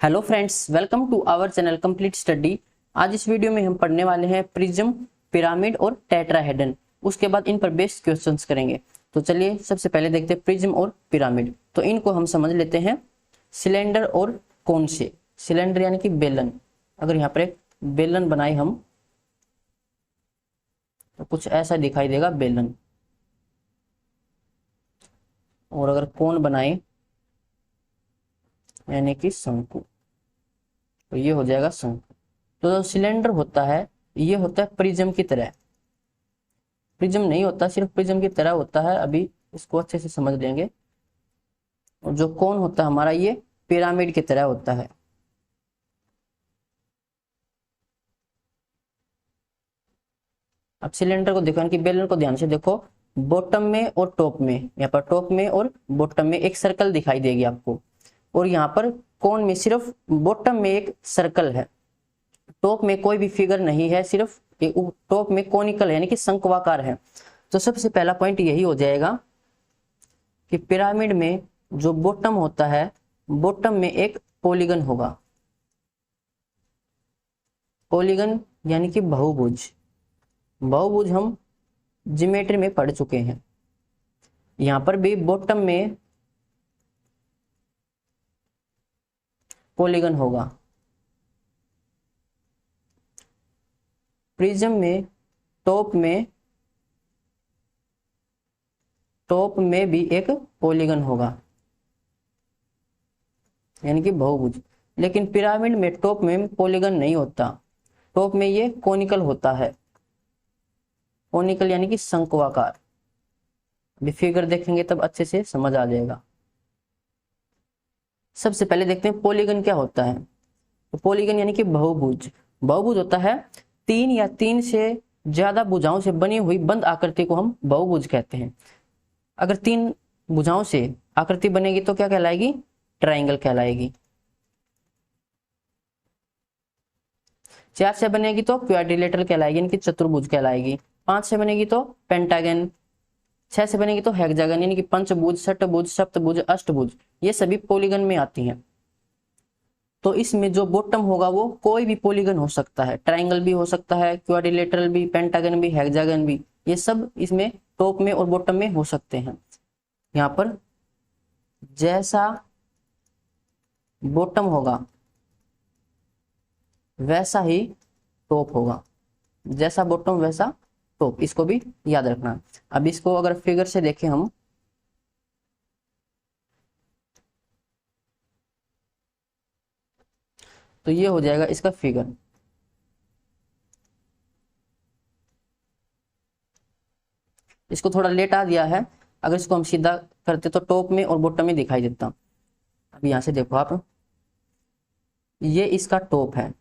Hello friends, welcome to our channel complete study. आज इस video में हम पढ़ने वाले हैं प्रिज्म, पिरामिड और टेट्राहेड्रन। उसके बाद इन पर बेस्ड क्वेश्चंस करेंगे। तो चलिए सबसे पहले देखते हैं प्रिज्म और पिरामिड। तो इनको हम समझ लेते हैं सिलेंडर और कोन से। सिलेंडर यानी कि बेलन। अगर यहाँ पर एक बेलन बनाए हम तो कुछ ऐसा दिखाई देगा बेलन, और अगर कोन बनाए यानी कि शंकु, तो ये हो जाएगा शंकु। तो जो सिलेंडर होता है ये होता है प्रिज्म की तरह। प्रिज्म नहीं होता, सिर्फ प्रिज्म की तरह होता है, अभी इसको अच्छे से समझ लेंगे। और जो कोन होता है हमारा ये पिरामिड की तरह होता है। अब सिलेंडर को देखो, यानी कि बेलन को ध्यान से देखो। बॉटम में और टॉप में, यहाँ पर टॉप में और बॉटम में एक सर्कल दिखाई देगी आपको, और यहाँ पर कोन में सिर्फ बॉटम में एक सर्कल है, टॉप में कोई भी फिगर नहीं है, सिर्फ टॉप में कोनिकल है यानी कि शंक्वाकार है। तो सबसे पहला पॉइंट यही हो जाएगा कि पिरामिड में जो बॉटम होता है, बॉटम में एक पॉलीगन होगा। पॉलीगन यानी कि बहुभुज। बहुभुज हम ज्योमेट्री में पढ़ चुके हैं। यहां पर भी बॉटम में पॉलीगन होगा। प्रिज्म में टॉप में भी एक पॉलीगन होगा यानी कि बहुभुज। लेकिन पिरामिड में टॉप में पॉलीगन नहीं होता, टॉप में ये कोनिकल होता है। कोनिकल यानी कि शंक्वाकार। अभी फिगर देखेंगे तब अच्छे से समझ आ जाएगा। सबसे पहले देखते हैं पॉलीगन क्या होता है। तो पॉलीगन यानी कि बहुभुज। बहुभुज होता है तीन या तीन से ज्यादा भुजाओं से बनी हुई बंद आकृति को हम बहुभुज कहते हैं। अगर तीन भुजाओं से आकृति बनेगी तो क्या कहलाएगी? ट्राइंगल कहलाएगी। चार से बनेगी तो क्वाड्रिलेटरल कहलाएगी यानी कि चतुर्भुज कहलाएगी। पांच से बनेगी तो पेंटागन। छह से बनेगी तो हेक्सागन यानी कि पंचभुज, षटभुज, सप्तभुज, अष्टभुज, ये सभी पॉलीगन में आती हैं। तो इसमें जो बॉटम होगा वो कोई भी पॉलीगन हो सकता है, ट्राइंगल भी हो सकता है, क्वाड्रिलेटरल भी, पेंटागन भी, हेक्सागन भी, ये सब इसमें टॉप में और बॉटम में हो सकते हैं। यहाँ पर जैसा बॉटम होगा वैसा ही टॉप होगा, जैसा बॉटम वैसा टॉप, इसको भी याद रखना। अब इसको अगर फिगर से देखें हम, तो ये हो जाएगा इसका फिगर। इसको थोड़ा लेटा दिया है, अगर इसको हम सीधा करते तो टॉप में और बॉटम में दिखाई देता। अब यहां से देखो आप, ये इसका टॉप है,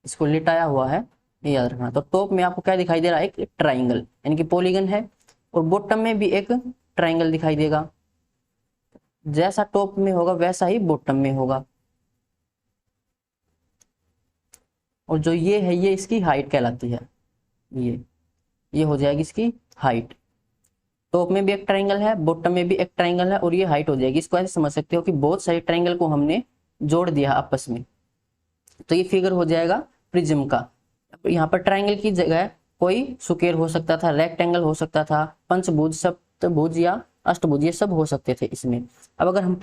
इसको लेटाया हुआ है, ये याद रखना। तो टॉप में आपको क्या दिखाई दे रहा है? एक ट्राइंगल यानी कि पॉलीगन है, और बॉटम में भी एक ट्राइंगल दिखाई देगा। जैसा टॉप में होगा वैसा ही बॉटम में होगा। और जो ये है ये इसकी हाइट कहलाती है। ये हो जाएगी इसकी हाइट। टॉप में भी एक ट्राइंगल है, बॉटम में भी एक ट्राइंगल है, और ये हाइट हो जाएगी। इसको ऐसे समझ सकते हो कि बहुत सारे ट्राइंगल को हमने जोड़ दिया आपस में, तो ये फिगर हो जाएगा प्रिज्म का। यहाँ पर ट्राइंगल की जगह कोई स्क्वायर हो सकता था, रेक्टेंगल हो सकता था, पंचभुज, सप्तभुज या अष्टभुज, ये सब हो सकते थे इसमें। अब अगर हम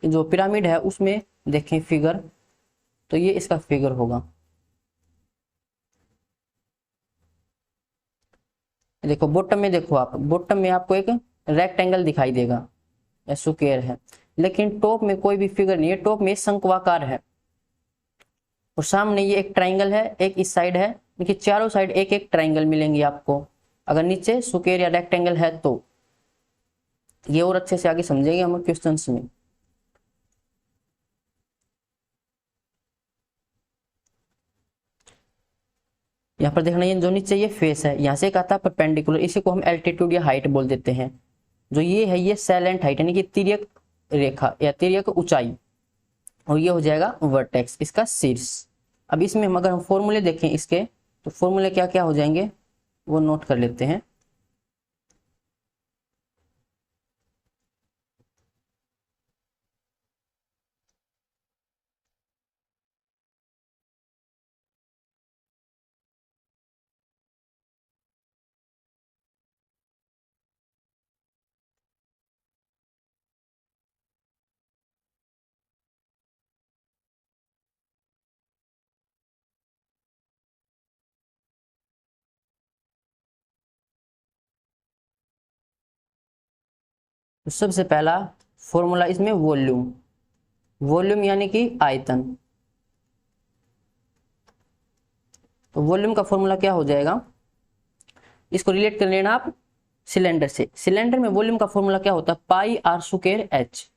जो पिरामिड है उसमें देखें फिगर, तो ये इसका फिगर होगा। देखो बॉटम में, देखो आप बॉटम में आपको एक रेक्टेंगल दिखाई देगा या स्क्वायर है, लेकिन टॉप में कोई भी फिगर नहीं है, टॉप में शंक्वाकार है। और सामने ये एक ट्राइंगल है, एक इस साइड है, देखिए चारों साइड एक एक ट्राइंगल मिलेंगे आपको। अगर नीचे स्क्वायर या रेक्टेंगल है तो ये और अच्छे से आगे समझेंगे हम क्वेश्चंस में। यहाँ पर देखना, ये जो नीचे ये फेस है, यहाँ से एक आता है परपेंडिकुलर, इसी को हम एल्टीट्यूड या हाइट बोल देते हैं। जो ये है ये सैलेंट हाइट यानी कि तिर्यक रेखा या तिर्यक ऊंचाई, और ये हो जाएगा वर्टेक्स, इसका शीर्ष। अब इसमें हम अगर हम फॉर्मूले देखें इसके, तो फॉर्मूले क्या क्या हो जाएंगे वो नोट कर लेते हैं। तो सबसे पहला फॉर्मूला इसमें वॉल्यूम, वॉल्यूम यानी कि आयतन। तो वॉल्यूम का फॉर्मूला क्या हो जाएगा, इसको रिलेट कर लेना आप सिलेंडर से। सिलेंडर में वॉल्यूम का फॉर्मूला क्या होता है, पाई आर स्क्वायर एच।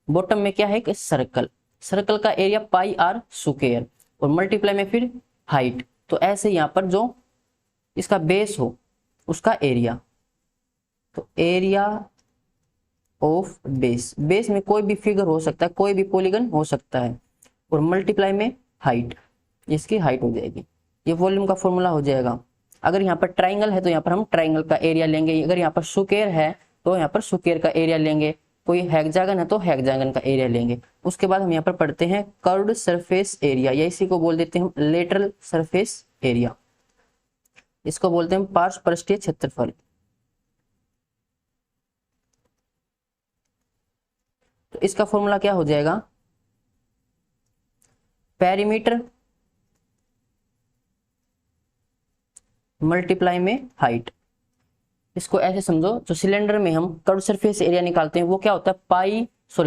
बॉटम में क्या है, एक सर्कल, सर्कल का एरिया पाई आर स्क्वायर और मल्टीप्लाई में फिर हाइट। तो ऐसे यहाँ पर जो इसका बेस हो उसका एरिया, तो एरिया ऑफ बेस, बेस में कोई भी फिगर हो सकता है, कोई भी पॉलीगन हो सकता है, और मल्टीप्लाई में हाइट, इसकी हाइट हो जाएगी। ये वॉल्यूम का फॉर्मूला हो जाएगा। अगर यहाँ पर ट्राइंगल है तो यहाँ पर हम ट्राइंगल का एरिया लेंगे, अगर यहाँ पर स्क्वायर है तो यहाँ पर स्क्वायर का एरिया लेंगे, कोई हेक्सागन है तो हेक्सागन का एरिया लेंगे। उसके बाद हम यहाँ पर पढ़ते हैं कर्व्ड सरफेस एरिया, या इसी को बोल देते हैं हम लेटरल सरफेस एरिया, इसको बोलते हैं पार्श्वपृष्ठीय क्षेत्रफल। तो इसका फॉर्मूला क्या हो जाएगा, पेरीमीटर मल्टीप्लाई में हाइट। इसको ऐसे समझो, जो सिलेंडर में हम कर्व सरफेस एरिया निकालते हैं वो क्या होता है,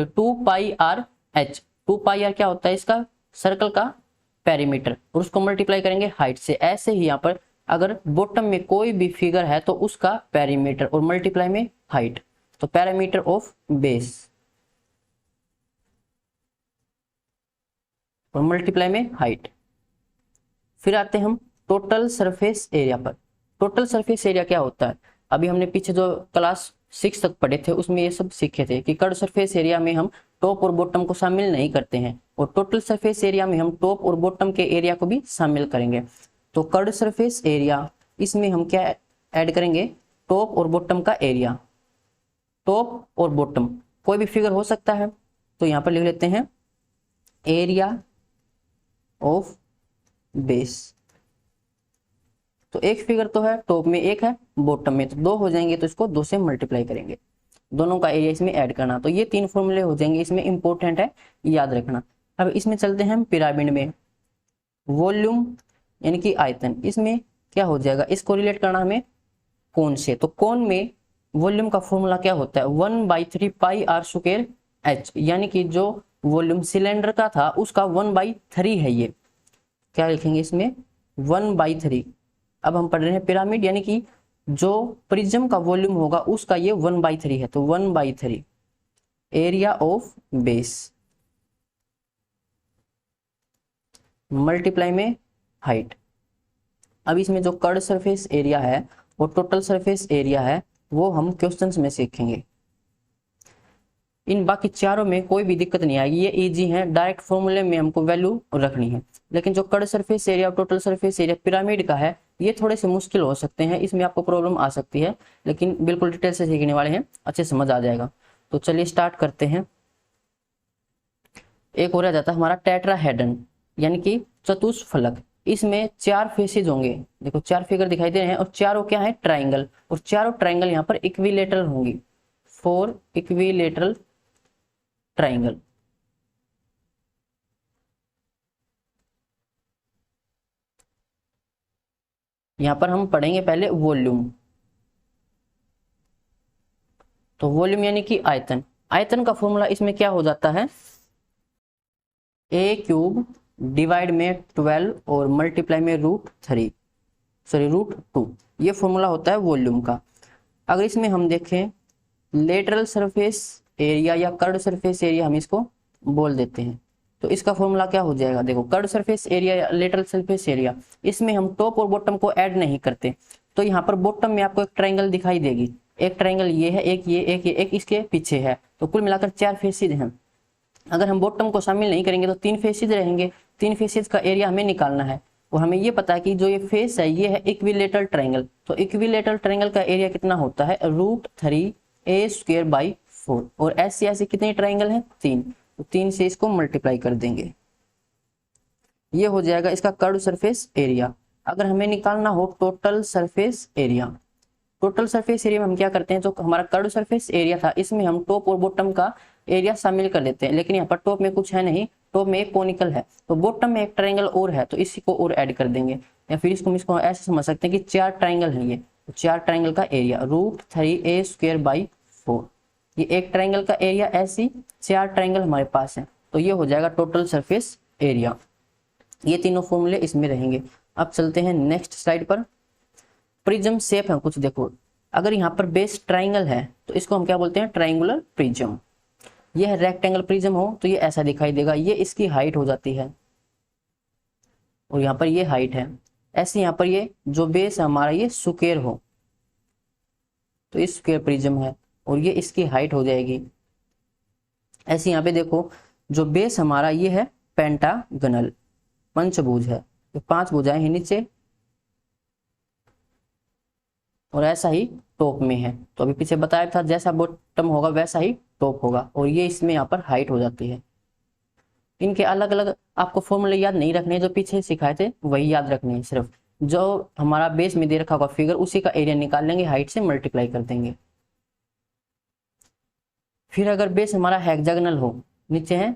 2 पाई आर एच। 2 पाई आर क्या होता है, इसका सर्कल का पेरीमीटर, और उसको मल्टीप्लाई करेंगे हाइट से। ऐसे ही यहाँ पर अगर बॉटम में कोई भी फिगर है तो उसका पेरीमीटर और मल्टीप्लाई में हाइट, तो पेरीमीटर ऑफ बेस और मल्टीप्लाई में हाइट। फिर आते हैं हम टोटल सरफेस एरिया पर। टोटल सरफेस एरिया क्या होता है, अभी हमने पीछे जो क्लास 6 तक पढ़े थे उसमें ये सब सीखे थे कि कर्व सरफेस एरिया में हम टॉप और बॉटम को शामिल नहीं करते हैं, और टोटल सरफेस एरिया में हम टॉप और बॉटम के एरिया को भी शामिल करेंगे। तो कर्व सरफेस एरिया, इसमें हम क्या ऐड करेंगे, टॉप और बॉटम का एरिया। टॉप और बॉटम कोई भी फिगर हो सकता है, तो यहाँ पर लिख लेते हैं एरिया ऑफ बेस। तो एक फिगर तो है, टॉप में एक है, बॉटम में, तो 2 हो जाएंगे, तो इसको 2 से मल्टीप्लाई करेंगे, दोनों का एरिया इसमें ऐड करना। तो ये 3 फॉर्मूले हो जाएंगे, इसमें इंपॉर्टेंट है, याद रखना। अब इसमें चलते हैं हम पिरामिड में। वॉल्यूम यानी कि आयतन, इसमें क्या हो जाएगा, इसको रिलेट करना हमें कोण से। तो कोण में वॉल्यूम का फॉर्मूला क्या होता है, 1/3 पाई आर स्क्वायर एच, यानी कि जो वॉल्यूम सिलेंडर का था उसका 1/3 है। ये क्या लिखेंगे इसमें, 1/3। अब हम पढ़ रहे हैं पिरामिड, यानी कि जो प्रिज्म का वॉल्यूम होगा उसका ये 1/3 है, तो 1/3 एरिया ऑफ बेस मल्टीप्लाई में हाइट। अब इसमें जो कर्व सरफेस एरिया है और टोटल सरफेस एरिया है वो हम क्वेश्चंस में सीखेंगे। इन बाकी चारों में कोई भी दिक्कत नहीं आएगी, ये इजी है, डायरेक्ट फॉर्मूले में हमको वैल्यू रखनी है। लेकिन जो कर्व सरफेस एरिया और टोटल सरफेस एरिया पिरामिड का है ये थोड़े से मुश्किल हो सकते हैं, इसमें आपको प्रॉब्लम आ सकती है, लेकिन बिल्कुल डिटेल से सीखने वाले हैं, अच्छे समझ आ जाएगा। तो चलिए स्टार्ट करते हैं। एक और आ जाता है हमारा टेट्राहेड्रन, यानी कि चतुष्फलक। इसमें 4 फेसेज होंगे, देखो 4 फिगर दिखाई दे रहे हैं, और चारों क्या है, ट्राइंगल, और चारों ट्राइंगल यहाँ पर इक्विलेटरल होंगी, 4 इक्विलेटरल ट्राइंगल। यहां पर हम पढ़ेंगे पहले वॉल्यूम। तो वॉल्यूम यानी कि आयतन, आयतन का फॉर्मूला इसमें क्या हो जाता है, a³ डिवाइड में 12 और मल्टीप्लाई में √2, ये फॉर्मूला होता है वॉल्यूम का। अगर इसमें हम देखें लेटरल सरफेस एरिया या कर्व सरफेस एरिया हम इसको बोल देते हैं, तो इसका फॉर्मूला क्या हो जाएगा, देखो कर्व सरफेस एरिया या लेटरल सरफेस एरिया, इसमें हम टॉप और बॉटम को ऐड नहीं करते। तो यहाँ पर बॉटम में आपको एक ट्राइंगल दिखाई देगी, एक ट्राइंगल ये है, एक ये, एक ये, एक इसके पीछे है, तो कुल मिलाकर 4 फेसेज हैं। अगर हम बॉटम को शामिल नहीं करेंगे तो 3 फेसेज रहेंगे, 3 फेसेज का एरिया हमें निकालना है, और हमें ये पता है कि जो ये फेस है ये है इक्विलेटरल ट्राइंगल। तो इक्विलेटरल ट्राइंगल का एरिया कितना होता है, √3a²/4, और ऐसे कितने ट्राइंगल हैं, 3, तो 3 से इसको मल्टीप्लाई कर देंगे, ये हो जाएगा इसका कर्व सरफेस एरिया। अगर हमें निकालना हो total surface area, total surface area में हम क्या करते हैं, जो हमारा कर्व सरफेस एरिया था इसमें हम टॉप और बॉटम का एरिया शामिल कर लेते हैं, लेकिन यहाँ पर टॉप में कुछ है नहीं, टॉप में एक कोनिकल है, तो बॉटम में एक ट्राइंगल और है, तो इसी को और ऐड कर देंगे। या फिर इसको ऐसे समझ सकते हैं कि 4 ट्राइंगल है ये, तो 4 ट्राइंगल का एरिया √3a²/4, ये एक ट्रायंगल का एरिया, ऐसी 4 ट्रायंगल हमारे पास है, तो ये हो जाएगा टोटल सरफेस एरिया। ये तीनों फॉर्मूले इसमें रहेंगे। अब चलते हैं नेक्स्ट स्लाइड पर। प्रिज्म शेप है कुछ, देखो अगर यहाँ पर बेस ट्राइंगल है तो इसको हम क्या बोलते हैं, ट्राइंगुलर प्रिज्म। यह रेक्टेंगल प्रिज्म हो तो ये ऐसा दिखाई देगा, ये इसकी हाइट हो जाती है और यहाँ पर ये हाइट है। ऐसे यहाँ पर ये जो बेस है हमारा ये स्क्वायर हो तो इस स्क्वायर प्रिज्म है और ये इसकी हाइट हो जाएगी। ऐसे यहाँ पे देखो जो बेस हमारा ये है पेंटागनल, पंचभुज है, तो 5 भुजाएं हैं नीचे और ऐसा ही टॉप में है। तो अभी पीछे बताया था जैसा बॉटम होगा वैसा ही टॉप होगा और ये इसमें यहाँ पर हाइट हो जाती है। इनके अलग अलग आपको फॉर्मूले याद नहीं रखने, जो पीछे सिखाए थे वही याद रखने हैं। सिर्फ जो हमारा बेस में दे रखा होगा फिगर उसी का एरिया निकाल लेंगे, हाइट से मल्टीप्लाई कर देंगे। फिर अगर बेस हमारा हेक्सागोनल हो, नीचे है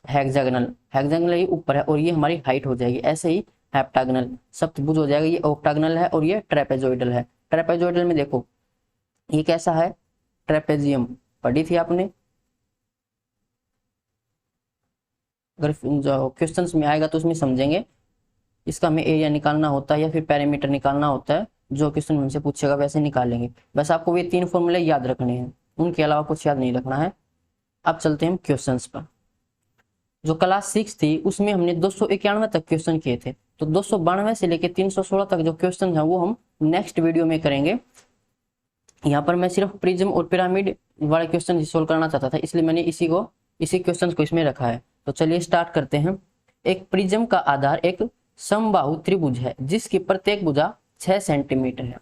हेक्सागोनल, हेक्सागोनल ये ऊपर है और ये हमारी हाइट हो जाएगी। ऐसे ही हेप्टागोनल सप्तभुज हो जाएगा, ये ऑक्टागोनल है और ये ट्रेपेजोइडल है। ट्रेपेजोइडल में देखो ये कैसा है, ट्रेपेजियम पढ़ी थी आपने, अगर जो क्वेश्चंस में आएगा तो उसमें समझेंगे। इसका हमें एरिया निकालना होता है या फिर पैरामीटर निकालना होता है, जो क्वेश्चन हमसे पूछेगा वैसे निकालेंगे। बस आपको ये 3 फॉर्मूले याद रखने हैं, उनके अलावा कुछ याद नहीं रखना है। अब चलते हैं हम क्वेश्चंस पर। जो क्लास 6 थी उसमें हमने 291 तक क्वेश्चन किए थे, तो 292 से लेकर 316 तक जो क्वेश्चन है वो हम नेक्स्ट वीडियो में करेंगे। यहाँ पर मैं सिर्फ प्रिज्म और पिरामिड वाले क्वेश्चन सोल्व करना चाहता था, इसलिए मैंने इसी क्वेश्चन को इसमें रखा है। तो चलिए स्टार्ट करते हैं। एक प्रिज्म का आधार एक समबाहु त्रिभुज है जिसकी प्रत्येक भुजा 6 सेंटीमीटर है।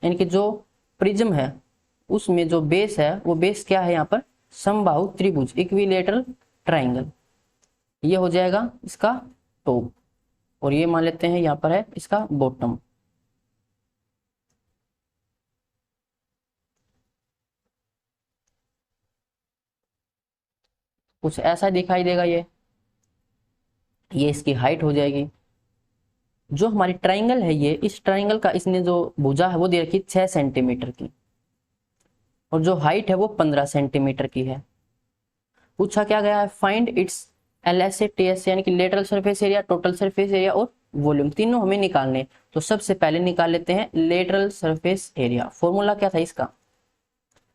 यानी कि जो प्रिज्म है उसमें जो बेस है वो बेस क्या है, यहाँ पर समबाहु त्रिभुज, इक्विलेटरल ट्राइंगल। ये हो जाएगा इसका टॉप और ये मान लेते हैं यहाँ पर है इसका बॉटम। कुछ ऐसा दिखाई देगा, ये इसकी हाइट हो जाएगी। जो हमारी ट्राइंगल है ये, इस ट्राइंगल का इसने जो भुजा है वो दे रखी 6 सेंटीमीटर की और जो हाइट है वो 15 सेंटीमीटर की है। पूछा क्या गया है, फाइंड इट्स LSATS यानी कि lateral surface area, total surface area और वॉल्यूम, तीनों हमें निकालने। तो सबसे पहले निकाल लेते हैं लेटरल सरफेस एरिया। फॉर्मूला क्या था इसका,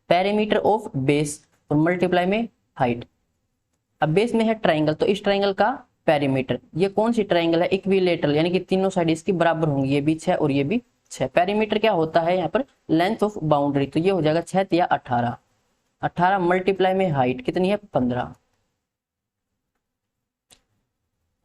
पेरीमीटर ऑफ बेस और मल्टीप्लाई में हाइट। अब बेस में है ट्राइंगल तो इस ट्राइंगल का पेरीमीटर, ये कौन सी ट्राइंगल है, इक्विलेटरल, यानी कि तीनों साइड इसकी बराबर होंगी, ये भी 6 और ये भी 6। पेरीमीटर क्या होता है यहाँ पर, लेंथ ऑफ बाउंड्री, तो ये हो जाएगा 6 या 18, 18 मल्टीप्लाई में हाइट कितनी है 15,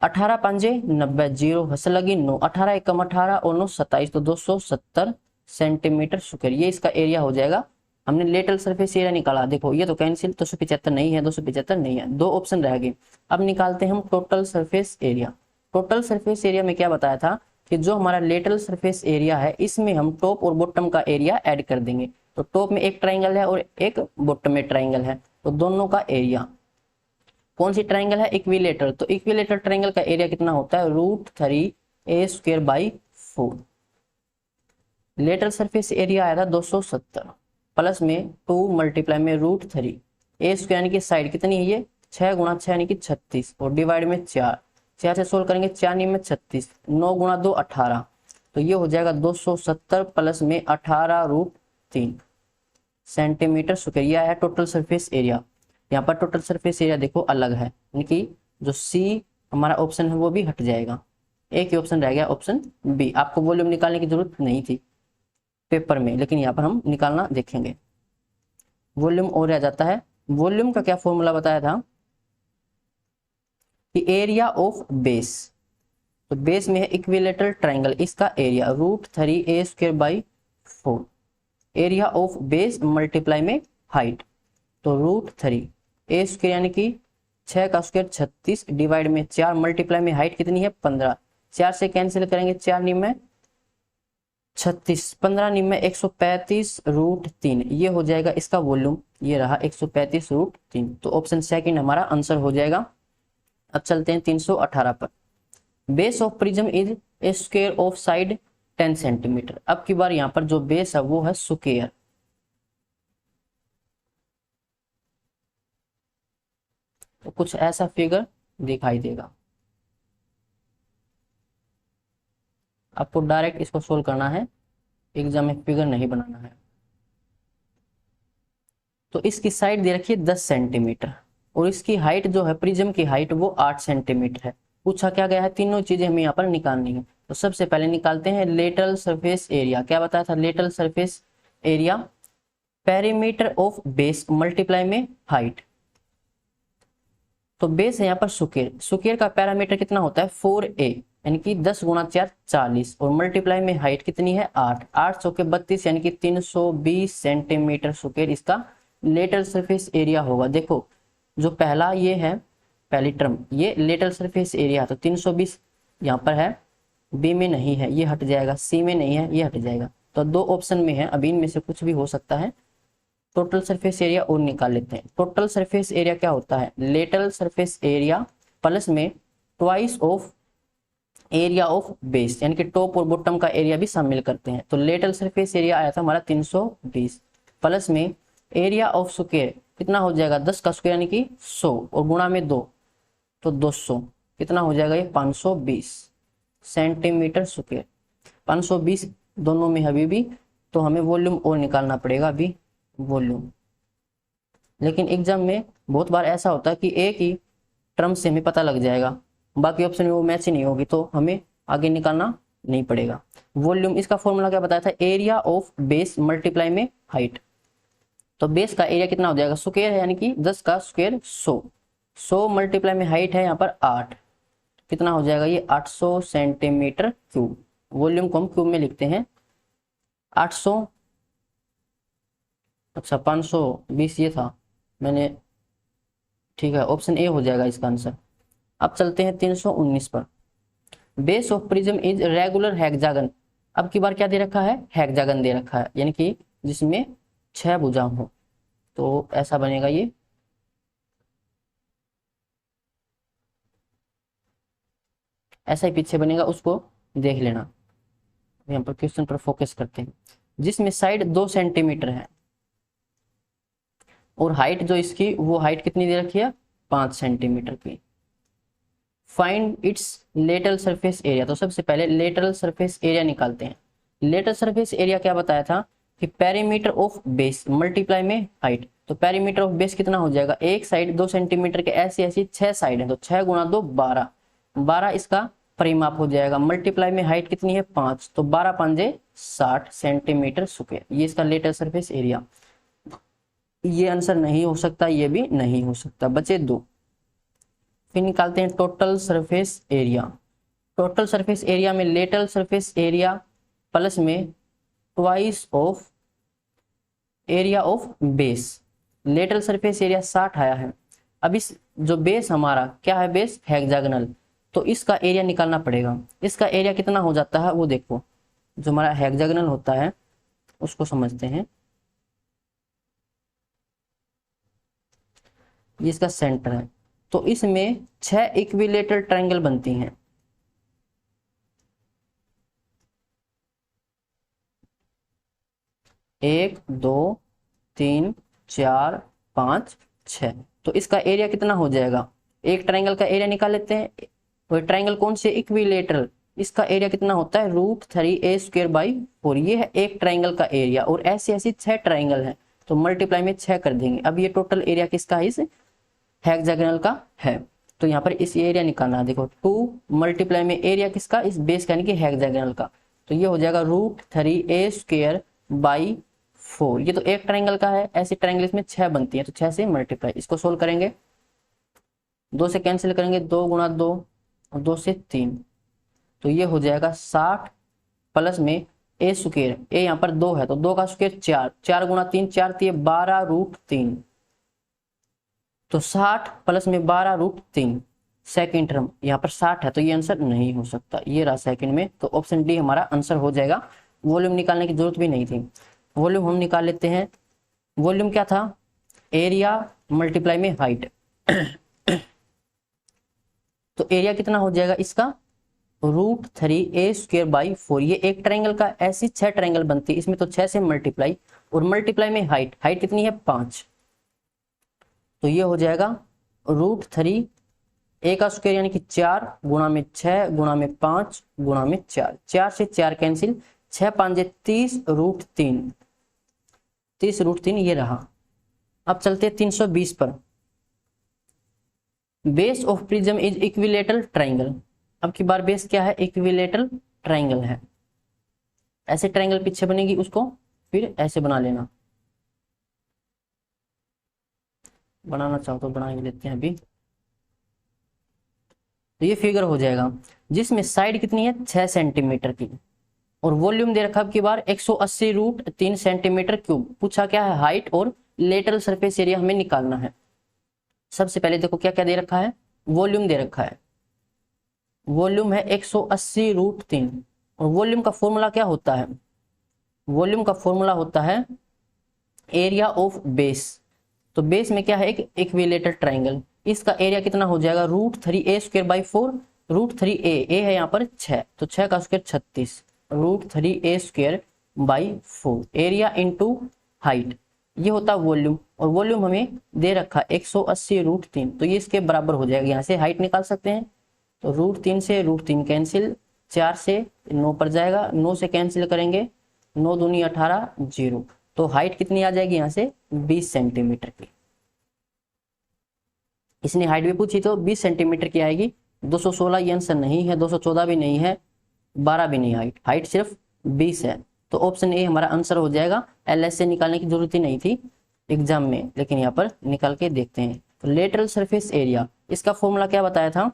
18 5 90, 0 हंस लगी 9, 18 एकम 18 और 9 27, तो 270 सेंटीमीटर स्क्वायर ये इसका एरिया हो जाएगा। हमने लेटरल सरफेस एरिया निकाला, देखो ये तो कैंसिल, 275 नहीं है, 275 नहीं है, 2 ऑप्शन रह गए। अब निकालते हैं हम total surface area. Total surface area में क्या बताया था कि जो हमारा लेटरल सरफेस एरिया है इसमें हम टॉप और बॉटम का एरिया ऐड कर देंगे। तो टॉप में एक ट्राइंगल है और एक बॉटम में ट्राइंगल है, तो दोनों का एरिया, कौन सी ट्राइंगल है, इक्विलेटरल, तो इक्विलेटरल ट्राइंगल का एरिया कितना होता है, √3a²/4। लेटरल सरफेस एरिया आया था 270 प्लस में 2 मल्टीप्लाई में √3 a² यानी कि साइड कितनी है ये 6 × 6 यानी कि 36 और डिवाइड में 4, 4 से सोल्व करेंगे 4 9 में 36, 9 × 2 18, तो ये हो जाएगा 270 प्लस में 18√3 सेंटीमीटर स्क्वायर। यह है टोटल सरफेस एरिया। यहाँ पर टोटल सरफेस एरिया देखो अलग है, यानी कि जो सी हमारा ऑप्शन है वो भी हट जाएगा, एक ही ऑप्शन रह गया ऑप्शन बी। आपको वॉल्यूम निकालने की जरूरत नहीं थी पेपर में, लेकिन यहाँ पर हम निकालना देखेंगे। वॉल्यूम और रह जाता है। वॉल्यूम का क्या फॉर्मूला बताया था कि एरिया ऑफ बेस, तो बेस में है इक्विलेटरल ट्राइंगल, इसका area √3a²/4, area of base multiply में हाइट, तो √3a² यानी कि 6 का स्क्वायर 36 डिवाइड में 4 मल्टीप्लाई में हाइट कितनी है 15, 4 से कैंसिल करेंगे 4 9 में 36, 15 9 में 135√3, ये हो जाएगा इसका वॉल्यूम, ये रहा 135√3। तो ऑप्शन सेकंड हमारा आंसर हो जाएगा। अब चलते हैं 318 पर। Base of prism is A square of side 10 centimetre. अब की बार यहाँ पर जो बेस है वो है स्क्वायर, तो कुछ ऐसा फिगर दिखाई देगा। आपको डायरेक्ट इसको सोल्व करना है, एग्जाम में फिगर नहीं बनाना है। तो इसकी साइड दे रखी है 10 सेंटीमीटर और इसकी हाइट जो है, प्रिज्म की हाइट वो 8 सेंटीमीटर है। पूछा क्या गया है, तीनों चीजें हमें यहाँ पर निकालनी है। तो सबसे पहले निकालते हैं लेटरल सरफेस एरिया। क्या बताया था, lateral surface area perimeter of base multiply में हाइट। तो बेस है यहाँ पर स्क्वायर, स्क्वायर का पैरामीटर कितना होता है 4a, यानी कि 10 गुणा 4 40, और मल्टीप्लाई में हाइट कितनी है 8, 8 सौ के 32 यानी कि 320 सेंटीमीटर स्क्वायर इसका लेटरल सरफेस एरिया होगा। देखो जो पहला ये है, पहली टर्म ये लेटरल सरफेस एरिया, तो 320 यहाँ पर है, बी में नहीं है ये हट जाएगा, सी में नहीं है ये हट जाएगा। तो दो ऑप्शन में है, अभी इनमें से कुछ भी हो सकता है। टोटल सरफेस एरिया और निकाल लेते हैं। टोटल सरफेस एरिया क्या होता है, लेटरल सरफेस एरिया प्लस में twice of area of base, यानी कि टॉप और बॉटम का एरिया भी शामिल करते हैं। तो लेटरल सरफेस एरिया आया था हमारा 320 प्लस में एरिया ऑफ स्क्वायर कितना हो जाएगा 10 का स्क्वायर यानी कि 100 और गुणा में 2 तो 200, कितना हो जाएगा ये 520 सेंटीमीटर स्क्वायर। 520 दोनों में अभी भी, तो हमें वॉल्यूम और निकालना पड़ेगा अभी वॉल्यूम। लेकिन एग्जाम में बहुत बार ऐसा होता है कि एक ही टर्म से हमें पता लग जाएगा, बाकी ऑप्शन में वो मैच ही नहीं होगी, तो हमें आगे निकालना नहीं पड़ेगा। वॉल्यूम इसका फॉर्मूला क्या बताया था, एरिया ऑफ बेस मल्टीप्लाई में हाइट। तो बेस का एरिया कितना हो जाएगा, स्क्वायर है यानी कि 10 का स्क्वायर 100, 100 मल्टीप्लाई में हाइट है यहाँ पर 8, कितना हो जाएगा ये 800 सेंटीमीटर क्यूब। वॉल्यूम को हम क्यूब में लिखते हैं 800, अच्छा 520 ये था मैंने, ठीक है ऑप्शन ए हो जाएगा इसका आंसर। अब चलते हैं 319 पर। Base of prism is regular hexagon. अब की बार क्या दे रखा है, हेक्सागन दे रखा है, यानी कि जिसमें 6 भुजा हो। तो ऐसा बनेगा ये, ऐसा ही पीछे बनेगा, उसको देख लेना। यहाँ पर क्वेश्चन पर फोकस करते हैं। जिसमें साइड 2 सेंटीमीटर है और हाइट जो इसकी वो हाइट कितनी दे रखी है 5 सेंटीमीटर की। Find its lateral surface area. तो सबसे पहले लेटरल सरफेस एरिया निकालते हैं। लेटरल सरफेस एरिया क्या बताया था कि पेरीमीटर ऑफ बेस मल्टीप्लाई में हाइट। तो पेरीमीटर ऑफ बेस कितना हो जाएगा, एक साइड 2 सेंटीमीटर के ऐसी ऐसी 6 साइड है, तो 6 गुणा 2 12, 12 इसका परिमाप हो जाएगा। मल्टीप्लाई में हाइट कितनी है 5, तो 12 पंजे 60 सेंटीमीटर स्क्वायर, ये इसका लेटरल सरफेस एरिया। ये आंसर नहीं हो सकता, ये भी नहीं हो सकता, बचे 2। फिर निकालते हैं total surface area. Total surface area में लेटरल सरफेस एरिया प्लस में twice of area of base. Lateral surface area 60 आया है। अब इस जो बेस हमारा क्या है, बेस हेक्सागोनल, तो इसका एरिया निकालना पड़ेगा। इसका एरिया कितना हो जाता है वो देखो, जो हमारा हेक्सागोनल होता है उसको समझते हैं। ये इसका सेंटर है, तो इसमें 6 इक्विलेटरल ट्रायंगल बनती हैं। एक, दो, 3, 4, 5, 6। तो इसका एरिया कितना हो जाएगा, एक ट्रायंगल का एरिया निकाल लेते हैं। वो ट्रायंगल कौन से, इक्विलेटरल, इसका एरिया कितना होता है √3a²/4। ये है एक ट्रायंगल का एरिया, और ऐसी ऐसी 6 ट्रायंगल है, तो मल्टीप्लाई में 6 कर देंगे। अब ये टोटल एरिया किसका है, इस हेक्सागोनल का है। तो यहाँ पर इस एरिया निकालना है। देखो 2 मल्टीप्लाई में एरिया किसका, इस बेस का यानी कि हेक्सागोनल का, तो ये हो जाएगा √3a²/4। ये तो एक ट्रायंगल का है, ऐसी ट्रायंगल इसमें 6 बनती है, तो 6 से मल्टीप्लाई। इसको सोल्व करेंगे, 2 से कैंसिल करेंगे, 2 गुणा 2 और 2 से 3, तो ये हो जाएगा 60 प्लस में a², ए यहाँ पर 2 है तो 2 का स्क्वायर 4, 4 गुणा 3 4 12√3, तो 60 प्लस में 12√3 सेकेंड टर्म, यहाँ पर 60 है तो ये आंसर नहीं हो सकता, ये रहा सेकंड में। तो ऑप्शन डी हमारा आंसर हो जाएगा। वॉल्यूम निकालने की जरूरत भी नहीं थी। वॉल्यूम हम निकाल लेते हैं। वॉल्यूम क्या था, एरिया मल्टीप्लाई में हाइट। तो एरिया कितना हो जाएगा इसका √3a²/4। ये एक ट्रायंगल का, ऐसी 6 ट्रायंगल बनती है, इसमें तो 6 से मल्टीप्लाई, और मल्टीप्लाई में हाइट, हाइट कितनी है 5, तो ये हो जाएगा √3 a का स्क्वायर यानी कि 4 गुणा में 6 गुणा में 5 गुणा में 4, 4 से 4 कैंसिल, 6 5 30 √3, 30 √3 ये रहा। अब चलते 320 पर। Base of prism is equilateral triangle. अब की बार बेस क्या है? इक्विलेटरल ट्राइंगल है। ऐसे ट्राइंगल पीछे बनेगी, उसको फिर ऐसे बना लेना। बनाना चाहो तो बना ही लेते हैं अभी। तो ये फिगर हो जाएगा जिसमें साइड कितनी है? 6 सेंटीमीटर की, और वॉल्यूम दे रखा अब की बार 180√3 सेंटीमीटर क्यूब। पूछा क्या है? हाइट और लेटरल सरफेस एरिया हमें निकालना है। सबसे पहले देखो क्या क्या दे रखा है? वॉल्यूम दे रखा है। वॉल्यूम है 180√3, और वॉल्यूम का फॉर्मूला क्या होता है? वॉल्यूम का फॉर्मूला होता है एरिया ऑफ बेस। तो बेस में क्या है? एक इक्विलेटरल ट्राइंगल, इसका एरिया कितना हो जाएगा? √3a²/4। √3a है यहाँ पर 6, तो 6 का square 36, √3a²/4 area into height, ये होता वॉल्यूम। और वॉल्यूम हमें दे रखा 180√3, तो ये इसके बराबर हो जाएगा। यहाँ से हाइट निकाल सकते हैं, तो √3 से √3 कैंसिल, 4 से 9 पर जाएगा, 9 से कैंसिल करेंगे, 9 दूनी 18, 0। तो हाइट कितनी आ जाएगी यहाँ से? 20 सेंटीमीटर की। इसने हाइट भी पूछी तो 20 सेंटीमीटर की आएगी। 216 ये आंसर नहीं है, 214 भी नहीं है, 12 भी नहीं। हाइट सिर्फ 20 है। तो ऑप्शन ए हमारा आंसर हो जाएगा। LS से निकालने की जरूरत ही नहीं थी एग्जाम में, लेकिन यहाँ पर निकाल के देखते हैं। तो लेटरल सरफेस एरिया, इसका फॉर्मूला क्या बताया था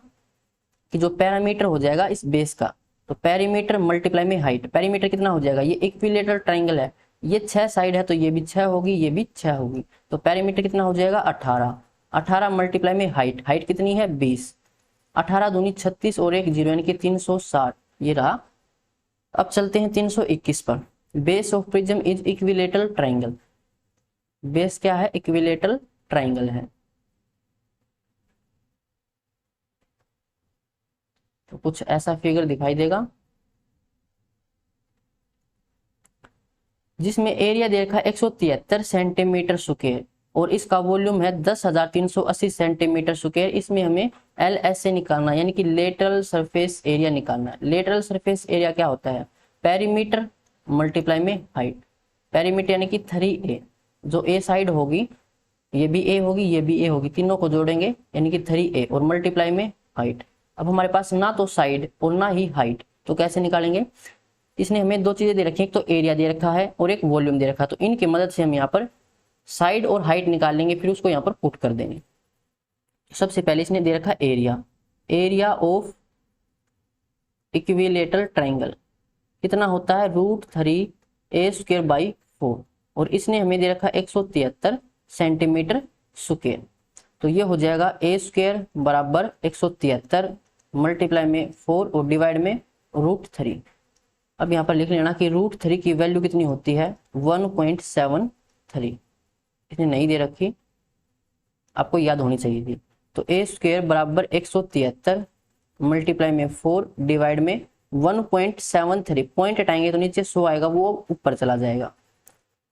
कि जो पैरामीटर हो जाएगा इस बेस का, तो पेरीमीटर मल्टीप्लाई में हाइट। पेरीमीटर कितना हो जाएगा? ये इक्विलेटरल ट्राइंगल है, ये 6 साइड है, तो ये भी 6 होगी, ये भी 6 होगी। तो पेरीमीटर कितना हो जाएगा? 18। 18 मल्टीप्लाई में हाइट, हाइट कितनी है? 20। 18 दूनी 36 और 1 0 यानी कि 360, ये रहा। अब चलते हैं 321 पर। Base of prism is equilateral triangle. Base क्या है? इक्विलेटरल ट्राइंगल है। तो कुछ ऐसा फिगर दिखाई देगा जिसमें एरिया दे रखा है 173 सेंटीमीटर स्क्वायर, और इसका वॉल्यूम है 10,380 सेंटीमीटर स्क्वायर। इसमें हमें LS से निकालना है, यानी कि लेटरल सरफेस एरिया निकालना है। लेटरल सरफेस एरिया क्या होता है? पेरीमीटर मल्टीप्लाई में हाइट। पेरीमीटर यानी कि 3a, जो ए साइड होगी, ये भी ए होगी, ये भी ए होगी, तीनों को जोड़ेंगे यानी कि 3a, और मल्टीप्लाई में हाइट। अब हमारे पास ना तो साइड और ना ही हाइट, तो कैसे निकालेंगे? इसने हमें दो चीजें दे रखी हैं, एक तो एरिया दे रखा है और एक वॉल्यूम दे रखा है। तो इनकी मदद से हम यहाँ पर साइड और हाइट निकाल लेंगे, फिर उसको यहाँ पर पुट कर देंगे। सबसे पहले इसने दे रखा area, area of equilateral triangle कितना होता है? √3a²/4, और इसने हमें दे रखा 173 सेंटीमीटर स्क्वायर। तो ये हो जाएगा a² बराबर 173 मल्टीप्लाई में 4 और डिवाइड में √3। अब यहाँ पर लिख लेना कि √3 की वैल्यू कितनी होती है? 1.73। इसने नहीं दे रखी, आपको याद होनी चाहिए थी। तो a² बराबर 173 मल्टीप्लाई में 4 डिवाइड में 1.73। पॉइंट हटाएंगे तो नीचे 100 आएगा, वो ऊपर चला जाएगा।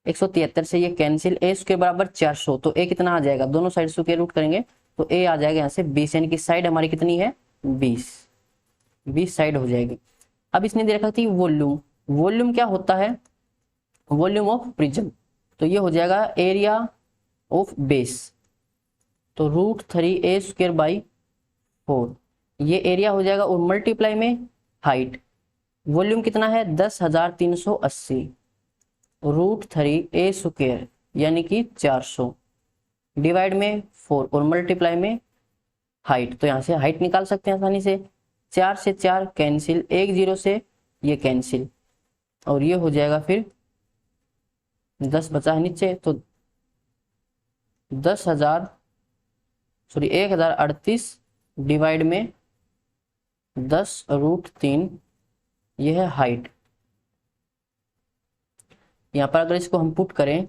173 से ये कैंसिल, a² बराबर 400, तो a कितना आ जाएगा? दोनों साइड स्क्वायर रूट करेंगे तो a आ जाएगा यहाँ से 20, यानी कि साइड हमारी कितनी है? 20 साइड हो जाएगी। अब इसने दे रखा थी वॉल्यूम। वॉल्यूम क्या होता है? Volume of prism. तो ये हो जाएगा एरिया ऑफ बेस, तो √3a²/4 ये एरिया हो जाएगा, और मल्टीप्लाई में हाइट। वॉल्यूम कितना है? 10,380, √3a² यानी कि 400 डिवाइड में 4 और मल्टीप्लाई में हाइट। तो यहाँ से हाइट निकाल सकते हैं आसानी से। 4 से 4 कैंसिल, 1 0 से ये कैंसिल, और ये हो जाएगा फिर 10 बचा है नीचे, तो 1038 डिवाइड में 10√3, यह है हाइट। यहाँ पर अगर इसको हम पुट करें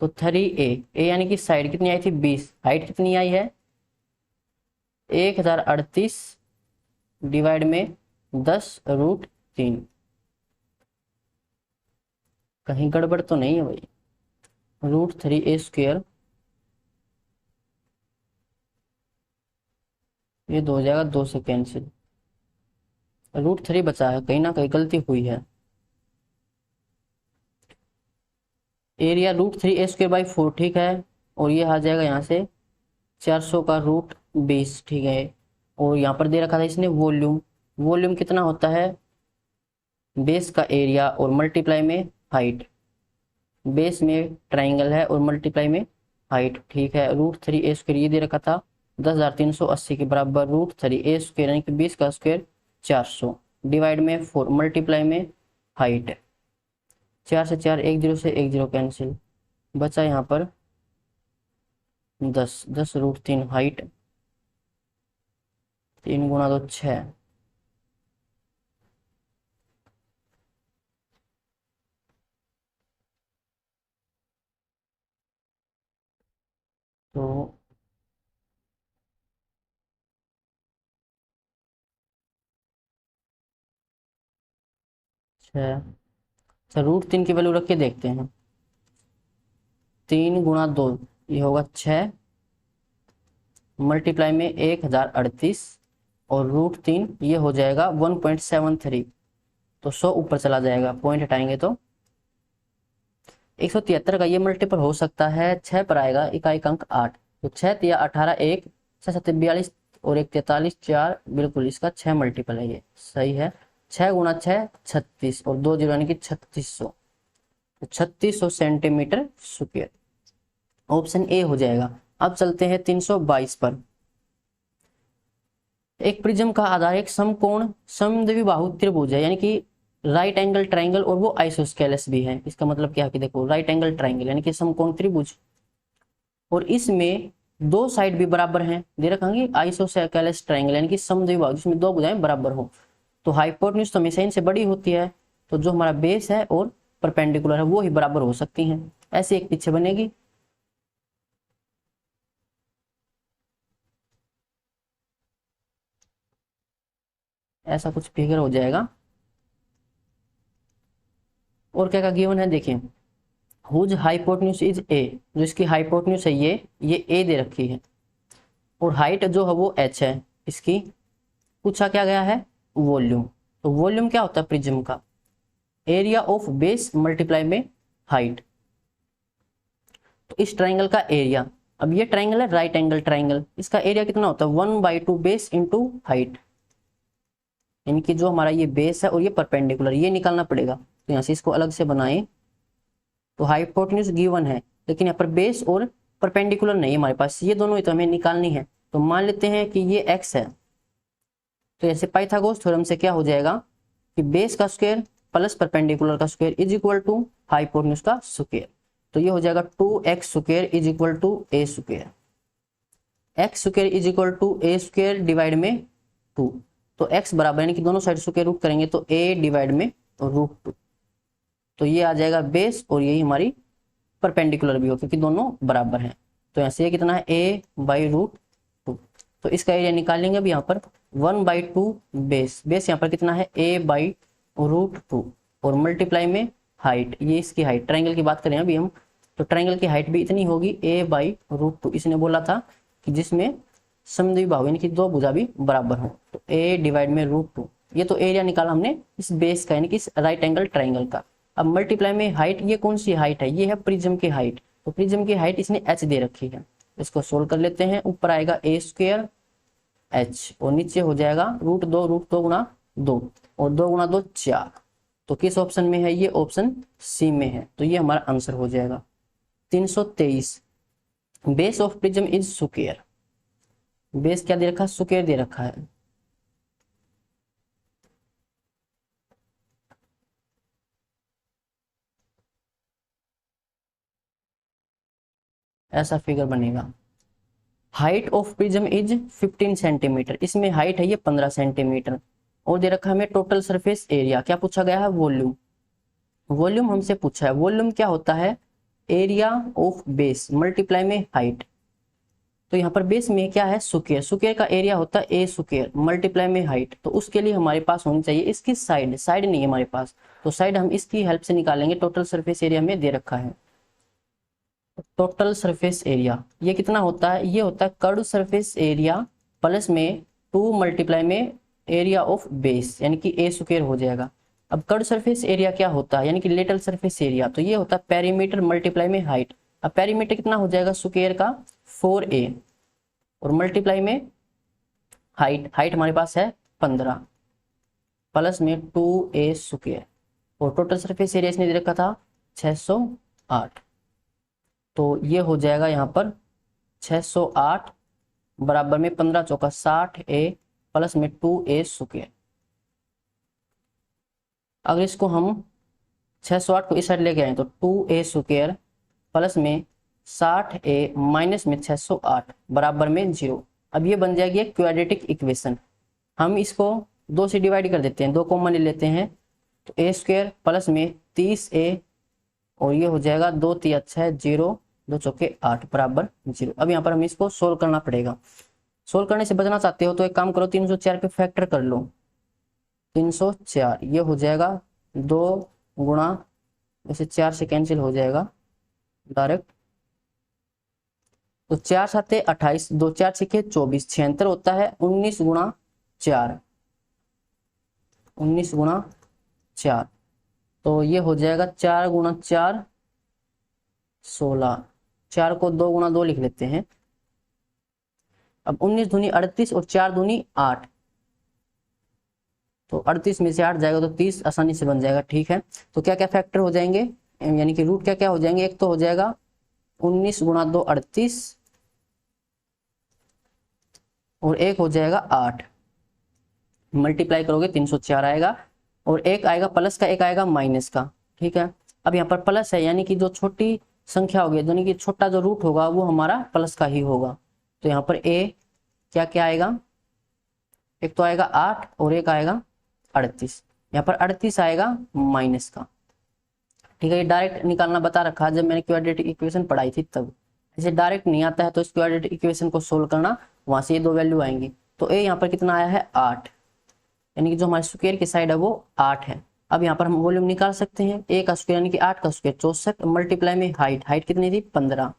तो 3a, यानी कि साइड कितनी आई थी? 20, हाइट कितनी आई है? 1038 डिवाइड में 10√3। कहीं गड़बड़ तो नहीं है भाई? √3a² ये 2 हो जाएगा, 2 से कैंसिल। √3 बचा है, कहीं ना कहीं गलती हुई है। एरिया √3a²/4 ठीक है। और ये आ जाएगा यहाँ से 400 का √20 ठीक है। और यहाँ पर दे रखा था इसने वॉल्यूम। वॉल्यूम कितना होता है, बेस का एरिया और मल्टीप्लाई में हाइट। बेस में ट्राइंगल है और मल्टीप्लाई में हाइट ठीक है। √3a² ये दे रखा था 10,380 के बराबर √3a² यानी कि 20 का स्क्वायर 400 डिवाइड में 4 मल्टीप्लाई में हाइट। 4 से 4 1 0 से 1 0 कैंसिल, बचा यहाँ पर 10 10 √3 हाइट। 3 गुना 2 6। तो 6। अच्छा, √3 की वैल्यू रख के देखते हैं। 3 गुना 2 ये होगा 6 मल्टीप्लाई में 1038 और √3 ये हो जाएगा 1.73। तो 100 ऊपर चला जाएगा, पॉइंट हटाएंगे तो 173 का ये मल्टीपल हो सकता है 6 पर आएगा, इकाई अंक 8। तो 6 या 18 1 6 7 42 और 1 43 4, बिल्कुल इसका 6 मल्टीपल है, ये सही है। 6 गुना 6 36 और 2 0 यानी कि 3600। तो 3600 सेंटीमीटर स्क्वायर, ऑप्शन ए हो जाएगा। अब चलते हैं 322 पर। एक प्रिज्म का आधार एक समकोण समद्विबाहु त्रिभुज है, यानी कि राइट एंगल ट्राइंगल और वो आइसोस्केलस भी है। इसका मतलब क्या है कि देखो राइट एंगल ट्राइंगल यानी कि समकोण त्रिभुज, और इसमें 2 साइड भी बराबर हैं, दे रखेंगे आइसोस्केलस ट्राइंगल यानी कि समद्विबाहु जिसमें 2 भुजाएं बराबर हो। तो हाइपोटेन्यूज तो हमेशा इनसे बड़ी होती है, तो जो हमारा बेस है और परपेंडिकुलर है वो ही बराबर हो सकती हैं। ऐसे एक पीछे बनेगी। ऐसा कुछ फिगर हो जाएगा। और क्या गिवन है देखिए, हुज हाइपोटेन्यूज इज ए, जो इसकी हाइपोटेन्यूज है ये ए दे रखी है, और हाइट जो है वो h है इसकी। पूछा क्या गया है, वॉल्यूम। तो वॉल्यूम क्या होता है प्रिज्म का, एरिया ऑफ बेस मल्टीप्लाई में हाइट। तो इस ट्राइंगल का एरिया, अब ये ट्राइंगल है राइट एंगल ट्राइंगल, इसका एरिया कितना होता है 1/2 बेस इंटू हाइट, यानी कि जो हमारा ये बेस है और ये परपेंडिकुलर, ये निकालना पड़ेगा। तो यहाँ से इसको अलग से बनाए। तो हाइपोटेन्यूज गिवन है, लेकिन यहाँ पर बेस और परपेंडिकुलर नहीं है हमारे पास, ये दोनों ही तो हमें निकालनी है। तो मान लेते हैं कि ये x है। तो ऐसे पाइथागोरस थ्योरम से क्या हो जाएगा कि बेस का स्क्वायर प्लस परपेंडिकुलर का square is equal to hypotenuse का स्क्वायर। तो ये हो जाएगा 2x² is equal to a²। x² is equal to a² divide में 2। तो x बराबर यानी कि दोनों साइड स्क्वायर रूट करेंगे तो a डिवाइड में √2। तो ये आ जाएगा बेस और यही हमारी परपेंडिकुलर भी हो क्योंकि दोनों बराबर हैं। तो यहाँ से ये कितना है a/√2। तो इसका एरिया निकालेंगे अब यहाँ पर 1/2 बेस, बेस यहाँ पर कितना है a/√2 और मल्टीप्लाई में हाइट, ये इसकी हाइट ट्राइंगल की बात करें अभी हम, तो ट्राइंगल की हाइट भी इतनी होगी a/√2। इसने बोला था कि जिसमें समद्विबाहु यानी कि 2 भुजा भी बराबर हो। तो a डिवाइड में √2, ये तो एरिया निकाला हमने इस बेस का यानी कि इस राइट एंगल ट्राइंगल का। अब मल्टीप्लाई में हाइट, ये कौन सी हाइट है, ये है प्रिज्म की हाइट। तो प्रिज्म की हाइट इसने h दे रखी है, इसको सोल्व कर लेते हैं। ऊपर आएगा a² h और नीचे हो जाएगा √2 गुना 2 और 2 गुना 2 4। तो किस ऑप्शन में है, ये ऑप्शन सी में है। तो ये हमारा आंसर हो जाएगा 323। Base of prism is square, base क्या दे रखा है, स्क्वायर दे रखा है। ऐसा फिगर बनेगा। Height of prism is 15 centimetre, इसमें हाइट है ये 15 सेंटीमीटर और दे रखा है हमें टोटल सरफेस एरिया। क्या पूछा गया है, वॉल्यूम। वॉल्यूम हमसे पूछा है, वॉल्यूम क्या होता है, एरिया ऑफ बेस मल्टीप्लाई में हाइट। तो यहाँ पर बेस में क्या है स्क्वायर, स्क्वायर का एरिया होता है a² मल्टीप्लाई में हाइट। तो उसके लिए हमारे पास होनी चाहिए इसकी साइड, साइड नहीं है हमारे पास, तो साइड हम इसकी हेल्प से निकालेंगे। टोटल सरफेस एरिया में दे रखा है टोटल सरफेस एरिया, ये कितना होता है, ये होता है कर्व सरफेस एरिया प्लस में 2 मल्टीप्लाई में एरिया ऑफ बेस यानी कि ए स्क्वायर हो जाएगा। अब कर्व सरफेस एरिया क्या होता है यानी कि लेटरल सरफेस एरिया, तो ये होता है पेरीमीटर मल्टीप्लाई में हाइट। अब पेरीमीटर कितना हो जाएगा स्क्वायर का 4a और मल्टीप्लाई में हाइट, हाइट हमारे पास है 15 प्लस में 2a स्क्वायर और टोटल सरफेस एरिया इसने दे रखा था 608। तो ये हो जाएगा यहाँ पर 608 बराबर में 15 चौका 60a प्लस में 2a स्क्वायर। अगर इसको हम 608 को इस साइड लेके आए तो 2a स्क्वायर प्लस में 60a माइनस में 608 बराबर में 0। अब ये बन जाएगी एक क्वाड्रेटिक इक्वेशन। हम इसको 2 से डिवाइड कर देते हैं, 2 कॉमन ले लेते हैं तो a स्क्वायर प्लस में 30a और ये हो जाएगा 2 3 6 0 2 चौके 8 बराबर 0। अब यहाँ पर हमें इसको सोल्व करना पड़ेगा। सोल्व करने से बचना चाहते हो तो एक काम करो 304 पे फैक्टर कर लो। 304 ये हो जाएगा 2 गुणा, वैसे 4 से कैंसिल हो जाएगा डायरेक्ट, तो 4 7 28 2 4 6 24 76 होता है 19 गुणा 4, 19 गुणा 4 तो ये हो जाएगा 4 गुणा 4 16, 4 को 2 गुणा 2 लिख लेते हैं। अब 19 दूनी 38 और 4 दूनी 8, तो 38 में से 8 जाएगा तो 30 आसानी से बन जाएगा। ठीक है, तो क्या क्या फैक्टर हो जाएंगे यानी कि रूट क्या क्या हो जाएंगे, एक तो हो जाएगा 19 गुणा 2 38 और एक हो जाएगा 8, मल्टीप्लाई करोगे 304 आएगा और एक आएगा प्लस का एक आएगा माइनस का। ठीक है, अब यहाँ पर प्लस है यानी कि जो छोटी संख्या होगी यानी कि छोटा जो रूट होगा वो हमारा प्लस का ही होगा। तो यहाँ पर ए क्या क्या आएगा, एक तो आएगा 8 और एक आएगा 38, यहाँ पर 38 आएगा माइनस का। ठीक है, ये डायरेक्ट निकालना बता रखा जब मैंने क्वाड्रेटिक इक्वेशन पढ़ाई थी तब। ऐसे डायरेक्ट नहीं आता है तो इस क्वाड्रेटिक इक्वेशन को सोल्व करना, वहां से ये 2 वैल्यू आएंगी। तो ए यहाँ पर कितना आया है 8 यानी कि जो हमारे स्क्वायर की साइड है वो 8 है। अब यहाँ पर हम वॉल्यूम निकाल सकते हैं, ए का स्क्वायर यानी कि 8 का स्क्वायर 64 मल्टीप्लाई में हाइट, हाइट कितनी थी 15,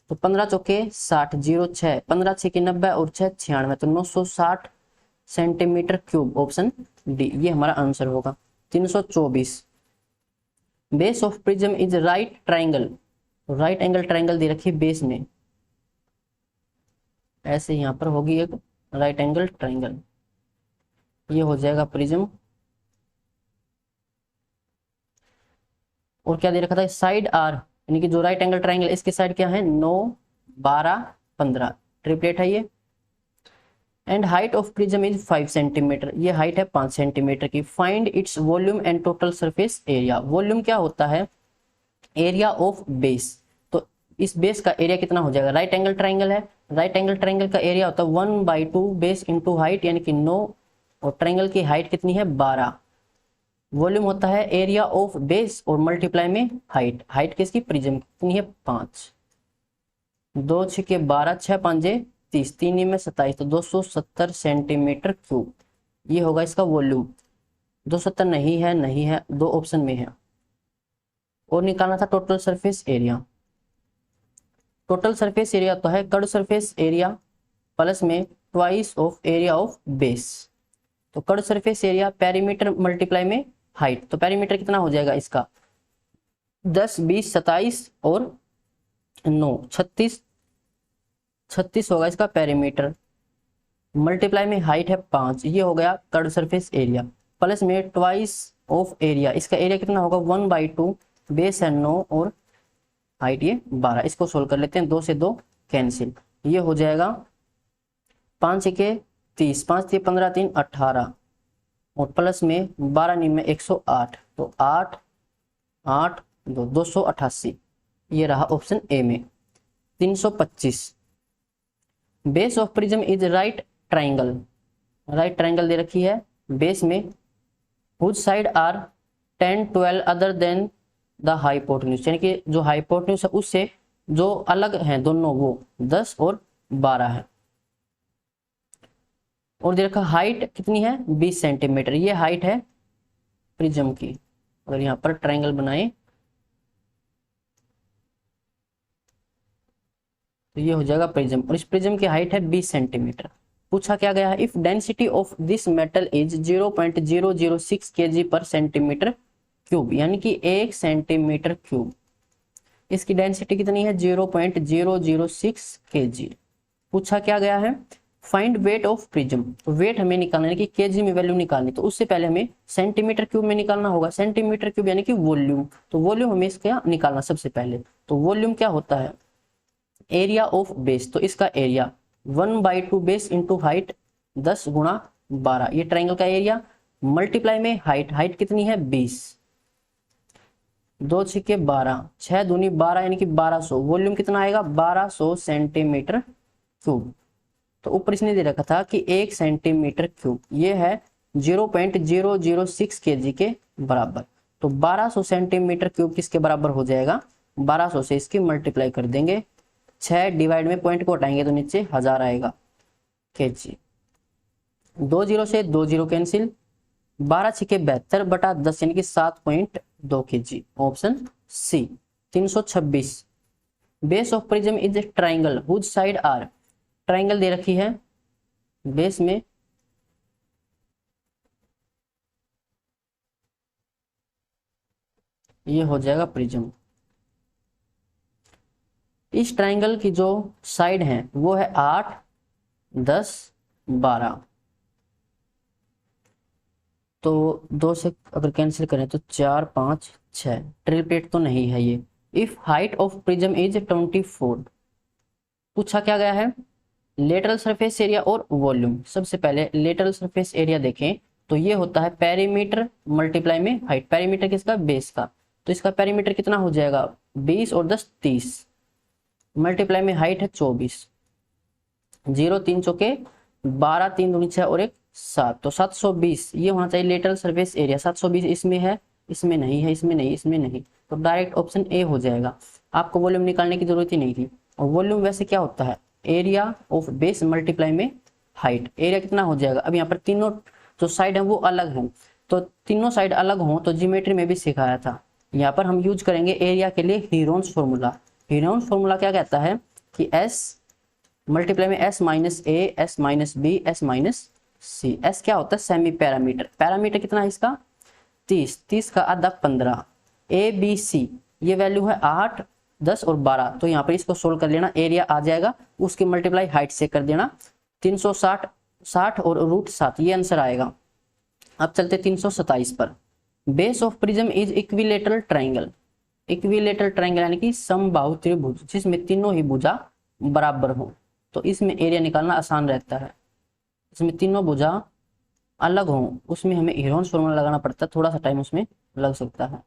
तो 15 चौके 60 0 6 15 6 की 90 और 6 96 तो 960 सेंटीमीटर क्यूब, ऑप्शन डी ये हमारा आंसर होगा। 324 base of prism is right triangle, right angle triangle दे रखी है बेस में, ऐसे यहाँ पर होगी एक राइट एंगल ट्राइंगल, ये हो जाएगा प्रिज्म। और क्या दे रखा था साइड आर यानी कि जो राइट एंगल ट्राइंगल इसकी साइड क्या है 9 12 15 ट्रिपलेट है ये। And height of prism is 5 centimetre, ये हाइट है 5 सेंटीमीटर की। Find its volume and total surface area, volume क्या होता है एरिया ऑफ बेस, तो इस बेस का एरिया कितना हो जाएगा, राइट एंगल ट्राइंगल है, राइट एंगल ट्राइंगल का एरिया होता है 1/2 बेस इंटू हाइट यानी कि 9 और ट्राइंगल की हाइट कितनी है 12। वॉल्यूम होता है एरिया ऑफ बेस और मल्टीप्लाई में हाइट, हाइट किसकी प्रिज्म कितनी है 5, 2 6 12 6 5 30 3 में 27 तो 270 सेंटीमीटर क्यूब, ये होगा इसका वॉल्यूम। 270 नहीं है, नहीं है, 2 ऑप्शन में है। और निकालना था total surface area, total surface area तो है कर्व सरफेस एरिया प्लस में twice of area of base. तो curve surface area perimeter multiply में हाइट, तो पेरीमीटर कितना हो जाएगा इसका 10 20 27 और 9 36 36 होगा इसका पेरीमीटर, मल्टीप्लाई में हाइट है 5, ये हो गया कर्व सरफेस एरिया प्लस में ट्वाइस ऑफ एरिया, इसका एरिया कितना होगा 1/2 बेस है 9 और हाइट ये 12। इसको सोल्व कर लेते हैं, 2 से 2 कैंसिल, ये हो जाएगा 5 के 30 5 3 15 3 18 और प्लस में 12 9 में 108 तो 8 8 2 288, ये रहा ऑप्शन ए में। 325 base of prism is right triangle, right triangle दे रखी है बेस में whose side are 10 12 other than the hypotenuse यानी कि जो हाइपोटेन्यूज है उससे जो अलग हैं दोनों वो 10 और 12 है। और दे रखा हाइट कितनी है 20 सेंटीमीटर, ये हाइट है प्रिज्म की। अगर यहाँ पर ट्राइंगल बनाए तो ये हो जाएगा प्रिज्म और इस प्रिज्म की हाइट है 20 सेंटीमीटर। पूछा क्या गया है, if density of this metal is 0.006 kg पर सेंटीमीटर क्यूब, यानी कि 1 सेंटीमीटर क्यूब, इसकी डेंसिटी कितनी है 0.006 kg। पूछा क्या गया है, फाइंड वेट ऑफ प्रिज्म, तो वेट हमें निकालना है कि केजी में वैल्यू निकालनी, तो उससे पहले हमें सेंटीमीटर क्यूब में निकालना होगा। सेंटीमीटर क्यूब यानी कि वॉल्यूम, तो वॉल्यूम हमें इसका निकालना सबसे पहले। तो वॉल्यूम क्या होता है, एरिया ऑफ बेस, तो इसका एरिया 1/2 बेस इंटू हाइट 10 गुणा 12, ये ट्राइंगल का एरिया, मल्टीप्लाई में हाइट, हाइट कितनी है 20, 2 छिके 12, 6 दूनी 12 यानी कि 1200, वॉल्यूम कितना आएगा 1200 सेंटीमीटर क्यूब। तो ऊपर इसने दे रखा था कि 1 सेंटीमीटर क्यूब, ये है 0.006 kg के बराबर। तो 1200 सेंटीमीटर क्यूब किसके बराबर हो जाएगा, 1200 से इसकी मल्टीप्लाई कर देंगे, 6 डिवाइड में पॉइंट को हटाएंगे तो नीचे 1000 आएगा kg। 2 0 से 2 0 कैंसिल, 12 छिके 72 बटा 10 यानी कि 7.2 kg, option C. 326, base of prism is a triangle whose side are, triangle दे रखी है, बेस में ये हो जाएगा प्रिज्म। इस ट्राइंगल की जो साइड है वो है 8, 10, 12, तो 2 से अगर कैंसिल करें तो 4, 5, 6, ट्रिपलेट तो नहीं है ये। If height of prism is 24, पूछा क्या गया है, लेटरल सरफेस एरिया और वॉल्यूम। सबसे पहले लेटरल सरफेस एरिया देखें तो ये होता है पेरीमीटर मल्टीप्लाई में हाइट, पेरीमीटर किसका बेस का, तो इसका पेरीमीटर कितना हो जाएगा 20 और 10 30, मल्टीप्लाई में हाइट है 24, 0 3 चौके 12, 3 दूनी 6 और 1 7, तो 720 ये होना चाहिए लेटरल सरफेस एरिया। 720 इसमें है, इसमें नहीं है, इसमें नहीं, इसमें नहीं, तो डायरेक्ट ऑप्शन ए हो जाएगा। आपको वॉल्यूम निकालने की जरूरत ही नहीं थी। और वॉल्यूम वैसे क्या होता है, एरिया ऑफ बेस मल्टीप्लाई में हाइट, एरिया कितना हो जाएगा। अब यहाँ पर तीनों जो साइड है वो अलग हैं, तो तीनों साइड अलग हों तो ज्योमेट्री में भी सिखाया था। यहाँ पर हम यूज करेंगे एरिया के लिए हीरोन्स फॉर्मूला। हीरोन्स फॉर्मूला क्या कहता है कि एस मल्टीप्लाई में S minus A, S minus B, S minus C. S क्या होता है सेमी पैरामीटर, पैरामीटर कितना है इसका 30, 30 का आधा 15, ए बी सी ये वैल्यू है 8, 10 और 12, तो यहाँ पर इसको सोल्व कर लेना, एरिया आ जाएगा, उसकी मल्टीप्लाई हाइट से कर देना, 360 60 और √7 ये आंसर आएगा। अब चलते 327 पर, base of prism is equilateral triangle, equilateral triangle यानी कि समबाहु त्रिभुज जिसमें तीनों ही भुजा बराबर हो, तो इसमें एरिया निकालना आसान रहता है। इसमें तीनों भुजा अलग हो उसमें हमें हीरोन्स फॉर्मूला लगाना पड़ता है, थोड़ा सा टाइम उसमें लग सकता है।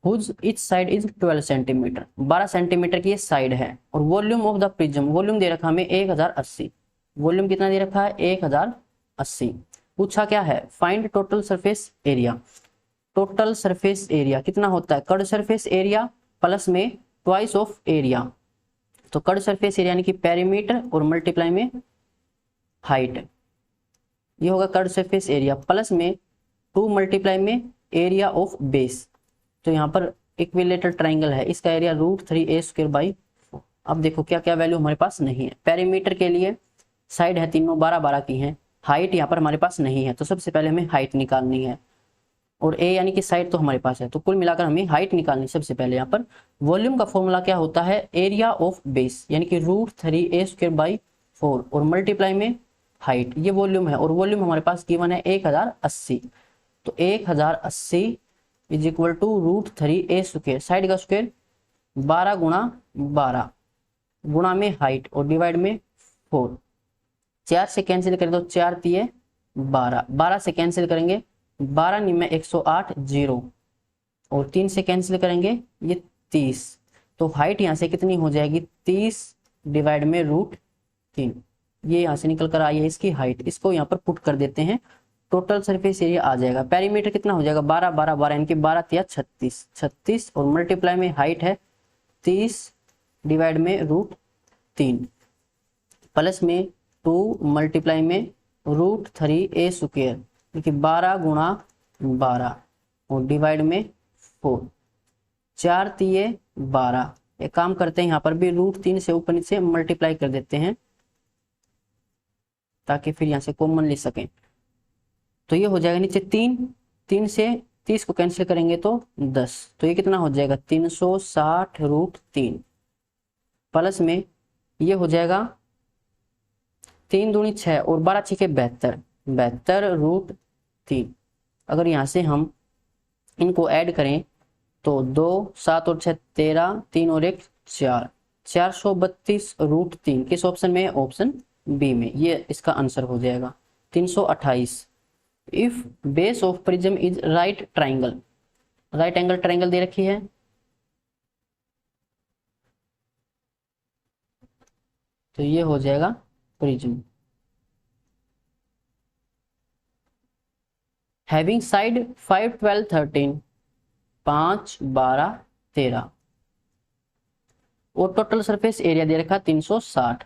Whose each side is 12 centimetre, 12 centimetre की ये साइड है। और volume of the prism, volume दे रखा हमें 1080, वॉल्यूम कितना दे रखा है 1080। पूछा क्या है, find total surface area, total surface area कितना होता है, कट सरफेस एरिया प्लस में ट्वाइस ऑफ एरिया, तो कट सरफेस एरिया यानी कि पेरीमीटर और मल्टीप्लाई में हाइट, ये होगा कट सरफेस एरिया प्लस में 2 मल्टीप्लाई में एरिया ऑफ बेस। तो यहाँ पर इक्विलेटरल ट्राइंगल है, इसका एरिया √3a²/4। अब देखो क्या क्या वैल्यू हमारे पास नहीं है, पेरीमीटर के लिए साइड है तीनों 12 12 की हैं, हाइट यहाँ पर हमारे पास नहीं है, तो सबसे पहले हमें हाइट निकालनी है, और ए यानी कि साइड तो हमारे पास है, तो कुल मिलाकर हमें हाइट निकालनी सबसे पहले। यहाँ पर वॉल्यूम का फॉर्मूला क्या होता है, एरिया ऑफ बेस यानी कि √3a²/4 और मल्टीप्लाई में हाइट, ये वॉल्यूम है, और वॉल्यूम हमारे पास गिवन है 1080, तो 1080 is equal to √3a², side का स्क्वायर 12 गुणा 12 गुणा में हाइट और डिवाइड में 4, 4 से कैंसिल करें तो 4 3 12, 12 से कैंसिल करेंगे 12 में 108 0, और 3 से कैंसिल करेंगे ये 30, तो हाइट यहाँ से कितनी हो जाएगी 30 डिवाइड में √3, ये यहाँ से निकल कर आई है इसकी हाइट, इसको यहाँ पर पुट कर देते हैं, टोटल सरफेस एरिया आ जाएगा। पेरीमीटर कितना हो जाएगा 12 12 12 यानी कि 12 3 36, 36 और मल्टीप्लाई में हाइट है 30 डिवाइड में √3 प्लस में 2 मल्टीप्लाई में √3a² कि 12 गुणा 12 और डिवाइड में 4, 4 3 12। एक काम करते हैं यहाँ पर भी √3 से ऊपर नीचे मल्टीप्लाई कर देते हैं, ताकि फिर यहाँ से कॉमन ले सकें। तो ये हो जाएगा नीचे 3, 3 से 30 को कैंसिल करेंगे तो 10, तो ये कितना हो जाएगा 360√3 प्लस में ये हो जाएगा 3 दूनी 6 और 12 6 72, 72√3। अगर यहाँ से हम इनको ऐड करें तो 2 7 और 6 13, 3 और 1 4, 432√3 किस ऑप्शन में है? ऑप्शन बी में। ये इसका आंसर हो जाएगा 328। If base of prism is right triangle, right angle triangle दे रखी है, तो ये हो जाएगा प्रिज्म। हैविंग साइड 5 12 13, 5 12 13 और टोटल सरफेस एरिया दे रखा 360।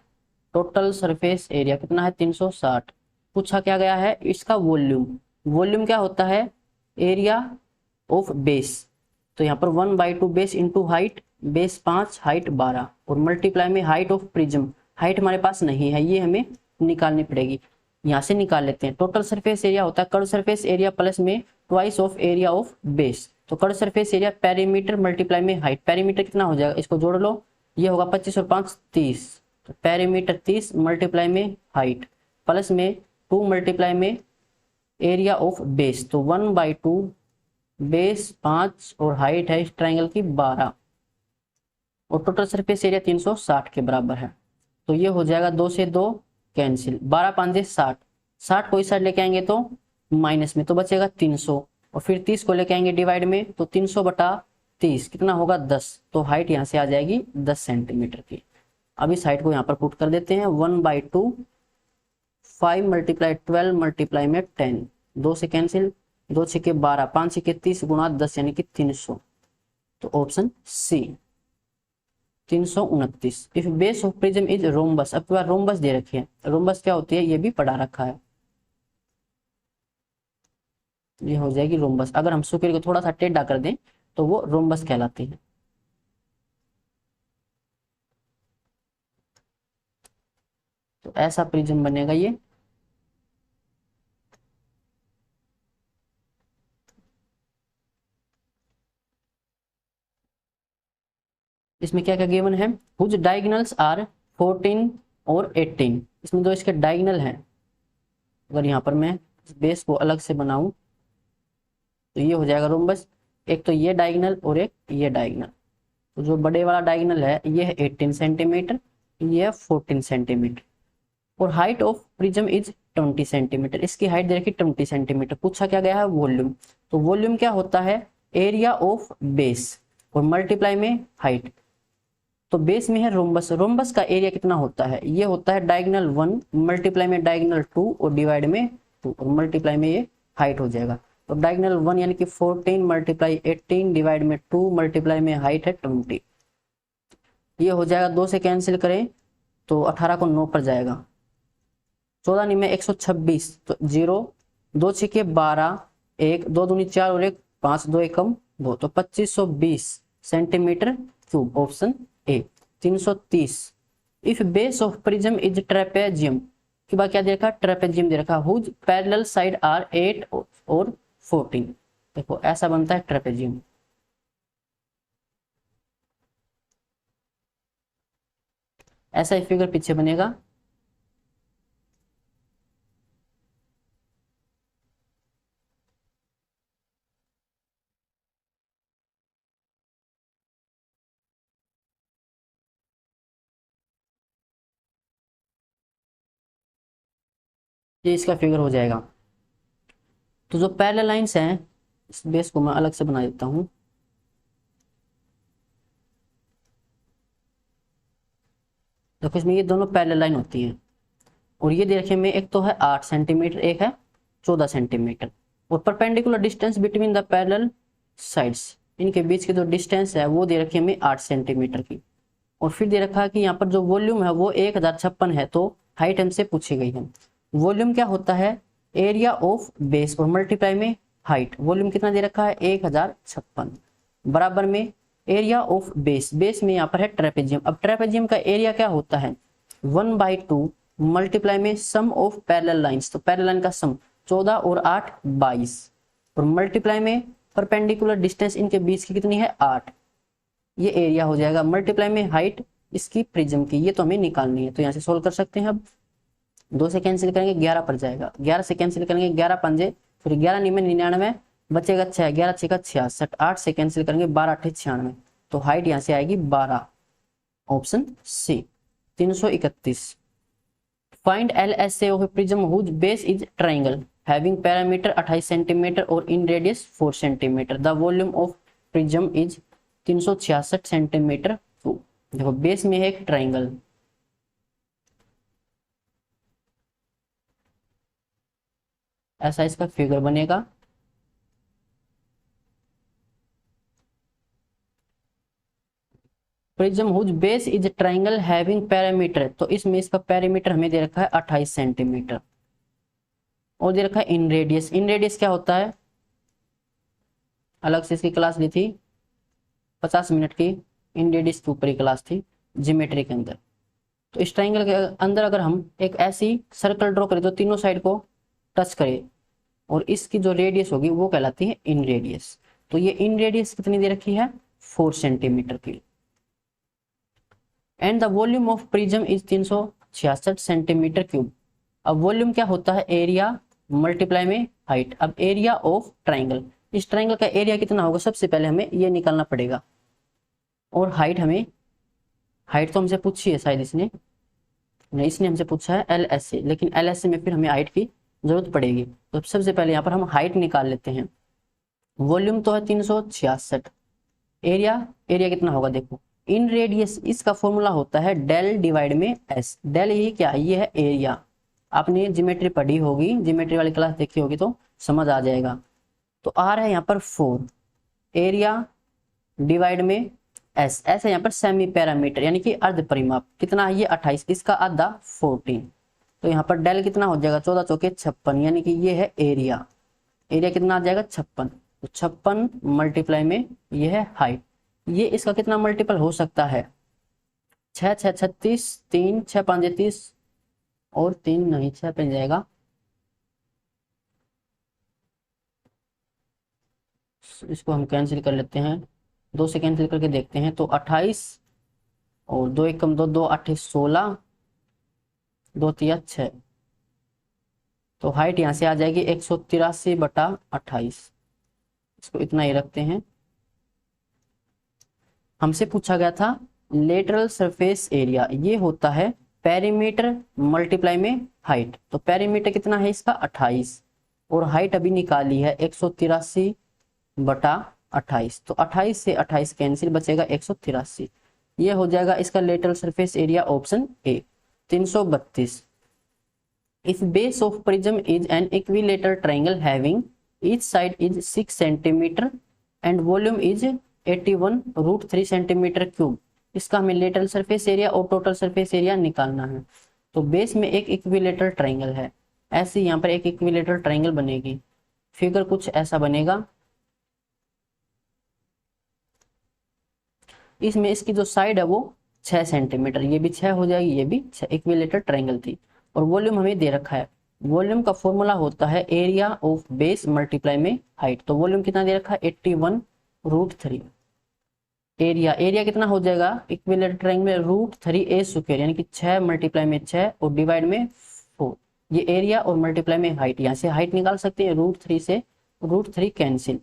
टोटल सरफेस एरिया कितना है? 360। पूछा क्या गया है? इसका वॉल्यूम। वॉल्यूम क्या होता है? Area of base. तो यहाँ पर 1/2 base into height, base 5 height 12 और मल्टीप्लाई में हाइट ऑफ प्रिज्म। हाइट हमारे पास नहीं है, ये हमें निकालनी पड़ेगी। यहाँ से निकाल लेते हैं। टोटल सरफेस एरिया होता है कर्व सरफेस एरिया प्लस में twice of area of base. तो curve surface area perimeter multiply में हाइट। पेरीमीटर कितना हो जाएगा? इसको जोड़ लो, ये होगा 25 और 5 30, तो पेरीमीटर 30 मल्टीप्लाई में हाइट प्लस में 2 मल्टीप्लाई में एरिया ऑफ बेस। तो 1/2 बेस 5 और हाइट है इस ट्राइंगल की 12 और टोटल सरफेस एरिया 360 के बराबर है। तो ये हो जाएगा 2 से 2 कैंसिल, 12 5 60, 60 को इस साइड लेके आएंगे तो माइनस में, तो बचेगा 300 और फिर 30 को लेके आएंगे डिवाइड में, तो 300/30 कितना होगा? 10। तो हाइट यहाँ से आ जाएगी 10 सेंटीमीटर की। अब इस हाइट को यहाँ पर पुट कर देते हैं। 1/2 5 × 12 मल्टीप्लाई में 10, 2 से कैंसिल, 2 6 12, 5 6 30 गुणा 10 यानी कि 300। तो option C 329। If base of prism is rhombus, अब बार रोम्बस दे रखी है। रोम्बस क्या होती है ये भी पढ़ा रखा है। ये हो जाएगी रोम्बस। अगर हम स्क्वायर को थोड़ा सा टेढ़ा कर दें तो वो रोम्बस कहलाती है। तो ऐसा प्रिज्म बनेगा ये। इसमें क्या क्या गिवन है? हुज डायगोनल्स आर 14 और 18। इसमें जो इसके डायगोनल हैं, अगर यहाँ पर मैं बेस को अलग से बनाऊं तो ये हो जाएगा रोम्बस। एक तो ये डायगोनल और एक ये डायगोनल। तो जो बड़े वाला डायगोनल है ये है 18 सेंटीमीटर, ये है 14 सेंटीमीटर और height of prism is 20 centimetre. इसकी हाइट दे रखी 20 सेंटीमीटर। पूछा क्या गया है? वॉल्यूम। तो वॉल्यूम क्या होता है? एरिया ऑफ बेस और मल्टीप्लाई में हाइट। तो बेस में है रोम्बस, रोम्बस का एरिया कितना होता है? ये होता है डायगोनल 1 मल्टीप्लाई में डायगोनल 2 और डिवाइड में 2 और मल्टीप्लाई में ये हाइट हो जाएगा। तो डायगोनल 1 यानी कि 14 × 18 डिवाइड में 2 मल्टीप्लाई में हाइट है 20। ये हो जाएगा, 2 से कैंसिल करें तो 18 को 9 पर जाएगा, 14 नहीं में 126, तो 0, 2 6 12, 1 2 दूनी 4 और 1 5, 2 एकम 2, तो 2520 centimetre cube. Option A 330। If base of prism is trapezium, के बाद क्या दे रखा? ट्रेपेजियम दे रखा। हुज पैरेलल साइड आर 8 और 14। देखो ऐसा बनता है ट्रेपेजियम। ऐसा ही फिगर पीछे बनेगा। ये इसका फिगर हो जाएगा। तो जो पैरेलल लाइंस हैं, इस बेस को मैं अलग से बना देता हूं। देखो इसमें ये दोनों पैरेलल लाइन होती हैं और ये दे रखे में एक तो है 8 सेंटीमीटर, एक है 14 सेंटीमीटर और perpendicular distance between the parallel sides, इनके बीच की जो डिस्टेंस है वो दे रखी है हमें 8 सेंटीमीटर की। और फिर दे रखा है कि यहाँ पर जो वॉल्यूम है वो 1056 है। तो हाइट हमसे पूछी गई है। वॉल्यूम क्या होता है? एरिया ऑफ बेस और मल्टीप्लाई में हाइट। वॉल्यूम कितना दे रखा है? 1056 बराबर में एरिया ऑफ बेस। बेस में यहाँ पर है ट्रेपेजियम। अब ट्रेपेजियम का एरिया क्या होता है? 1/2 मल्टीप्लाई में सम ऑफ पैरेलल लाइंस, तो पैरेलल लाइन का सम 14 और 8 22, और मल्टीप्लाई में परपेंडिकुलर डिस्टेंस इनके बीच की कितनी है 8, ये एरिया हो जाएगा। मल्टीप्लाई में हाइट इसकी प्रिज्म की, ये तो हमें निकालनी है, तो यहाँ से सोल्व कर सकते हैं। अब 2 से कैंसिल करेंगे 11 पर जाएगा, 11 से कैंसिल करेंगे 11 पंजे, फिर 11 निमे 99 बचेगा 6, 11 6 का 66, 8 से कैंसिल करेंगे 12 8 96, तो हाइट यहाँ से आएगी 12, option C 331। Find LSA of a prism whose base is triangle having parameter 28 centimetre और in radius 4 centimetre, the volume of prism is 366 centimetre cube. देखो बेस में है एक ट्राइंगल, ऐसा इसका फिगर बनेगा। Prism whose base is triangle having parameter, तो इसमें इसका पैरामीटर हमें दे रखा है 28 सेंटीमीटर और दे रखा है इन रेडियस। इन रेडियस क्या होता है, अलग से इसकी क्लास ली थी 50 मिनट की, इन रेडियस की ऊपर ही क्लास थी ज्योमेट्री के अंदर। तो इस ट्राइंगल के अंदर अगर हम एक ऐसी सर्कल ड्रॉ करें तो तीनों साइड को टच करें और इसकी जो रेडियस होगी वो कहलाती है इन रेडियस। तो ये इन रेडियस कितनी दे रखी है 4 सेंटीमीटर की। And the volume of prism is 366 centimetre cube. अब वॉल्यूम क्या होता है, एरिया मल्टीप्लाई में हाइट। अब एरिया ऑफ ट्राइंगल, इस ट्राइंगल का एरिया कितना होगा, सबसे पहले हमें ये निकालना पड़ेगा। और हाइट हमें, हाइट तो हमसे पूछी है शायद इसने, नहीं इसने हमसे पूछा है LSA, लेकिन LSA में फिर हमें हाइट की जरूरत पड़ेगी। तो सबसे पहले यहाँ पर हम हाइट निकाल लेते हैं। वॉल्यूम तो है 366, एरिया, एरिया कितना होगा देखो इन रेडियस, इसका फॉर्मूला होता है डेल डिवाइड में एस। डेल ही क्या है, ये है एरिया। आपने ज्योमेट्री पढ़ी होगी, ज्योमेट्री वाली क्लास देखी होगी तो समझ आ जाएगा। तो आर है यहाँ पर 4, एरिया डिवाइड में एस, एस है यहाँ पर सेमी पैरामीटर यानी कि अर्ध परिमाप, कितना है ये 28, इसका आधा 14, तो यहाँ पर डेल कितना हो जाएगा 14 चौके 56, यानी कि ये है एरिया। एरिया कितना आ जाएगा 56, तो 56 मल्टीप्लाई में ये है हाइट। ये इसका कितना मल्टीपल हो सकता है, 6 6 36, 3 6 5 30 और 3 नहीं 6 पे जाएगा, इसको हम कैंसिल कर लेते हैं, 2 से कैंसिल करके देखते हैं तो 28 और 2 1 कम 2 2 8 16, 2 3 6, तो हाइट यहाँ से आ जाएगी 183/28, इसको इतना ही रखते हैं। हमसे पूछा गया था लेटरल सरफेस एरिया, ये होता है पेरीमीटर मल्टीप्लाई में हाइट। तो पेरीमीटर कितना है इसका 28 और हाइट अभी निकाली है 183/28, तो 28 से 28 कैंसिल, बचेगा 183, ये हो जाएगा इसका lateral surface area, option A 332। If base of prism is an equilateral triangle having each side is 6 centimetre and volume is 81√3 centimetre cube, इसका हमें लेटरल सरफेस एरिया और टोटल सरफेस एरिया निकालना है। तो बेस में एक इक्विलेटरल ट्राइंगल है, ऐसे यहाँ पर एक इक्विलेटरल ट्राइंगल बनेगी, फिगर कुछ ऐसा बनेगा। इसमें इसकी जो साइड है वो 6 सेंटीमीटर, ये भी 6 हो जाएगी, ये भी 6, इक्विलेटरल ट्राइंगल थी। और वॉल्यूम हमें दे रखा है, वॉल्यूम का फॉर्मूला होता है एरिया ऑफ बेस मल्टीप्लाई में हाइट। तो वॉल्यूम कितना दे रखा है 81√3, एरिया, एरिया कितना हो जाएगा इक्विलेटरल ट्रायंगल में √3a², यानी कि 6 मल्टीप्लाई में 6 और डिवाइड में 4, ये एरिया और मल्टीप्लाई में हाइट, यहाँ से हाइट निकाल सकते हैं, √3 से √3 कैंसिल,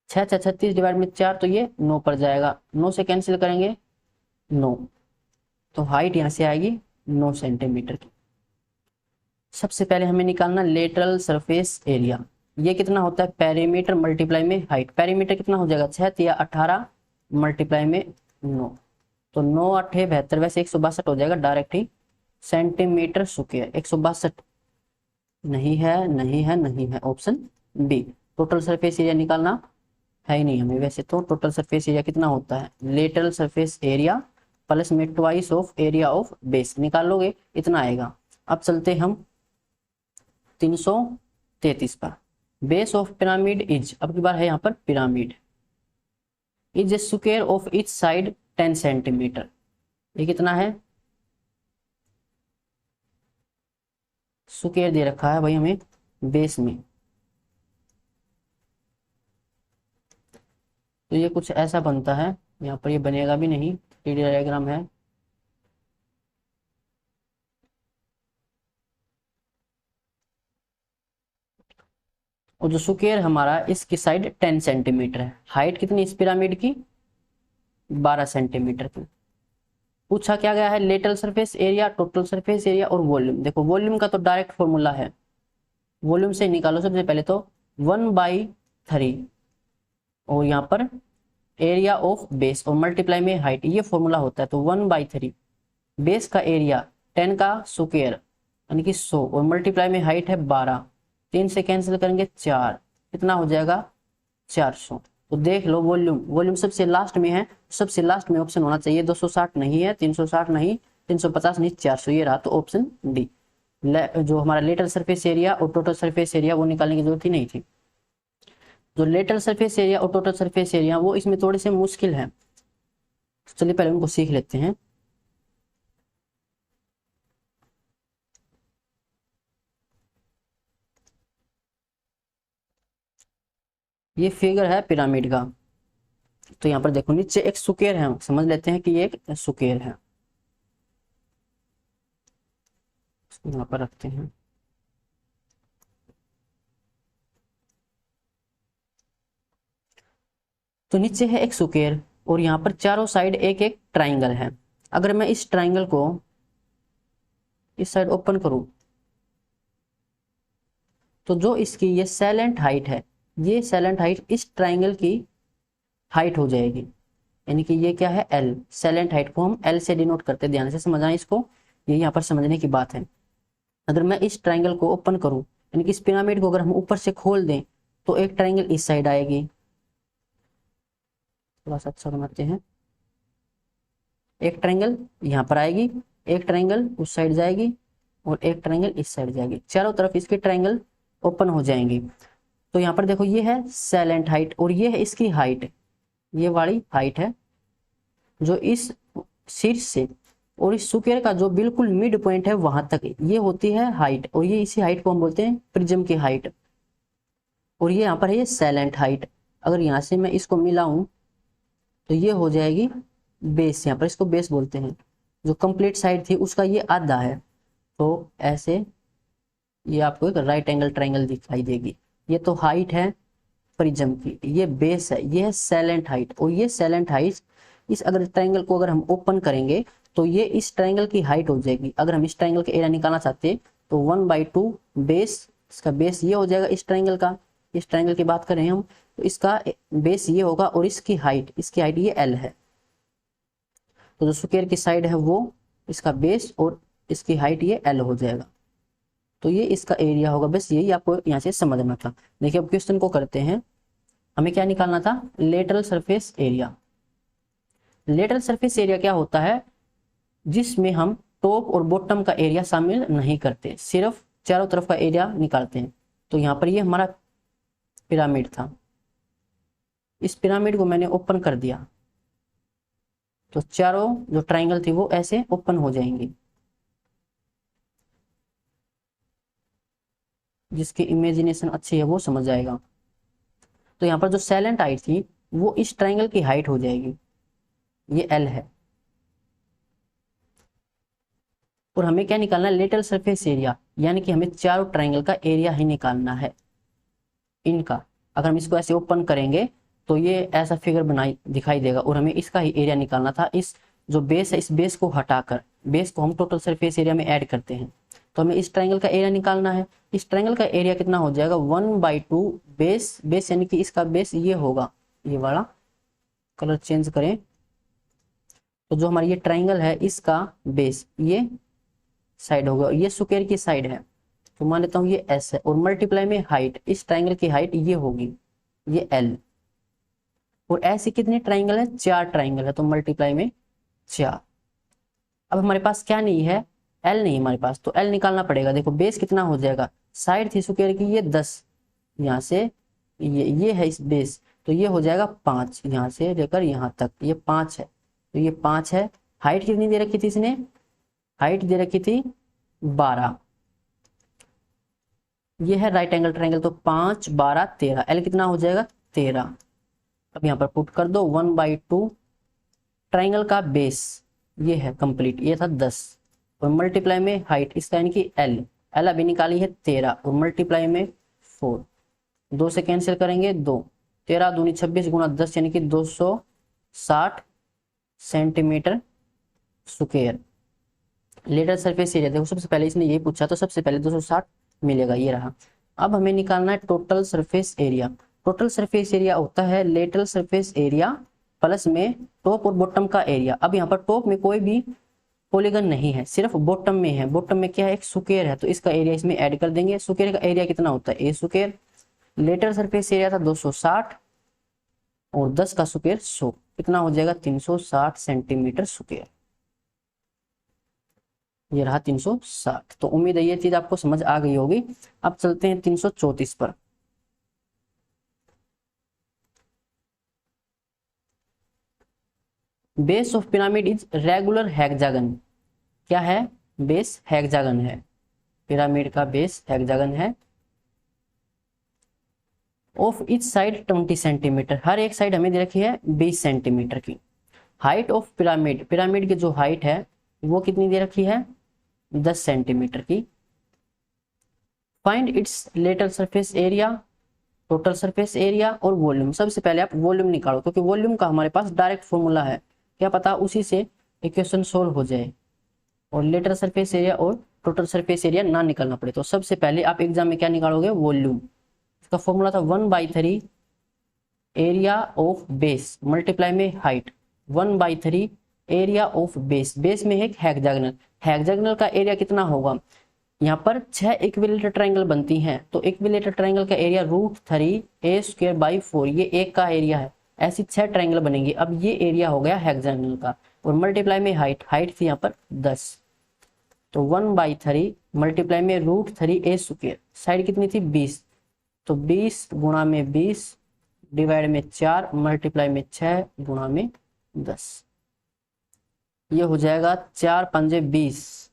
6 6 36 डिवाइड में 4, तो ये 9 पर जाएगा, 9 से कैंसिल करेंगे 9, तो हाइट यहाँ से आएगी 9 सेंटीमीटर की। सबसे पहले हमें निकालना लेटरल सरफेस एरिया, ये कितना होता है पेरीमीटर मल्टीप्लाई में हाइट। पेरीमीटर कितना हो जाएगा 6 या 18 मल्टीप्लाई में 9, तो 9 8 72, वैसे 162 हो जाएगा डायरेक्ट ही सेंटीमीटर स्क्वायर। 162 नहीं है, नहीं है, नहीं है, option B. Total surface area निकालना है ही नहीं हमें, वैसे तो टोटल सरफेस एरिया कितना होता है लेटरल सरफेस एरिया प्लस में twice of area of base, निकालोगे इतना आएगा। अब चलते हम 333 पर। बेस ऑफ पिरामिड इज, अब की बार है यहाँ पर pyramid, is square of each side 10 centimetre, ये कितना है स्क्वायर दे रखा है भाई हमें बेस में, तो ये कुछ ऐसा बनता है। यहाँ पर ये बनेगा भी नहीं, 3D डायग्राम है। और जो स्क्वायर हमारा इसकी साइड 10 सेंटीमीटर है, हाइट कितनी इस पिरामिड की 12 सेंटीमीटर की। पूछा क्या गया है lateral surface area, total surface area और वॉल्यूम। देखो वॉल्यूम का तो डायरेक्ट फॉर्मूला है, वॉल्यूम से निकालो सबसे पहले तो 1/3 और यहाँ पर एरिया ऑफ बेस और मल्टीप्लाई में हाइट, ये फॉर्मूला होता है। तो 1/3 बेस का एरिया 10 का स्क्वायर यानी कि 100 और मल्टीप्लाई में हाइट है 12, 3 से कैंसिल करेंगे 4, कितना हो जाएगा 400। तो देख लो वॉल्यूम, वॉल्यूम सबसे लास्ट में है, सबसे लास्ट में ऑप्शन होना चाहिए। 260 नहीं है, 360 नहीं, 350 नहीं, 400 ये रहा, तो ऑप्शन डी। जो हमारा लेटरल सरफेस एरिया और टोटल सरफेस एरिया वो निकालने की जरूरत ही नहीं थी। जो लेटरल सरफेस एरिया और टोटल सरफेस एरिया वो इसमें थोड़े से मुश्किल है, चलिए पहले उनको सीख लेते हैं। ये फिगर है पिरामिड का, तो यहाँ पर देखो नीचे एक स्क्वायर है, समझ लेते हैं कि ये एक स्क्वायर है। यहाँ पर रखते हैं, तो नीचे है एक स्क्वायर और यहाँ पर चारों साइड एक एक ट्राइंगल है। अगर मैं इस ट्राइंगल को इस साइड ओपन करूं तो जो इसकी ये सैलेंट हाइट है, ये सैलेंट हाइट इस ट्राइंगल की हाइट हो जाएगी, यानी कि ये क्या है एल। सैलेंट हाइट को हम एल से डिनोट करते हैं, ध्यान से समझना इसको, ये यहाँ पर समझने की बात है। अगर मैं इस ट्राइंगल को ओपन करूं यानी कि इस पिरामिड को अगर हम ऊपर से खोल दें तो एक ट्राइंगल इस साइड आएगी, थोड़ा सा अच्छा बनाते हैं, एक ट्राइंगल यहाँ पर आएगी, एक ट्राइंगल उस साइड जाएगी और एक ट्राइंगल इस साइड जाएगी, चारों तरफ इसके ट्राइंगल ओपन हो जाएंगे। तो यहाँ पर देखो ये है सैलेंट हाइट और ये है इसकी हाइट, ये वाली हाइट है जो इस शीर्ष से और इस स्क्वायर का जो बिल्कुल मिड पॉइंट है वहां तक, ये होती है हाइट, और ये इसी हाइट को हम बोलते हैं प्रिज्म की हाइट। और ये यहाँ पर है ये सैलेंट हाइट। अगर यहाँ से मैं इसको मिलाऊं तो ये हो जाएगी बेस, यहाँ पर इसको बेस बोलते हैं। जो कंप्लीट साइड थी उसका ये आधा है, तो ऐसे ये आपको एक राइट एंगल ट्राइंगल दिखाई देगी। ये तो हाइट है प्रिज्म की, ये बेस है, ये है सैलेंट हाइट। और ये सैलेंट हाइट इस अगर ट्राइंगल को अगर हम ओपन करेंगे तो ये इस ट्राइंगल की हाइट हो जाएगी। अगर हम इस ट्राइंगल का एरिया निकालना चाहते हैं तो 1/2 बेस, इसका बेस ये हो जाएगा इस ट्राइंगल का, इस ट्राइंगल की बात करें हम तो इसका बेस ये होगा और इसकी हाइट ये एल है। तो जो स्क्वायर की साइड है वो इसका बेस और इसकी हाइट ये एल हो जाएगा, तो ये इसका एरिया होगा। बस यही आपको यहाँ से समझना था। देखिए अब क्वेश्चन को करते हैं, हमें क्या निकालना था lateral surface area. Lateral surface area क्या होता है जिसमें हम टॉप और बॉटम का एरिया शामिल नहीं करते, सिर्फ चारों तरफ का एरिया निकालते हैं। तो यहाँ पर ये हमारा पिरामिड था, इस पिरामिड को मैंने ओपन कर दिया तो चारों जो ट्राइंगल थी वो ऐसे ओपन हो जाएंगी। जिसकी इमेजिनेशन अच्छी है वो समझ जाएगा। तो यहाँ पर जो सैलेंट हाइट थी वो इस ट्राइंगल की हाइट हो जाएगी, ये एल है। और हमें क्या निकालना है लेटरल सरफेस एरिया, यानी कि हमें चारों ट्राइंगल का एरिया ही निकालना है इनका। अगर हम इसको ऐसे ओपन करेंगे तो ये ऐसा फिगर बनाई दिखाई देगा और हमें इसका ही एरिया निकालना था। इस जो बेस है इस बेस को हटाकर, बेस को हम टोटल सरफेस एरिया में ऐड करते हैं, तो हमें इस ट्राइंगल का एरिया निकालना है। इस ट्राइंगल का एरिया कितना हो जाएगा 1/2 बेस, बेस यानी कि इसका बेस ये होगा, ये वाला कलर चेंज करें तो जो हमारी ये ट्राइंगल है इसका बेस ये साइड होगा, ये स्क्वायर की साइड है तो मान लेता हूँ ये एस है, और मल्टीप्लाई में हाइट, इस ट्राइंगल की हाइट ये होगी, ये एल। और ऐसे कितने ट्राइंगल है 4 ट्राइंगल है तो मल्टीप्लाई में 4। अब हमारे पास क्या नहीं है एल नहीं हमारे पास, तो एल निकालना पड़ेगा। देखो बेस कितना हो जाएगा, साइड थी स्क्वायर की ये 10, यहाँ से ये है इस बेस तो ये हो जाएगा 5, यहाँ से लेकर यहाँ तक ये 5 है, तो ये 5 है। हाइट कितनी दे रखी थी इसने, हाइट दे रखी थी 12, ये है राइट एंगल ट्रायंगल, तो 5 12 13, एल कितना हो जाएगा 13। अब यहाँ पर पुट कर दो 1/2 ट्रायंगल का बेस ये है कंप्लीट, ये था 10 और मल्टीप्लाई में हाइट इसका यानी कि एल, एल अभी निकाली है 13 और मल्टीप्लाई में 4, 2 से कैंसिल करेंगे 2, 13 दूनी 26 गुना 10 यानी कि 260 centimetre square. Lateral surface area, देखो सबसे पहले इसने ये पूछा तो सबसे पहले 260 मिलेगा, ये रहा। अब हमें निकालना है total surface area. Total surface area होता है लेटरल सरफेस एरिया प्लस में टॉप और बॉटम का एरिया। अब यहाँ पर टॉप में कोई भी पॉलीगन नहीं है, सिर्फ बॉटम में है। बॉटम में क्या है, एक स्क्वायर है, तो इसका एरिया इसमें ऐड कर देंगे। स्क्वायर का एरिया कितना होता है, ए स्क्वायर। लेटरल सरफेस एरिया था 260 और 10 का स्क्वायर 100, कितना हो जाएगा 360 सेंटीमीटर स्क्वायर। ये रहा 360। तो उम्मीद है ये चीज आपको समझ आ गई होगी। अब चलते हैं 334 पर। Base of pyramid is regular hexagon. क्या है, बेस हेक्सागन है, पिरामिड का बेस हेक्सागन है। ऑफ ईच साइड 20 सेंटीमीटर, हर एक साइड हमें दे रखी है 20 सेंटीमीटर की। हाइट ऑफ पिरामिड, पिरामिड की जो हाइट है वो कितनी दे रखी है 10 सेंटीमीटर की। Find its lateral surface area, total surface area और वॉल्यूम। सबसे पहले आप वॉल्यूम निकालो, क्योंकि वॉल्यूम का हमारे पास डायरेक्ट फॉर्मूला है, क्या पता उसी से इक्वेशन सोल्व हो जाए और लेटरल सरफेस एरिया और टोटल सरफेस एरिया ना निकालना पड़े। तो सबसे पहले आप एग्जाम में क्या निकालोगे, वॉल्यूम। इसका फॉर्मूला था 1/3 एरिया ऑफ बेस मल्टीप्लाई में height, 1/3 area of base. Base में एक हेक्सागोनल, हेक्सागोनल का एरिया कितना होगा, यहाँ पर 6 इक्विलेटरल ट्रायंगल बनती हैं, तो इक्विलेटरल ट्रायंगल का एरिया √3a²/4, ये एक का एरिया है। ऐसी 6 ट्रायंगल बनेंगी। अब ये एरिया हो गया हेक्सागोनल का और मल्टीप्लाई में हाइट, हाइट थी यहाँ पर 10, तो 1/3 मल्टीप्लाई में √3a², साइड कितनी थी 20, तो 20 गुणा में 20 डिवाइड में 4 मल्टीप्लाई में 6 गुणा में 10, ये हो जाएगा 4 पंजे 20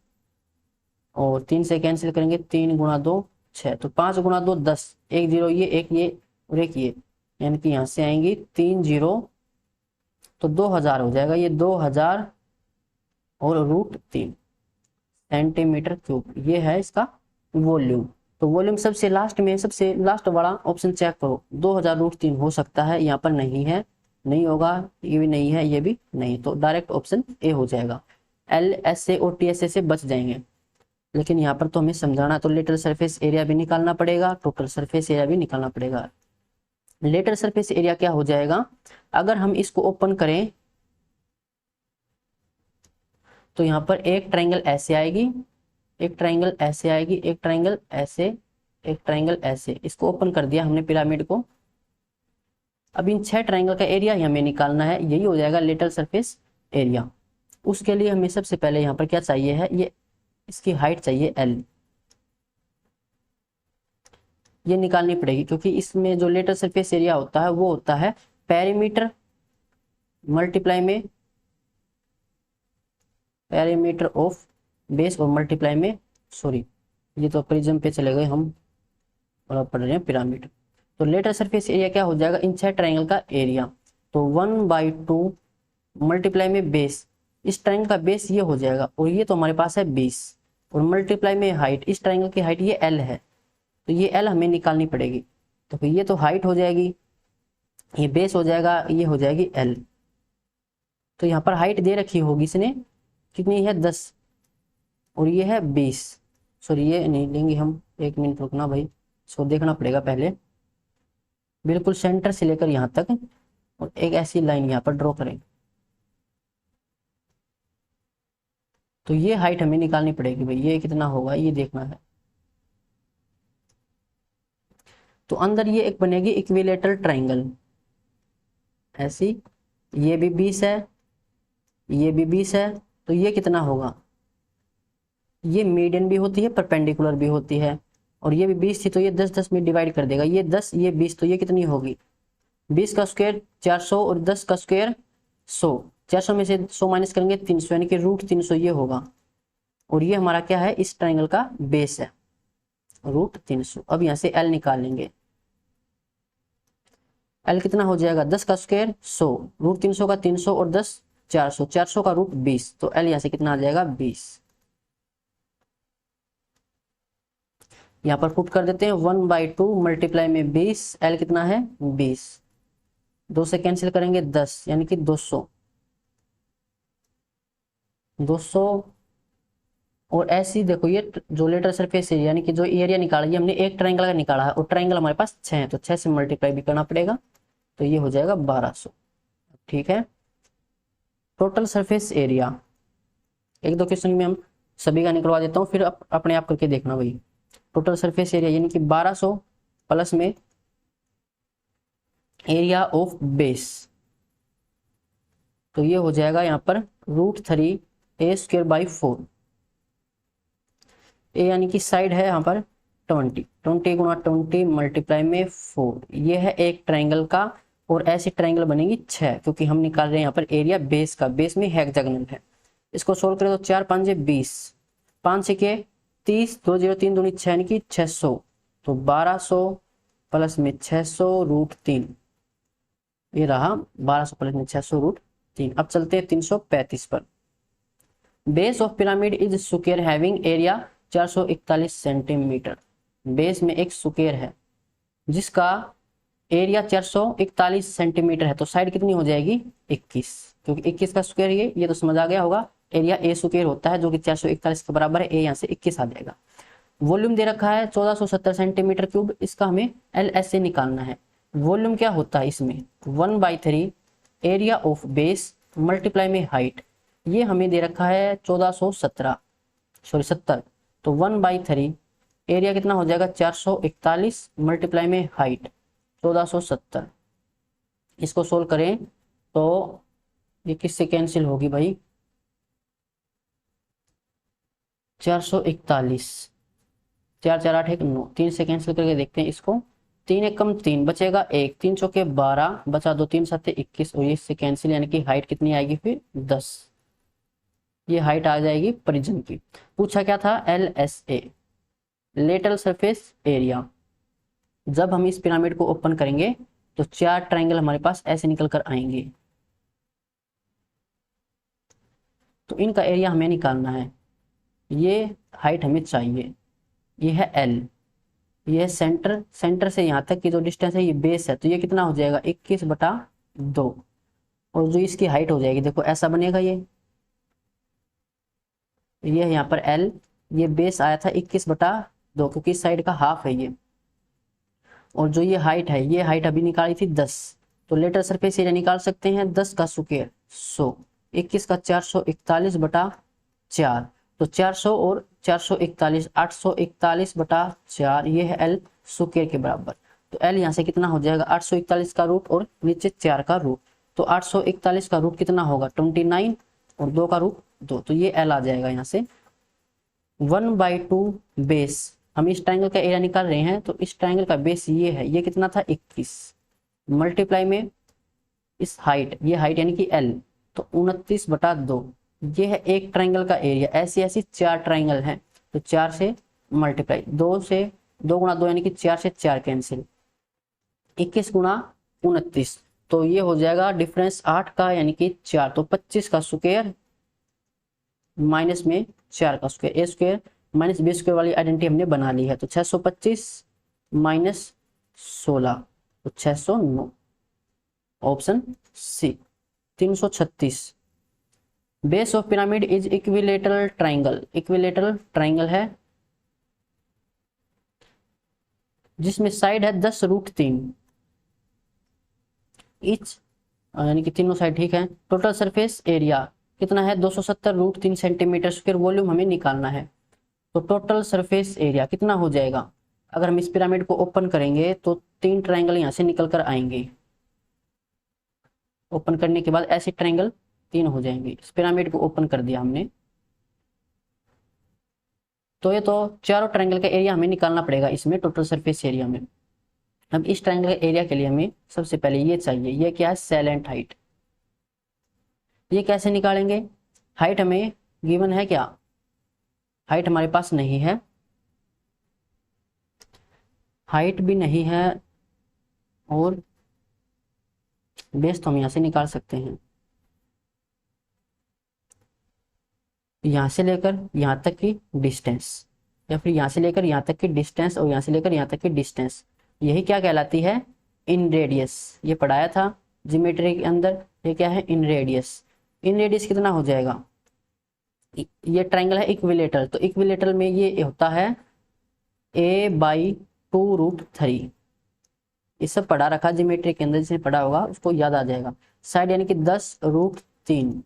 और 3 से कैंसिल करेंगे 3 गुणा 2 6, तो 5 गुणा 2 10, एक जीरो ये एक ये और एक ये, यानी कि यहाँ से आएंगी 3 जीरो, तो 2000 हो जाएगा। ये 2000 और √3 सेंटीमीटर क्यूब, ये है इसका वॉल्यूम। तो वॉल्यूम सबसे लास्ट में, सबसे लास्ट वाला ऑप्शन चेक करो, 2000 √3 हो सकता है, यहाँ पर नहीं है, नहीं होगा, ये भी नहीं है, ये भी नहीं, तो डायरेक्ट ऑप्शन ए हो जाएगा। LSA और TSA से बच जाएंगे। लेकिन यहाँ पर तो हमें समझाना, तो लेटरल सरफेस एरिया भी निकालना पड़ेगा, टोटल सरफेस एरिया भी निकालना पड़ेगा। लेटरल सरफेस एरिया क्या हो जाएगा, अगर हम इसको ओपन करें तो यहाँ पर एक ट्रायंगल ऐसे आएगी, एक ट्रायंगल ऐसे आएगी, एक ट्रायंगल ऐसे, एक ट्रायंगल ऐसे। इसको ओपन कर दिया हमने पिरामिड को। अब इन 6 ट्रायंगल का एरिया हमें निकालना है, यही हो जाएगा लेटरल सरफेस एरिया। उसके लिए हमें सबसे पहले यहाँ पर क्या चाहिए है, ये इसकी हाइट चाहिए L, ये निकालनी पड़ेगी, क्योंकि इसमें जो लेटरल सरफेस एरिया होता है वो होता है पेरीमीटर मल्टीप्लाई में पेरीमीटर ऑफ बेस और मल्टीप्लाई में, सॉरी ये तो प्रिज्म पे चले गए हम, और पढ़ रहे हैं पिरामिड। तो लेटरल सरफेस एरिया क्या हो जाएगा, इन 6 ट्रायंगल का एरिया, तो 1/2 मल्टीप्लाई में बेस, इस ट्रायंगल का बेस ये हो जाएगा, और ये तो हमारे पास है 20 और मल्टीप्लाई में हाइट, इस ट्रायंगल की हाइट ये L है, तो ये L हमें निकालनी पड़ेगी। तो फिर ये तो हाइट हो जाएगी, ये बेस हो जाएगा, ये हो जाएगी L। तो यहाँ पर हाइट दे रखी होगी इसने, कितनी है 10 और ये है 20, सॉरी ये नहीं लेंगे हम, 1 मिनट रुकना भाई, इसको देखना पड़ेगा पहले। बिल्कुल सेंटर से लेकर यहाँ तक और एक ऐसी लाइन यहाँ पर ड्रॉ करें, तो ये हाइट हमें निकालनी पड़ेगी भाई, ये कितना होगा ये देखना है। तो अंदर ये एक बनेगी इक्विलेटरल ट्रायंगल ऐसी, ये भी 20 है, ये भी 20 है, तो ये कितना होगा, ये मीडियन भी होती है परपेंडिकुलर भी होती है, और ये भी 20 थी, तो ये 10 10 में डिवाइड कर देगा, ये 10 ये 20, तो ये कितनी होगी 20 का स्क्वायर 400 और 10 का स्क्वायर 100, 400 में से 100 माइनस करेंगे 300, यानी कि √300 ये होगा। और ये हमारा क्या है, इस ट्रायंगल का बेस है। √300। अब यहाँ से एल निकाल लेंगे। एल कितना हो जाएगा, 10 का स्क्वायर 100, √300 का 300 और 10 400, 400 का √20, तो एल यहाँ से कितना आ जाएगा 20। यहाँ पर पुट कर देते हैं 1/2 मल्टीप्लाई में 20, एल कितना है 20, 2 से कैंसिल करेंगे 10 यानी कि 200, 200। और ऐसी देखो ये जो लेटर सरफेस एरिया यानी कि जो एरिया निकाला ये हमने एक ट्रायंगल का निकाला है और ट्रायंगल हमारे पास 6 है, तो 6 से मल्टीप्लाई भी करना पड़ेगा, तो ये हो जाएगा 1200। ठीक है, टोटल सरफेस एरिया एक दो क्वेश्चन में हम सभी का निकलवा देता हूँ, फिर अपने आप करके देखना भाई। टोटल सरफेस एरिया यानी कि 1200 प्लस में एरिया ऑफ बेस, तो ये हो जाएगा यहाँ पर √3a²/4। ए यानी कि साइड है यहाँ पर 20, 20 गुणा 20 मल्टीप्लाई में 4, ये है एक ट्रायंगल का। और ऐसी ट्रायंगल बनेगी 6, क्योंकि हम निकाल रहे हैं यहाँ पर एरिया बेस का, बेस में हेक्सागोनल है। इसको सोल्व करें तो 4 5 20, 5 6 30, 2 0 3 दूनी 6 यानी कि 600, तो 1200 प्लस में 600 √3, ये रहा 1200 प्लस में 600 √3। अब चलते हैं 335 पर। Base of pyramid is square having area 441 centimetre. Base में एक स्क्वायर है जिसका एरिया 441 सेंटीमीटर है, तो साइड कितनी हो जाएगी 21, क्योंकि 21 का स्क्वायर ये तो समझ आ गया होगा। एरिया ए स्क्वायर होता है जो कि 441 के बराबर है, ए यहाँ से 21 आ जाएगा। वॉल्यूम दे रखा है 1470 सेंटीमीटर क्यूब, इसका हमें एल एस से निकालना है। वॉल्यूम क्या होता है इसमें 1/3 एरिया ऑफ बेस मल्टीप्लाई में हाइट, ये हमें दे रखा है 70, तो 1/3 एरिया कितना हो जाएगा 441 मल्टीप्लाई में हाइट 1470। इसको सोल्व करें तो ये किससे कैंसिल होगी भाई, 441, 4 4 8 1 9, 3 से कैंसिल करके देखते हैं इसको, 3 1 कम 3 बचेगा 1, 3 चौके 12 बचा 2 3 7 21, और ये इससे कैंसिल यानी कि हाइट कितनी आएगी फिर 10, ये हाइट आ जाएगी परिजन की। पूछा क्या था LSA लेटरल सरफेस एरिया। जब हम इस पिरामिड को ओपन करेंगे तो 4 ट्रायंगल हमारे पास ऐसे निकल कर आएंगे, तो इनका एरिया हमें निकालना है। ये हाइट हमें चाहिए, ये है L, ये है सेंटर से यहाँ तक की जो डिस्टेंस है ये बेस है, तो ये कितना हो जाएगा 21/2, और जो इसकी हाइट हो जाएगी देखो ऐसा बनेगा, ये है यहाँ पर L, ये बेस आया था 21/2 क्योंकि इस साइड का हाफ है ये, और जो ये हाइट है ये हाइट अभी निकाली थी 10, तो लेटर सरफेस एरिया निकाल सकते हैं 10 का स्क्वायर 100, 21 का 441/4, तो 400 और 441 841/4, ये है L स्क्वायर के बराबर। तो L यहाँ से कितना हो जाएगा 841 का रूट और नीचे 4 का रूट, तो 841 का रूट कितना होगा 29 और 2 का रूट 2, तो ये L आ जाएगा यहाँ से 1/2 बेस। हम इस ट्रायंगल का एरिया निकाल रहे हैं, तो इस ट्रायंगल का बेस ये है, ये कितना था 21 मल्टीप्लाई में इस हाइट, ये हाइट यानी कि L, तो 29/2, ये है एक ट्रायंगल का एरिया। ऐसी ऐसी 4 ट्रायंगल हैं, तो 4 से मल्टीप्लाई, 2 से 2 गुणा 2 यानी कि 4 से 4 कैंसिल, 21 गुणा 29, तो ये हो जाएगा डिफरेंस 8 का यानी कि 4, तो 25 का स्क्वायर माइनस में 4 का स्क्वायर, ए स्क्वायर माइनस बी स्क्वायर वाली आइडेंटिटी हमने बना ली है, तो 625 माइनस 16, तो 609, option C 336। Base of pyramid is equilateral triangle, equilateral triangle है जिसमें साइड है 10√3 ईच, यानी कि तीनों साइड ठीक है। टोटल सरफेस एरिया कितना है 270√3 सेंटीमीटर स्क्वायर, वॉल्यूम हमें निकालना है। तो टोटल सरफेस एरिया कितना हो जाएगा, अगर हम इस पिरामिड को ओपन करेंगे तो 3 ट्रायंगल यहाँ से निकल कर आएंगे, ओपन करने के बाद ऐसे ट्रायंगल 3 हो जाएंगे। इस पिरामिड को ओपन कर दिया हमने, तो ये तो चारों ट्रायंगल का एरिया हमें निकालना पड़ेगा इसमें टोटल सरफेस एरिया में। अब इस ट्रायंगल एरिया के लिए हमें सबसे पहले ये चाहिए, ये क्या है सैलेंट हाइट। ये कैसे निकालेंगे, हाइट हमें गिवन है क्या, हाइट हमारे पास नहीं है, हाइट भी नहीं है और बेस तो हम यहाँ से निकाल सकते हैं, यहाँ से लेकर यहाँ तक की डिस्टेंस, या फिर यहाँ से लेकर यहाँ तक की डिस्टेंस और यहाँ से लेकर यहाँ तक की डिस्टेंस, यही क्या कहलाती है, इन रेडियस। ये पढ़ाया था ज्योमेट्री के अंदर, ये क्या है, इन रेडियस। इन रेडियस कितना हो जाएगा, ये ट्राइंगल है इक्विलेटरल, तो इक्विलेटरल में ये होता है a/2√3। ये सब पढ़ा रखा ज्योमेट्री के अंदर, जिसने पढ़ा होगा उसको याद आ जाएगा। साइड यानी कि 10√3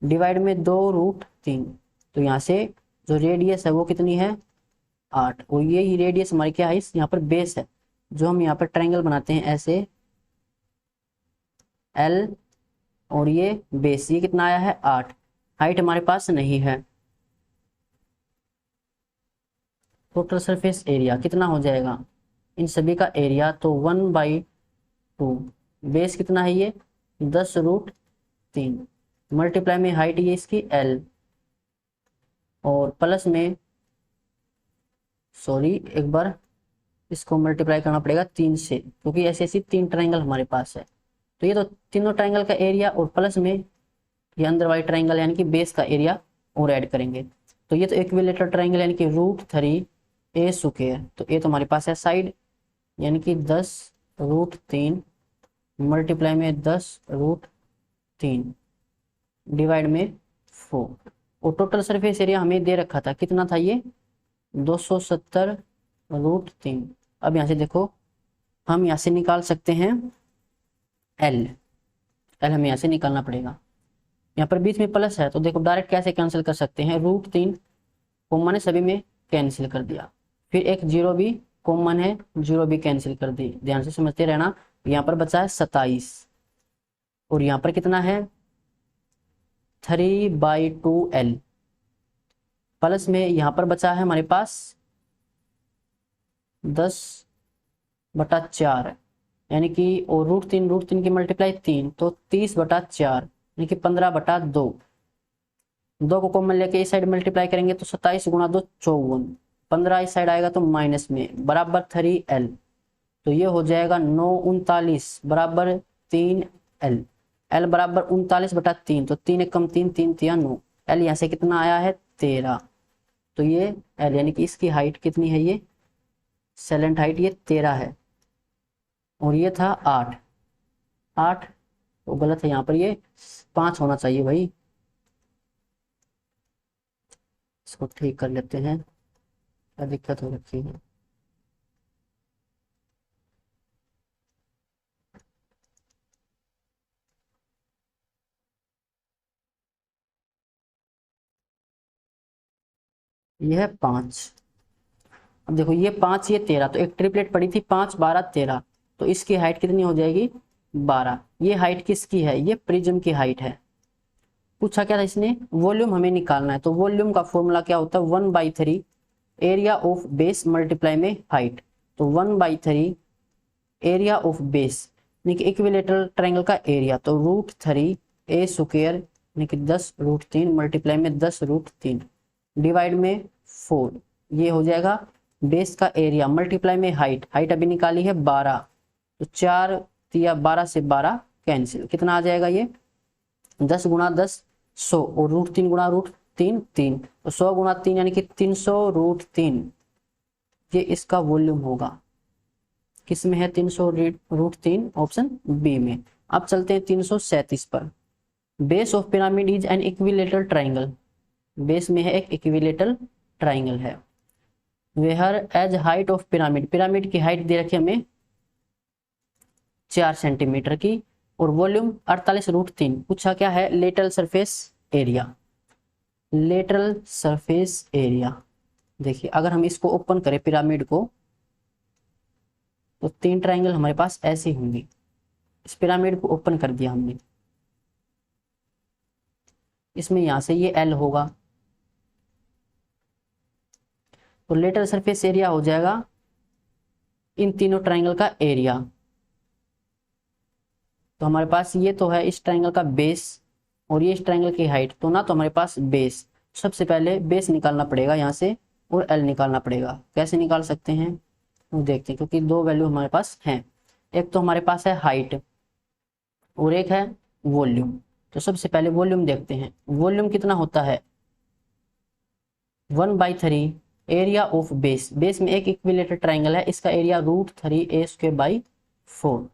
डिवाइड में 2√3, तो यहाँ से जो रेडियस है वो कितनी है, 8। और ये रेडियस हमारी क्या है, इस यहाँ पर बेस है, जो हम यहाँ पर ट्राइंगल बनाते हैं ऐसे L, और ये बेस, ये कितना आया है 8। हाइट हमारे पास नहीं है। टोटल सरफेस एरिया कितना हो जाएगा, इन सभी का एरिया, तो 1/2। बेस कितना है ये 10√3, मल्टीप्लाई में हाइट ये इसकी L, और प्लस में, सॉरी एक बार इसको मल्टीप्लाई करना पड़ेगा 3 से, क्योंकि ऐसी ऐसी 3 ट्राइंगल हमारे पास है। तो ये तो तीनों ट्राइंगल का एरिया, और प्लस में ये अंदर वाली ट्राइंगल यानी कि बेस का एरिया और ऐड करेंगे। तो ये तो इक्विलेटरल ट्राइंगल यानी कि √3a²। तो ये तो हमारे पास है साइड, यानी कि 10√3 मल्टीप्लाई में 10√3 डिवाइड में 4। और टोटल सरफेस एरिया हमें दे रखा था, कितना था ये 270√3। अब यहाँ से देखो, हम यहाँ से निकाल सकते हैं L हमें यहाँ से निकालना पड़ेगा। यहाँ पर बीच में प्लस है, तो देखो डायरेक्ट कैसे कैंसिल कर सकते हैं, √3 कॉमन है, सभी में कैंसिल कर दिया। फिर एक 0 भी कॉमन है, 0 भी कैंसिल कर दी। ध्यान से समझते रहना। यहाँ पर बचा है 27, और यहाँ पर कितना है 3/2L, प्लस में यहाँ पर बचा है हमारे पास 10/4, यानी कि, और √3 की मल्टीप्लाई 3, तो 30/4, यानी कि 15/2। 2 को कॉमन लेके इस साइड मल्टीप्लाई करेंगे तो 27 × 2 54, 15 इस साइड आएगा तो माइनस में, बराबर 3L। तो ये हो जाएगा 939 बराबर 3L। L बराबर 39/3, तो 3 कम 3, 3 3 9। L यहाँ से कितना आया है 13। तो ये L यानी कि इसकी हाइट कितनी है, ये सैलेंट हाइट ये 13 है, और ये था 8 तो गलत है, यहाँ पर ये 5 होना चाहिए भाई। इसको ठीक कर लेते हैं, क्या दिक्कत हो रखी है। यह है 5। अब देखो ये 5 ये 13, तो एक ट्रिपलेट पड़ी थी 5 12 13, तो इसकी हाइट कितनी हो जाएगी 12। ये हाइट किसकी है, ये प्रिज्म की हाइट है। पूछा क्या था इसने, वॉल्यूम हमें निकालना है, तो वॉल्यूम का फॉर्मूला क्या होता है 1/3 एरिया ऑफ बेस मल्टीप्लाई में हाइट। तो 1/3 एरिया ऑफ बेस यानी कि इक्विलेटरल ट्रायंगल का एरिया, तो √3a² यानी कि 10√3 मल्टीप्लाई में 10√3 डिवाइड में 4, ये हो जाएगा बेस का एरिया मल्टीप्लाई में हाइट। हाइट अभी निकाली है 12, तो 4 या 12 से 12 कैंसिल, कितना आ जाएगा ये 10 × 10 100, और √3 × √3 3, तो 100 × 3 यानी कि 300√3। ये इसका वॉल्यूम होगा, किस में है 300√3, ऑप्शन बी में। अब चलते हैं 337 पर। Base of pyramid is an equilateral triangle. Base में है एक इक्विलेटरल ट्राइंगल है। Whereas height of pyramid, pyramid की हाइट दे रखी हमें 4 सेंटीमीटर की, और वॉल्यूम 48√3। पूछा क्या है, lateral surface area. Lateral surface area देखिए, अगर हम इसको ओपन करें पिरामिड को, तो 3 ट्राइंगल हमारे पास ऐसे होंगे। इस पिरामिड को ओपन कर दिया हमने, इसमें यहां से ये L होगा, तो लेटरल सरफेस एरिया हो जाएगा इन तीनों ट्राइंगल का एरिया। तो हमारे पास ये तो है इस ट्राइंगल का बेस, और ये इस ट्राइंगल की हाइट, तो ना तो हमारे पास बेस, सबसे पहले बेस निकालना पड़ेगा यहाँ से, और L निकालना पड़ेगा। कैसे निकाल सकते हैं, वो देखते हैं, क्योंकि दो वैल्यू हमारे पास हैं। एक तो हमारे पास है हाइट और एक है वॉल्यूम। तो सबसे पहले वॉल्यूम देखते हैं। वॉल्यूम कितना होता है, 1/3 एरिया ऑफ बेस। बेस में एक इक्विलेटरल ट्राइंगल है, इसका एरिया √3a²/4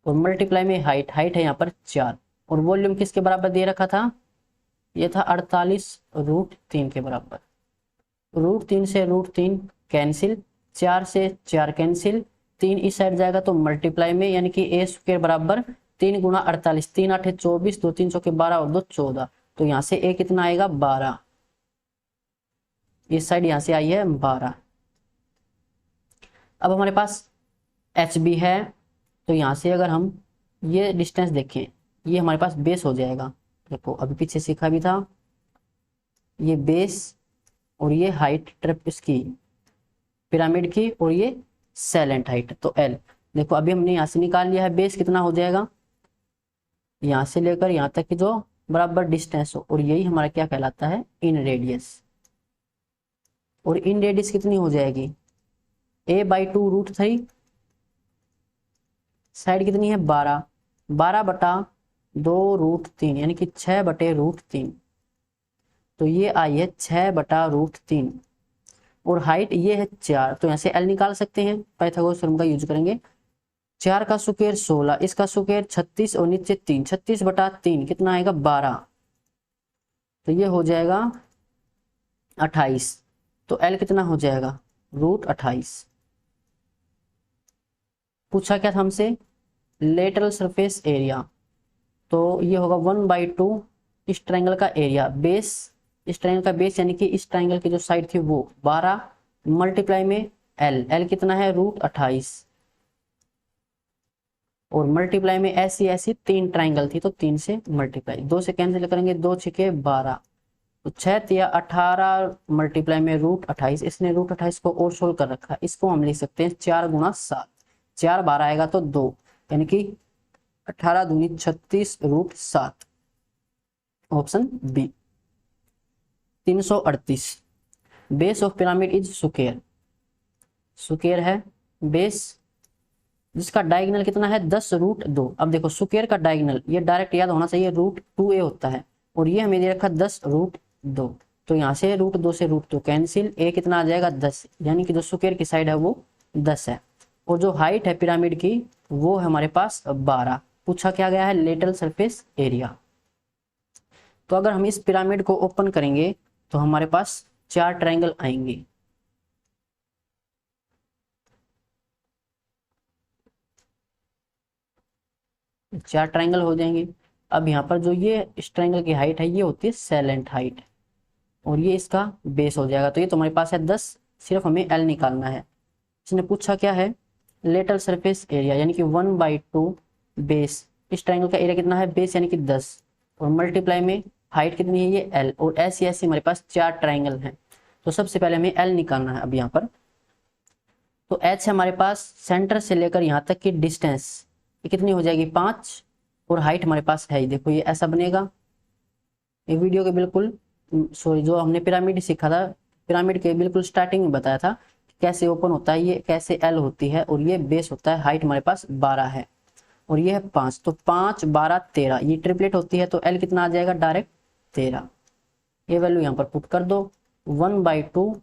और मल्टीप्लाई में हाइट, हाइट है यहाँ पर 4 और वॉल्यूम किसके बराबर दे रखा था, ये था 48√3 के बराबर। √3 से √3 कैंसिल, 4 से 4 कैंसिल, 3 इस साइड जाएगा तो मल्टीप्लाई में, यानी कि a² बराबर 3 गुणा 48, 3 8 24, 2 3 चौके 12 और 2 14। तो यहाँ से a कितना आएगा 12, इस साइड यहाँ से आई है 12। अब हमारे पास एच बी है, तो यहाँ से अगर हम ये डिस्टेंस देखें, ये हमारे पास बेस हो जाएगा। देखो अभी पीछे सीखा भी था, ये बेस और ये हाइट ट्रिप इसकी पिरामिड की और ये सैलेंट हाइट, तो एल। देखो अभी हमने यहाँ से निकाल लिया है बेस कितना हो जाएगा, यहाँ से लेकर यहाँ तक की जो बराबर डिस्टेंस हो, और यही हमारा क्या कहलाता है, इन रेडियस। और इन रेडियस कितनी हो जाएगी, a/2 √3, साइड कितनी है 12, 12/2 √3 यानी कि 6/√3। तो ये आई है 6/√3 और हाइट ये है 4। तो यहाँ से एल निकाल सकते हैं, पाइथागोरस थ्योरम का यूज करेंगे। 4 का स्क्वायर 16, इसका स्क्वायर 36 और नीचे 3, 36/3 कितना आएगा 12। तो ये हो जाएगा 28। तो एल कितना हो जाएगा √28। पूछा क्या था हमसे, लेटरल सरफेस एरिया। तो ये होगा 1/2 इस ट्रायंगल का एरिया, बेस इस ट्रायंगल का बेस यानी कि इस ट्रायंगल की जो साइड थी वो 12 मल्टीप्लाई में एल, एल कितना है √28 और मल्टीप्लाई में ऐसी ऐसी 3 ट्रायंगल थी तो 3 से मल्टीप्लाई, 2 से कैंसिल करेंगे, 2 6 12, तो 6 तिया 18 मल्टीप्लाई में √28। इसने √28 को और सोल्व कर रखा है, इसको हम लिख सकते हैं 4 × 7, 4 12 आएगा तो 2, यानी कि 18 दूनी 36 √7, option B. 338 base of pyramid is square. Square है बेस जिसका डायगोनल कितना है 10√2। अब देखो स्क्वायर का डायगोनल ये डायरेक्ट याद होना चाहिए √2a होता है और ये हमें दे रखा 10√2। तो यहाँ से √2 से √2 कैंसिल, a कितना आ जाएगा 10, यानी कि जो स्क्वायर की साइड है वो 10 है और जो हाइट है पिरामिड की वो है हमारे पास 12। पूछा क्या गया है लेटरल सरफेस एरिया। तो अगर हम इस पिरामिड को ओपन करेंगे तो हमारे पास 4 ट्रायंगल आएंगे। चार ट्रायंगल हो जाएंगे। अब यहाँ पर जो ये इस ट्रायंगल की हाइट है ये होती है सैलेंट हाइट और ये इसका बेस हो जाएगा। तो ये तो हमारे पास है 10, सिर्फ हमें एल निकालना है। इसने पूछा क्या है लेटरल सरफेस एरिया, यानी कि 1/2 बेस, इस ट्रायंगल का एरिया कितना है बेस यानी कि 10 और मल्टीप्लाई में हाइट कितनी है ये एल, और ऐसी ऐसी हमारे पास 4 ट्रायंगल हैं। तो सबसे पहले हमें एल निकालना है। अब यहाँ पर तो एच हमारे पास सेंटर से लेकर यहाँ तक की डिस्टेंस ये कितनी हो जाएगी 5 और हाइट हमारे पास है, देखो ये ऐसा बनेगा। ये वीडियो के बिल्कुल सॉरी जो हमने पिरामिड सीखा था, पिरामिड के बिल्कुल स्टार्टिंग में बताया था कैसे ओपन होता है, ये कैसे एल होती है और ये बेस होता है। हाइट हमारे पास 12 है और ये है 5, तो 5 12 13 ये ट्रिपलेट होती है। तो एल कितना आ जाएगा डायरेक्ट 13। ये वैल्यू यहाँ पर पुट कर दो 1/2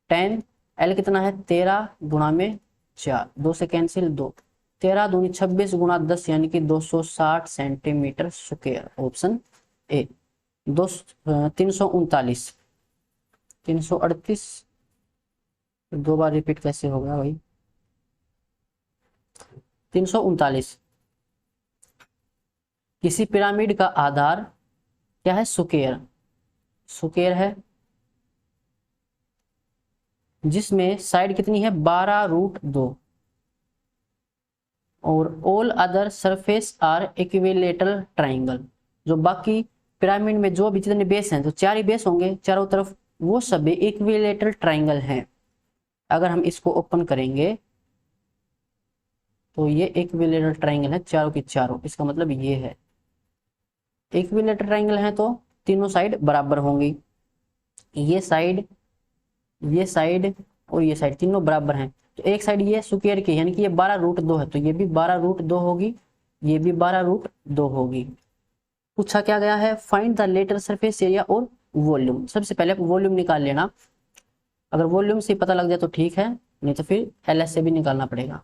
10, एल कितना है 13 गुणा में 4, 2 से कैंसिल 2, 13 दूनी 26 गुणा 10 यानी कि 260 सेंटीमीटर स्क्वायर, ऑप्शन ए। 339 338 दो बार रिपीट कैसे होगा भाई। 339 किसी पिरामिड का आधार क्या है स्क्वायर, स्क्वायर है जिसमें साइड कितनी है 12√2 और all other surface are equilateral triangle. जो बाकी पिरामिड में जो भी जितने बेस हैं तो 4 ही बेस होंगे चारों तरफ, वो सभी इक्विलेटरल ट्राइंगल हैं। अगर हम इसको ओपन करेंगे तो ये इक्विलेटरल ट्राइंगल है चारों की चारों, इसका मतलब ये है इक्विलेटरल ट्राइंगल है तो तीनों साइड बराबर होंगी। ये साइड और ये साइड तीनों बराबर हैं तो एक साइड ये स्क्वायर की यानी कि ये 12√2 है, तो ये भी 12√2 होगी, ये भी 12√2 होगी। पूछा क्या गया है, find the lateral surface area और वॉल्यूम। सबसे पहले वॉल्यूम निकाल लेना, अगर वॉल्यूम से पता लग जाए तो ठीक है, नहीं तो फिर LS से भी निकालना पड़ेगा।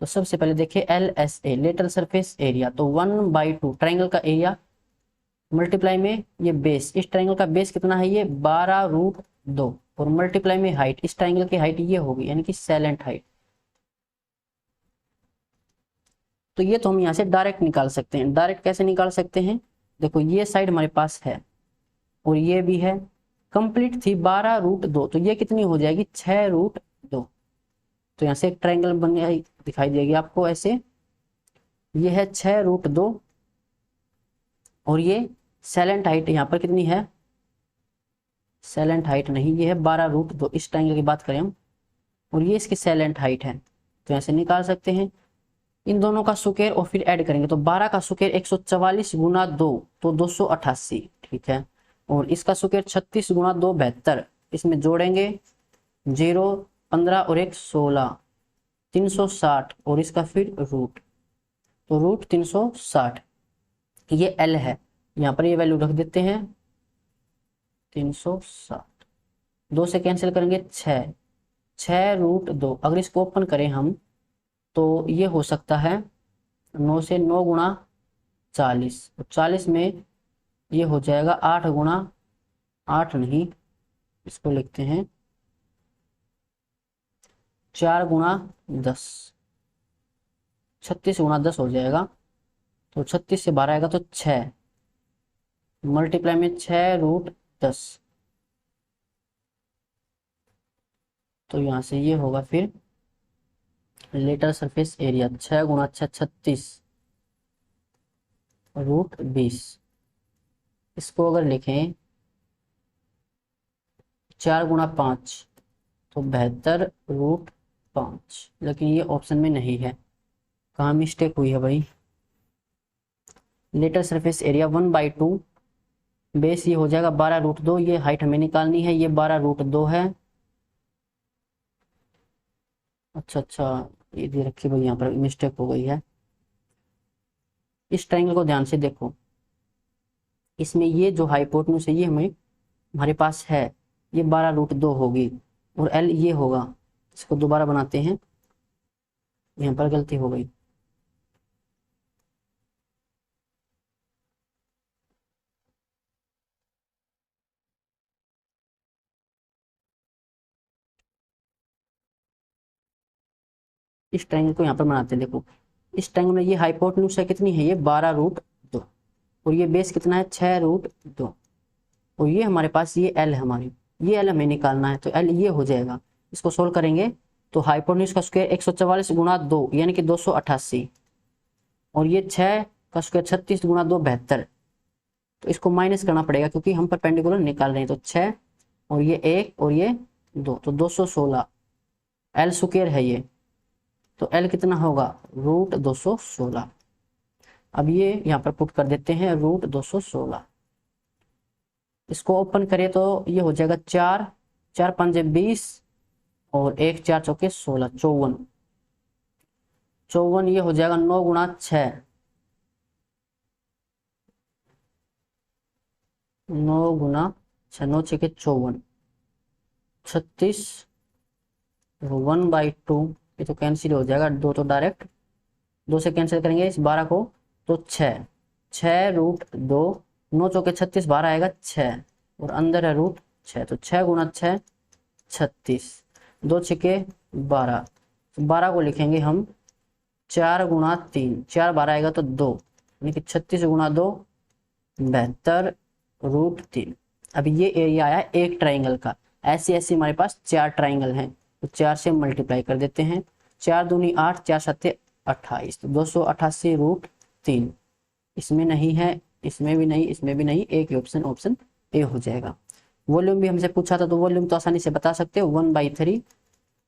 तो सबसे पहले देखिए LSA लेटरल सरफेस एरिया, तो 1/2 ट्राइंगल का एरिया मल्टीप्लाई में ये बेस, इस ट्राइंगल का बेस कितना है, ये 12√2 और मल्टीप्लाई में हाइट, इस ट्राइंगल की हाइट ये होगी यानी कि सैलेंट हाइट। तो ये तो हम यहाँ से डायरेक्ट निकाल सकते हैं। डायरेक्ट कैसे निकाल सकते हैं, देखो ये साइड हमारे पास है और ये भी है, कंप्लीट थी 12√2, तो ये कितनी हो जाएगी 6√2। तो यहाँ से एक ट्राइंगल बन गया, दिखाई देगी आपको ऐसे, ये है 6√2 और ये सैलेंट हाइट यहाँ पर कितनी है, सैलेंट हाइट नहीं, ये है 12√2, इस ट्राइंगल की बात करें हम, और ये इसकी सैलेंट हाइट है। तो यहाँ से निकाल सकते हैं इन दोनों का स्क्वायर और फिर ऐड करेंगे, तो 12 का स्क्वायर 144 गुना 2 तो 288, ठीक है, और इसका स्क्वायर 36 गुना 2 72, इसमें जोड़ेंगे 0 15 और 1 16 360 और इसका फिर रूट, तो रूट 360, ये L है, यहाँ पर ये वैल्यू रख देते हैं 360, 2 से कैंसिल करेंगे 6√2, अगर इसको ओपन करें हम तो ये हो सकता है 9 से 9 गुना 40, तो 40 में ये हो जाएगा 8 गुना 8 नहीं, इसको लिखते हैं 4 गुना 10, 36 गुना 10 हो जाएगा, तो 36 से 12 आएगा तो 6, मल्टीप्लाई में 6√10, तो यहाँ से ये होगा फिर लेटर सरफेस एरिया 6 गुना 6 36 √20, इसको अगर लिखें 4 गुना 5 तो 72√5, लेकिन ये ऑप्शन में नहीं है, कहाँ मिस्टेक हुई है भाई। लेटर सरफेस एरिया 1/2 बेस ये हो जाएगा 12√2, ये हाइट हमें निकालनी है, ये 12√2 है। अच्छा ये दे रखी भाई, यहाँ पर मिस्टेक हो गई है। इस ट्रायंगल को ध्यान से देखो, इसमें ये जो हाइपोटेन्यूस है ये हमारे पास है, ये 12√2 होगी और L ये होगा, इसको दोबारा बनाते हैं, यहाँ पर गलती हो गई। इस ट्रायंगल को यहाँ पर बनाते हैं, देखो इस ट्रायंगल में ये हाइपोटेन्यूस है कितनी है, ये 12√2 और ये बेस कितना है 6√2 और ये हमारे पास ये L है हमारी, ये L हमें निकालना है, तो L ये हो जाएगा। इसको सोल्व करेंगे तो हाइपोटेन्यूस का स्क्वायर 144 गुना 2 यानी कि 288 और ये 6 का स्क्वायर 36 गुना 2 72, तो इसको माइनस करना पड़ेगा क्योंकि हम परपेंडिकुलर निकाल रहे हैं, तो 6 और ये 1 और ये 2 तो 216, L स्क्वायर है ये, तो L कितना होगा √216। अब ये यहाँ पर पुट कर देते हैं √216, इसको ओपन करें तो ये हो जाएगा 4 4 5 20 और 1 4 चौके 16 54 54, ये हो जाएगा 9 गुना 6 9 गुना 6 9 6 के 54 36 1/2, ये तो कैंसिल हो जाएगा, 2 तो डायरेक्ट 2 से कैंसिल करेंगे इस 12 को, तो 6√2 9 चौके 36 12 आएगा 6 और अंदर है √6, तो 6 गुना 6 36 2 6 12, तो 12 को लिखेंगे हम 4 गुना 3 4 12 आएगा तो 2 यानी कि 36 गुना 2 72√3। अब ये एरिया आया एक ट्राइंगल का, ऐसे ऐसे हमारे पास 4 ट्राइंगल हैं, तो 4 से मल्टीप्लाई कर देते हैं, 4 दूनी 8 4 7 28, तो 288√3, इसमें नहीं है, इसमें भी नहीं, इसमें भी नहीं, एक ऑप्शन ऑप्शन ए हो जाएगा। वॉल्यूम भी हमसे पूछा था, तो वॉल्यूम तो आसानी से बता सकते हो, 1/3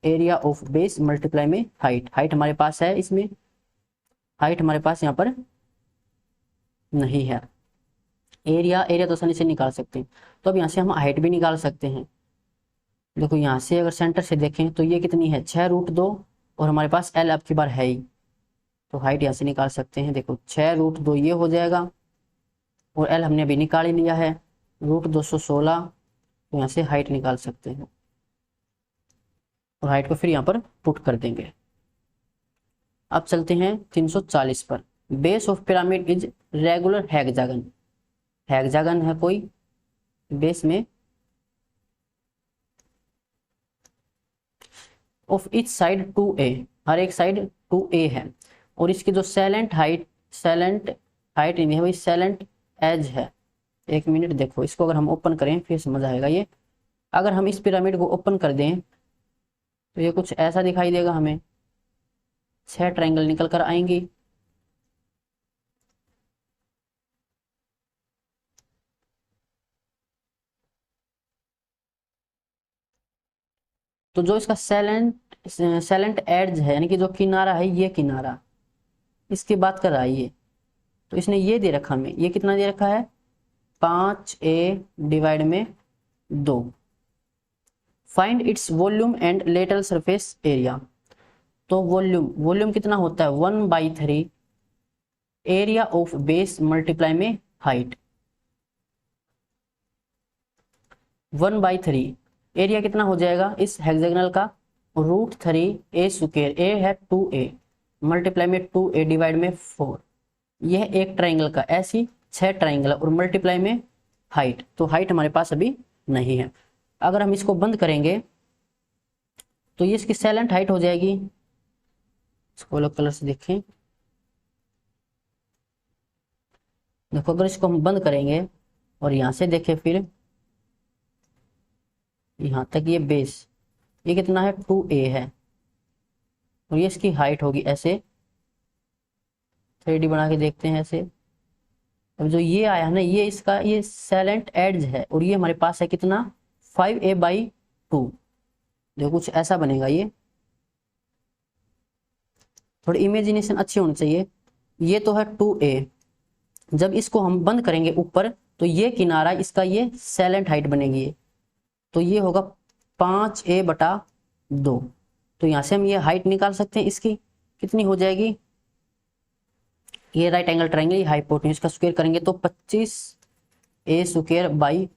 एरिया ऑफ बेस मल्टीप्लाई में हाइट, हाइट हमारे पास है, इसमें हाइट हमारे पास यहाँ पर नहीं है, एरिया तो आसानी से निकाल सकते हैं, तो अब यहाँ से हम हाइट भी निकाल सकते हैं। देखो यहाँ से अगर सेंटर से देखें तो ये कितनी है 6√2, और हमारे पास एल अब की बार है ही, तो हाइट यहाँ से निकाल सकते हैं। देखो 6√2 ये हो जाएगा, और एल हमने अभी निकाल ही लिया है √216, तो यहाँ से हाइट निकाल सकते हैं, और हाइट को फिर यहाँ पर पुट कर देंगे। अब चलते हैं 340 पर। Base of pyramid is regular hexagon. Hexagon है कोई, बेस में ऑफ ईच साइड 2a, हर एक साइड 2a है, और इसकी जो सैलेंट हाइट नहीं है, वही सैलेंट एज है। एक मिनट देखो, इसको अगर हम ओपन करें फिर समझ आएगा ये। अगर हम इस पिरामिड को ओपन कर दें तो ये कुछ ऐसा दिखाई देगा हमें, 6 ट्रायंगल निकल कर आएंगी। तो जो इसका सैलेंट एज है, यानी कि जो किनारा है, ये किनारा इसकी बात कर रहा है ये, तो इसने ये दे रखा हमें, ये कितना दे रखा है 5a/2। Find its volume and lateral surface area. तो वॉल्यूम कितना होता है 1/3 एरिया ऑफ बेस मल्टीप्लाई में हाइट। 1/3 एरिया कितना हो जाएगा इस हेक्सागोनल का, √3a², ए है 2a, मल्टीप्लाई में 2a डिवाइड में 4। यह एक ट्राइंगल का, ऐसी 6 ट्राइंगल, और मल्टीप्लाई में हाइट। तो हाइट हमारे पास अभी नहीं है। अगर हम इसको बंद करेंगे तो ये इसकी सैलेंट हाइट हो जाएगी। इसको अलग कलर से देखें, देखो अगर इसको हम बंद करेंगे और यहां से देखें, फिर यहां तक ये बेस, ये कितना है 2a है, और ये इसकी हाइट होगी ऐसे। 3D बना के देखते हैं ऐसे। अब जो ये आया है ना, ये इसका ये सैलेंट एज है, और ये हमारे पास है कितना 5a/2। देखो कुछ ऐसा बनेगा ये, थोड़ी इमेजिनेशन अच्छी होनी चाहिए। ये तो है 2a, जब इसको हम बंद करेंगे ऊपर तो ये किनारा इसका ये सैलेंट हाइट बनेगी ये, तो ये होगा 5a/2। तो यहां से हम ये हाइट निकाल सकते हैं, इसकी कितनी हो जाएगी, ये राइट एंगल ट्रायंगल हाइपोटेन्यूज का स्क्वायर करेंगे तो 25a²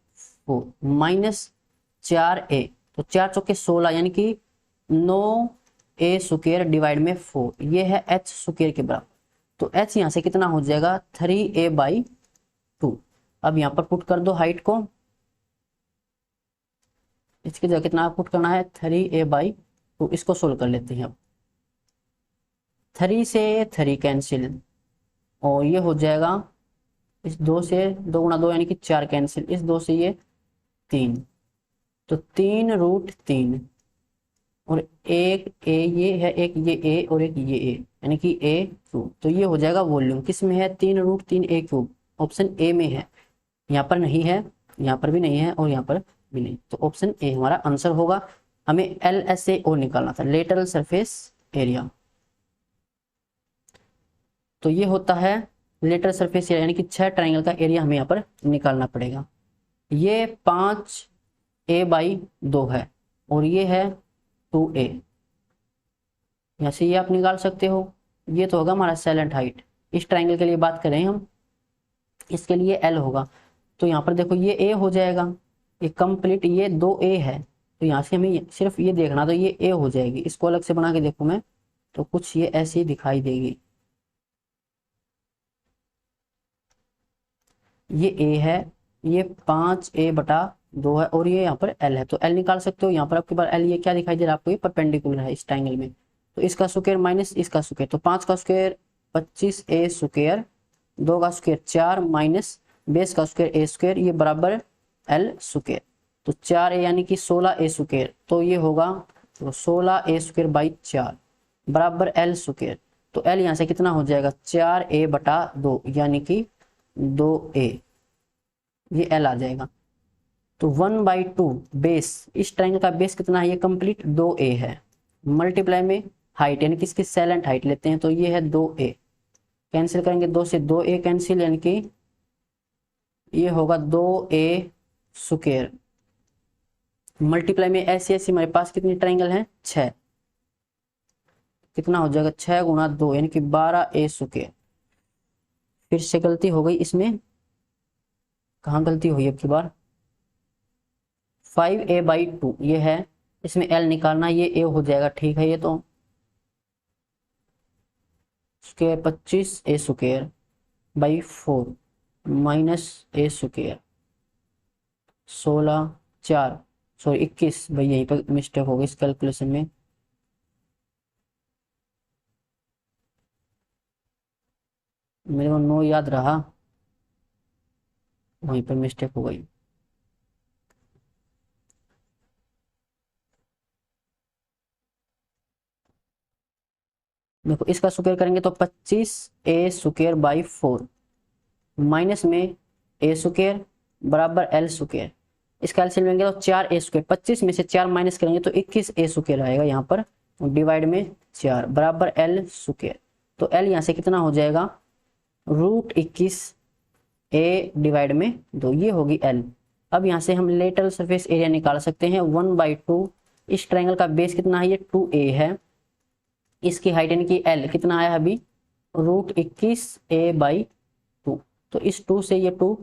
माइनस 4a, तो 4 चौके 16, यानी कि 9a² डिवाइड में 4, ये है h² के बराबर। तो h यहाँ से कितना हो जाएगा 3a/2। अब यहाँ पर पुट कर दो हाइट को, इसकी जगह कितना पुट करना है 3a/2। इसको सोल्व कर लेते हैं। अब 3 से 3 कैंसिल, और ये हो जाएगा इस 2 से 2 × 2 यानी कि 4 कैंसिल, इस 2 से ये 3, तो 3√3, और एक a ये है, एक ये a, और एक ये a, यानी कि a³। तो ये हो जाएगा वॉल्यूम, किस में है 3√3a³, ऑप्शन ए में है। यहाँ पर नहीं है, यहाँ पर भी नहीं है, और यहाँ पर भी नहीं, तो ऑप्शन ए हमारा आंसर होगा। हमें LSAO निकालना था, लेटरल सरफेस एरिया। तो ये होता है लेटरल सरफेस एरिया, यानी कि 6 ट्राइंगल का एरिया हमें यहाँ पर निकालना पड़ेगा। ये 5a/2 है, और ये है 2a, यहाँ से ये आप निकाल सकते हो। ये तो होगा हमारा सैलेंट हाइट। इस ट्राइंगल के लिए बात करें हम, इसके लिए L होगा। तो यहाँ पर देखो ये A हो जाएगा, ये कंप्लीट, ये 2a है, तो यहाँ से हमें सिर्फ ये देखना, तो ये A हो जाएगी। इसको अलग से बना के देखूँ मैं तो कुछ ये ऐसी दिखाई देगी, ये A है, ये 5a/2 है, और ये यहाँ पर L है। तो L निकाल सकते हो। यहाँ पर आपके पास L ये क्या दिखाई दे रहा है आपको, ये परपेंडिकुलर है इस ट्रायंगल में, तो इसका स्क्वायर माइनस इसका स्क्वायर, तो 5 का स्क्वायर 25a², 2 का स्क्वायर 4 माइनस बेस का स्क्वायर a², ये बराबर L²। तो 4a यानी कि 16a², तो ये होगा 16a²/4 बराबर L²। तो L यहाँ से कितना हो जाएगा 4a/2, यानी कि 2a, ये L आ जाएगा। तो 1/2 बेस, इस ट्रायंगल का बेस कितना है, ये कंप्लीट 2a है, मल्टीप्लाई में हाइट, यानी कि इसकी सैलेंट हाइट लेते हैं, तो ये है 2a, कैंसिल करेंगे 2 से 2a कैंसिल, यानी कि ये होगा 2a²। मल्टीप्लाई में ऐसी ऐसी हमारे पास कितनी ट्राइंगल है, 6। कितना हो जाएगा, 6 गुणा 2 यानी कि 12 ए स्क्वायर। फिर से गलती हो गई इसमें, कहाँ गलती हुई अब की बार, 5a/2 ये है, इसमें l निकालना, ये a हो जाएगा, ठीक है। ये तो square 25 A square by 4 minus A square 16 4 sorry 21, भाई यहीं पर मिस्टेक हो गई इस कैलकुलेशन में। मेरे को 9 याद रहा, वहीं पर मिस्टेक हो गई। देखो इसका स्क्वायर करेंगे तो 25 ए स्क्वायर बाई 4 माइनस में ए स्क्वायर बराबर एल स्क्वायर। इसका एलसीएम लेंगे तो 4 ए स्क्वायर, 25 में से 4 माइनस करेंगे तो 21 ए स्क्वायर आएगा यहाँ पर, डिवाइड में 4 बराबर एल स्क्वायर। तो एल यहाँ से कितना हो जाएगा, √21 ए डिवाइड में 2, ये होगी एल। अब यहाँ से हम लेटरल सरफेस एरिया निकाल सकते हैं 1/2। इस ट्रायंगल का बेस कितना है, ये 2a है। इसकी हाइट यानी कि एल कितना आया अभी, √21 a/2। तो इस 2 से ये 2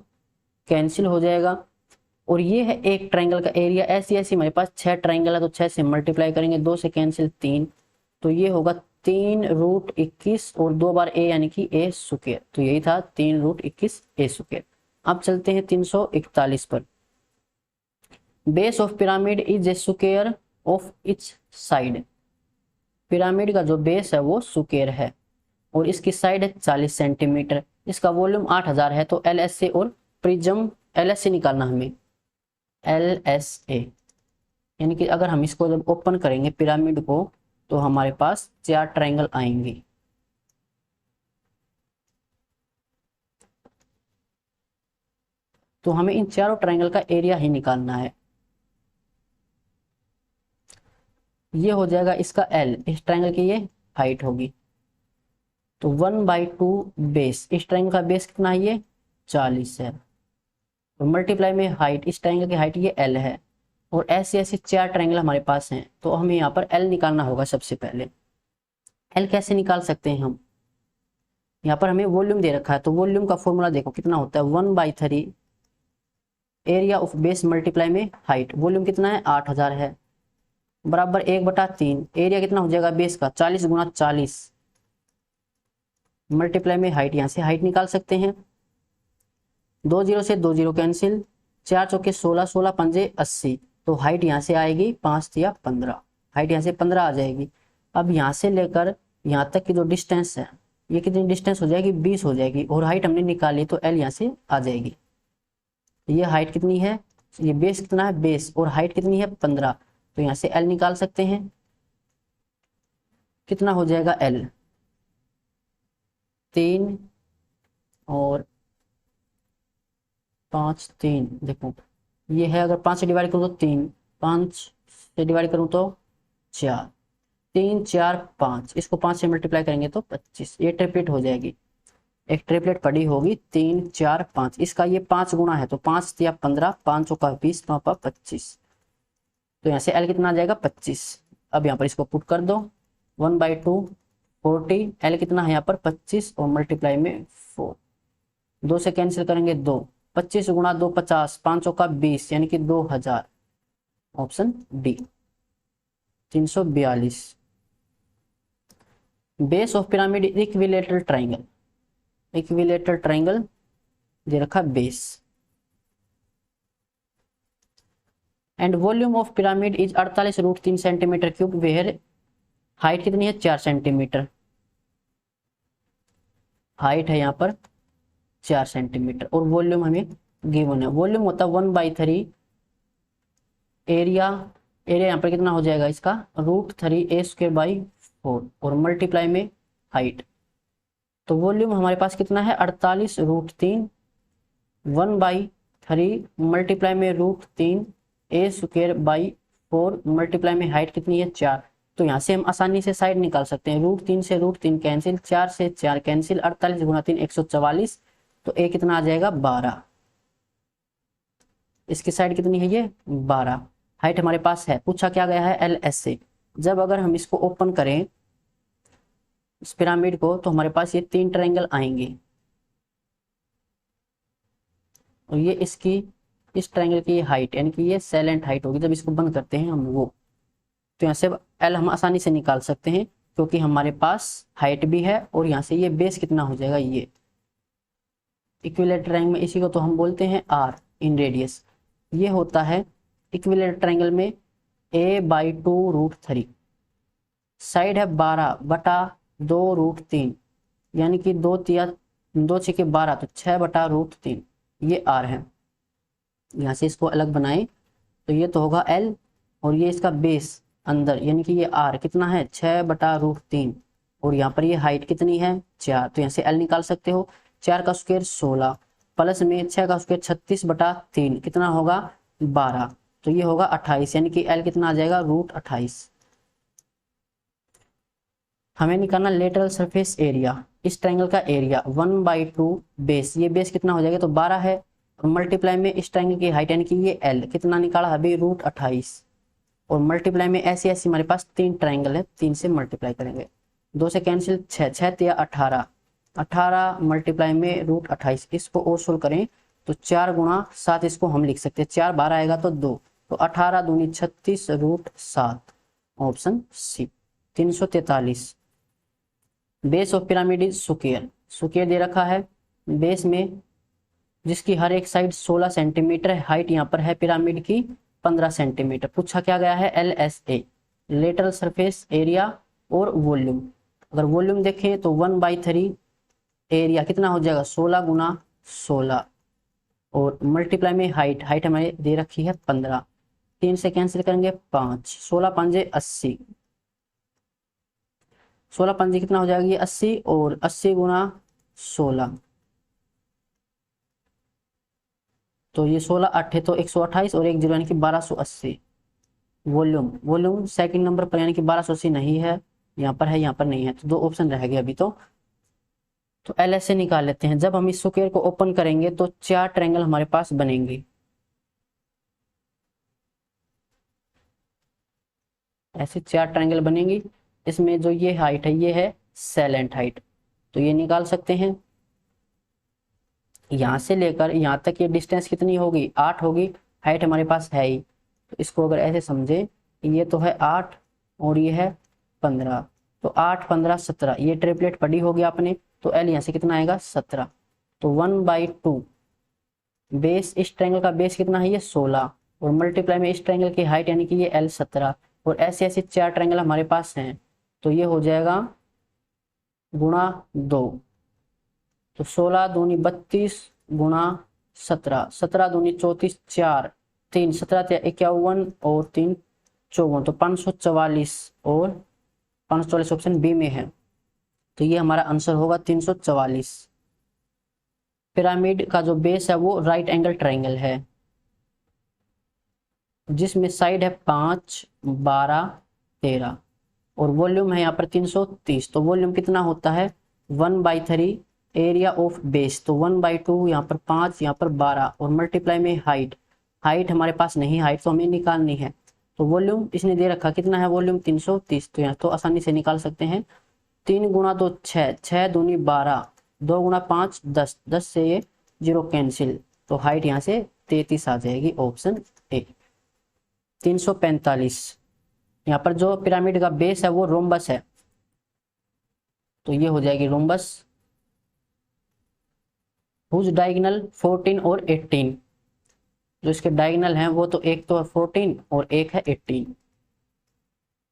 कैंसिल हो जाएगा। और ये है एक ट्रायंगल का एरिया। ऐसी ऐसी हमारे पास 6 ट्रायंगल है तो 6 से मल्टीप्लाई करेंगे, 2 से कैंसिल 3, तो ये होगा 3√21 और 2 बार a यानी कि a स्क्वायर। तो यही था 3√21 a स्क्वायर। अब चलते हैं 341 पर। Base of pyramid is a square of each side. Pyramid का जो बेस है वो स्क्वायर है और इसकी साइड है 40 सेंटीमीटर। इसका वॉल्यूम 8000 है। तो LSA और प्रिज्म, LSA निकालना हमें, LSA यानी कि अगर हम इसको जब ओपन करेंगे पिरामिड को तो हमारे पास 4 ट्रायंगल आएंगे। तो हमें इन चारों ट्रायंगल का एरिया ही निकालना है। ये हो जाएगा इसका L, इस ट्रायंगल की ये हाइट होगी। तो 1/2 बेस, इस ट्रायंगल का बेस कितना है, ये 40 है। तो मल्टीप्लाई में हाइट, इस ट्रायंगल की हाइट ये L है। और ऐसे ऐसे 4 ट्रायंगल हमारे पास हैं तो हमें यहाँ पर L निकालना होगा सबसे पहले। L कैसे निकाल सकते हैं हम, यहाँ पर हमें वॉल्यूम दे रखा है तो वॉल्यूम का फॉर्मूला देखो कितना होता है, 1/3 एरिया ऑफ बेस मल्टीप्लाई में हाइट। वॉल्यूम कितना है, 8000 है, बराबर 1/3। एरिया कितना हो जाएगा बेस का, 40 गुणा 40 मल्टीप्लाई में हाइट। यहाँ से हाइट निकाल सकते हैं, 2 0 से 2 0 कैंसिल, 4 चौके 16, 16 पंजे 80। तो हाइट यहाँ से आएगी 5 या 15, हाइट यहाँ से 15 आ जाएगी। अब यहाँ से लेकर यहाँ तक की जो डिस्टेंस है ये कितनी डिस्टेंस हो जाएगी, 20 हो जाएगी। और हाइट हमने निकाली तो L यहाँ से आ जाएगी। ये हाइट कितनी है, ये बेस कितना है, बेस और हाइट कितनी है 15। तो यहाँ से L निकाल सकते हैं, कितना हो जाएगा L, 3 और 5 3। देखो ये है, अगर 5 से डिवाइड करूँ तो 3, 5 से डिवाइड करूँ तो 4, 3 4 5, इसको 5 से मल्टीप्लाई करेंगे तो 25। ये ट्रिपलेट हो जाएगी, एक ट्रिपलेट पड़ी होगी 3 4 5। इसका ये 5 गुना है तो 5 या 15, 5 चौका 20, 5 25। तो यहाँ से L कितना आ जाएगा, 25। अब यहाँ पर इसको पुट कर दो, 1/2 40, L कितना है यहाँ पर 25 और मल्टीप्लाई में 4, 2 से कैंसिल करेंगे 2, 25 गुणा 2 50, 5 चौका 20 यानी कि 2000। Option D 342। Base of pyramid equilateral triangle, equilateral triangle दे रखा base. And volume of pyramid is 48√3 centimetre cube, where height कितनी है, 4 सेंटीमीटर। हाइट है यहाँ पर 4 सेंटीमीटर और वॉल्यूम हमें गिवन है। वॉल्यूम होता है 1/3 एरिया, एरिया यहाँ पर कितना हो जाएगा इसका, √3a²/4 और मल्टीप्लाई में हाइट। तो वॉल्यूम हमारे पास कितना है, 48√3, 1/3 मल्टीप्लाई में √3a²/4 मल्टीप्लाई में हाइट कितनी है 4। तो यहाँ से हम आसानी से साइड निकाल सकते हैं, √3 से √3 कैंसिल, 4 से 4 कैंसिल, 48 गुणा 3 144। तो a कितना आ जाएगा 12, इसकी साइड कितनी है ये 12। हाइट हमारे पास है, पूछा क्या गया है एल एस से। जब अगर हम इसको ओपन करें इस पिरामिड को तो हमारे पास ये 3 ट्रायंगल आएंगे और ये इसकी इस ट्रायंगल की हाइट यानी कि ये सैलेंट हाइट होगी जब इसको बंद करते हैं हम वो। तो यहाँ से एल हम आसानी से निकाल सकते हैं क्योंकि हमारे पास हाइट भी है और यहाँ से ये बेस कितना हो जाएगा, ये इक्विलेटरल ट्रायंगल में इसी को तो हम बोलते हैं आर इन रेडियस। ये होता है इक्विलेटरल ट्रायंगल में a/2√3, साइड है 12/2√3 यानी कि 2×6 = 12 तो 6/√3, ये आर है। यहाँ से इसको अलग बनाएं तो ये तो होगा एल और ये इसका बेस अंदर यानी कि ये आर कितना है 6/√3 और यहाँ पर ये हाइट कितनी है 4। तो यहाँ से एल निकाल सकते हो, 4 का स्क्वायर 16 प्लस में 6 का स्क्वायर 36/3 कितना होगा 12, तो ये होगा 28 यानी कि एल कितना आ जाएगा √28। हमें निकालना लेटरल सरफेस एरिया, इस ट्रायंगल का एरिया 1/2 बेस, ये बेस कितना हो जाएगा तो 12 है और मल्टीप्लाई में इस ट्रायंगल की हाइट यानी कि ये एल कितना निकाला अभी √28 और मल्टीप्लाई में ऐसे ऐसे हमारे पास 3 ट्रायंगल है, 3 से मल्टीप्लाई करेंगे, 2 से कैंसिल 6 6 18 18 मल्टीप्लाई में √28, इसको और सोल्व करें तो 4 × 7 इसको हम लिख सकते हैं, 4 12 आएगा तो 2 तो 18 दूनी 36 √7 option C 343। Base of pyramid is square, square दे रखा है बेस में जिसकी हर एक साइड 16 सेंटीमीटर है, हाइट यहाँ पर है पिरामिड की 15 सेंटीमीटर। पूछा क्या गया है L S A lateral surface area और वॉल्यूम। अगर वॉल्यूम देखें तो 1/3 एरिया कितना हो जाएगा 16 × 16 और मल्टीप्लाई में हाइट, हाइट हमारे दे रखी है 15, 3 से कैंसिल करेंगे 5, 16 5 80, 16 5 कितना हो जाएगा ये 80 और 80 × 16 तो ये 16 8 तो 128 और 1 0 यानी कि 1280। वॉल्यूम, वॉल्यूम सेकंड नंबर पर यानी कि 1280 नहीं है, यहाँ पर है यहाँ पर नहीं है, तो 2 ऑप्शन रह गए अभी तो एल एस से निकाल लेते हैं। जब हम इस स्क्वायर को ओपन करेंगे तो 4 ट्रायंगल हमारे पास बनेंगे, ऐसे 4 ट्रायंगल बनेंगी। इसमें जो ये हाइट है ये है सैलेंट हाइट, तो ये निकाल सकते हैं। यहाँ से लेकर यहाँ तक ये डिस्टेंस कितनी होगी 8 होगी, हाइट हमारे पास है ही, तो इसको अगर ऐसे समझे ये तो है 8 और ये है 15, तो 8 15 17 ये ट्रिपलेट पढ़ी होगी आपने, तो एल यहाँ से कितना आएगा 17, तो 1/2 बेस, इस ट्रायंगल का बेस कितना है ये 16 और मल्टीप्लाई में इस ट्रायंगल की हाइट यानी कि ये एल 17 और ऐसे ऐसे 4 ट्रायंगल हमारे पास हैं, तो ये हो जाएगा ×2, तो 16 दूनी 32 × 17, 17 दूनी 34 4 3 17 51 और 3 54, तो 544 और 544 ऑप्शन बी में है, तो ये हमारा आंसर होगा 344। पिरामिड का जो बेस है वो राइट एंगल ट्रायंगल है जिसमें साइड है 5 12 13 और वॉल्यूम है यहाँ पर 330, तो वॉल्यूम कितना होता है 1/3 एरिया ऑफ बेस, तो 1/2 यहाँ पर 5 यहाँ पर 12 और मल्टीप्लाई में हाइट, हाइट हमारे पास नहीं, हाइट तो हमें निकालनी है, तो वॉल्यूम इसने दे रखा कितना है वॉल्यूम 330, तो यहाँ तो आसानी से निकाल सकते हैं। 3 × 2 6, 6 दूनी 12, 2 × 5 10, 10 से ये 0 कैंसिल, तो हाइट यहाँ से 33 आ जाएगी ऑप्शन ए। 345 यहाँ पर जो पिरामिड का बेस है वो रोम्बस है, तो ये हो जाएगी रोम्बस हुज डायगोनल 14 और 18, जो इसके डायगोनल हैं वो तो एक तो है 14 और एक है 18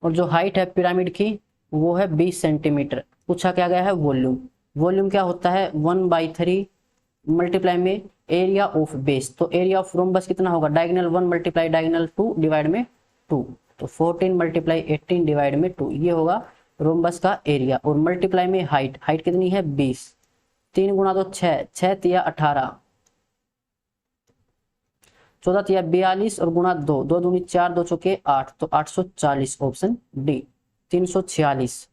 और जो हाइट है पिरामिड की वो है 20 सेंटीमीटर। पूछा क्या गया है वॉल्यूम, वॉल्यूम क्या होता है 1/3 मल्टीप्लाई में एरिया ऑफ बेस, तो एरिया ऑफ रोम्बस कितना होगा डायगोनल 1 मल्टीप्लाई डायगोनल 2 डिवाइड में 2, तो 14 मल्टीप्लाई 18 डिवाइड में 2, ये होगा रोम्बस का एरिया और मल्टीप्लाई में हाइट, हाइट कितनी है 20, 3 × 2 6, 6 3 18, 14 3 42 और गुणा 2, 2 दूनी 4 2 चौके 8, तो 840 option D. 346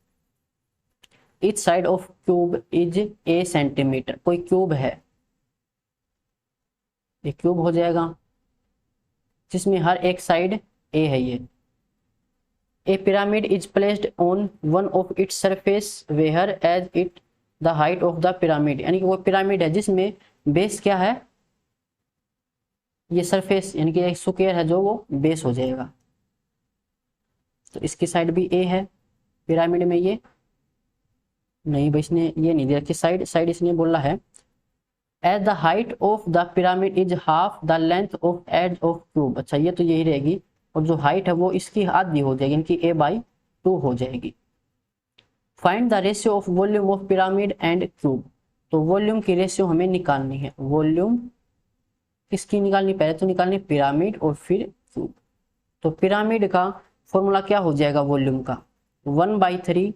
each side of cube is a centimetre, कोई क्यूब है, ये क्यूब हो जाएगा जिसमें हर एक साइड ए है ये। A pyramid is placed on one of its surface where edge it the height of the pyramid, यानी कि वो पिरामिड है जिसमें बेस क्या है, ये सरफेस यानी कि एक स्क्वायर है जो वो बेस हो जाएगा। तो इसकी साइड भी ए है पिरामिड में, ये नहीं भाई इसने ये नहीं दिया कि साइड इसने बोला है as the height of the pyramid is half the length of edge of cube. अच्छा ये तो यही रहेगी, और जो हाइट है वो इसकी आधी हो जाएगी, इनकी a/2 हो जाएगी। Find the ratio of volume of pyramid and cube. तो वॉल्यूम की रेशियो हमें निकालनी है। वॉल्यूम किसकी निकालनी, पहले तो निकालनी पिरामिड और फिर क्यूब। तो पिरामिड का फॉर्मूला क्या हो जाएगा वॉल्यूम का, 1/3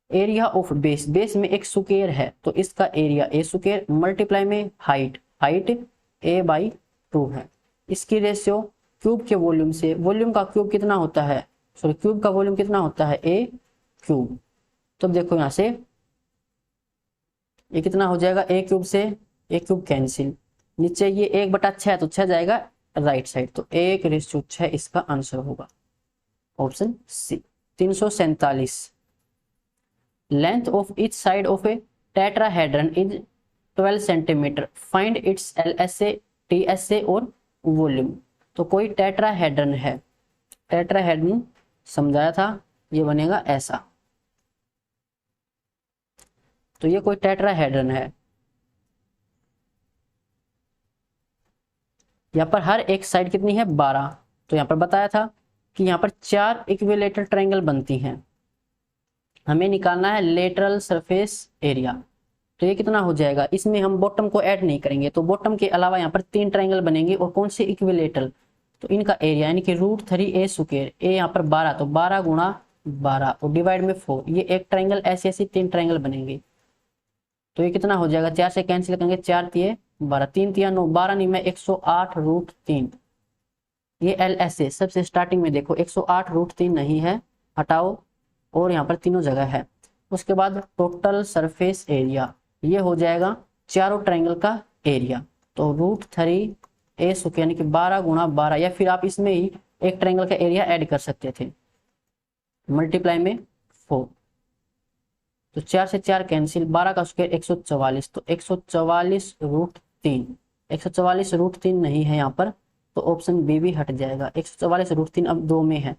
एरिया ऑफ बेस, बेस में एक स्क्वायर है तो इसका एरिया ए स्क्वायर मल्टीप्लाई में हाइट a/2 है। इसकी रेशियो क्यूब के वॉल्यूम से, वॉल्यूम का क्यूब कितना होता है, सॉरी क्यूब का वॉल्यूम कितना होता है a क्यूब। तो देखो यहां से ये कितना हो जाएगा, a क्यूब से a क्यूब कैंसिल, नीचे ये 1/6 है तो 6 जाएगा राइट साइड, तो 1/6 इसका आंसर होगा option C. 347 length of each side of a tetrahedron is 12 centimetre, find its LSA TSA और वॉल्यूम। तो कोई टेट्राहेड्रन है, टेट्राहेड्रन समझाया था, ये बनेगा ऐसा। तो ये कोई टेट्राहेड्रन है, यहाँ पर हर एक साइड कितनी है 12। तो यहाँ पर बताया था कि यहाँ पर 4 इक्विलेटरल ट्रायंगल बनती हैं, हमें निकालना है लेटरल सरफेस एरिया। तो ये कितना हो जाएगा, इसमें हम बॉटम को ऐड नहीं करेंगे, तो बॉटम के अलावा यहाँ पर 3 ट्रायंगल बनेंगे और कौन से इक्विलेटरल, तो इनका एरिया यानी कि √3a स्क्वायर, ए यहाँ पर 12 तो 12 गुणा 12 और डिवाइड में 4, ये एक ट्रायंगल ऐसे 3 ट्रायंगल बनेंगे। तो ये कितना हो जाएगा, 4 से कैंसिल करेंगे, 4 तिये 12, 3 तिया 9, 12 नहीं में 108 √3। ये LSA सबसे स्टार्टिंग में देखो 108 √3 नहीं है, हटाओ, और यहाँ पर तीनों जगह है। उसके बाद टोटल सरफेस एरिया ये हो जाएगा चारों ट्रायंगल का एरिया, तो √3a स्क्वायर यानी कि 12 गुणा 12, या फिर आप इसमें ही एक ट्रायंगल का एरिया ऐड कर सकते थे, मल्टीप्लाई में 4, तो 4 से 4 कैंसिल, 12 का स्क्वायर 144, तो 144 √3, 144 √3 नहीं है यहाँ पर, तो ऑप्शन बी भी हट जाएगा। 144 √3 अब 2 में है,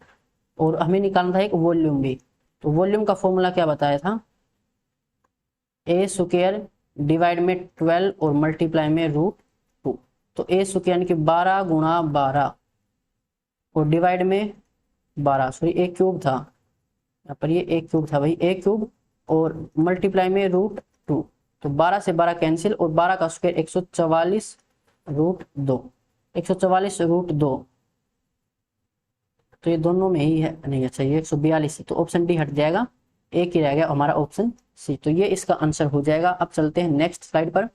और हमें निकालना था एक वॉल्यूम भी। तो वॉल्यूम का फॉर्मूला क्या बताया था, a स्क्वायर डिवाइड में 12 और मल्टीप्लाई में √2, तो a स्क्वायर यानी कि 12 गुणा 12 और डिवाइड में 12, सॉरी a क्यूब था यहाँ पर, ये a क्यूब था भाई, a क्यूब और मल्टीप्लाई में √2, तो 12 से 12 कैंसिल, और 12 का स्क्वायर 144 √2, 144 √2, तो ये दोनों में ही है नहीं, अच्छा ये 142 है, तो ऑप्शन डी हट जाएगा, एक ही रह गया हमारा ऑप्शन सी। तो ये इसका आंसर हो जाएगा। अब चलते हैं नेक्स्ट स्लाइड पर।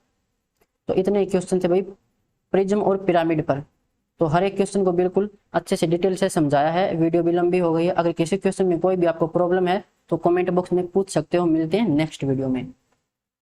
तो इतने क्वेश्चन थे भाई प्रिज्म और पिरामिड पर, तो हर एक क्वेश्चन को बिल्कुल अच्छे से डिटेल से समझाया है। वीडियो भी लंबी हो गई है, अगर किसी क्वेश्चन में कोई भी आपको प्रॉब्लम है तो कमेंट बॉक्स में पूछ सकते हो। मिलते हैं नेक्स्ट वीडियो में।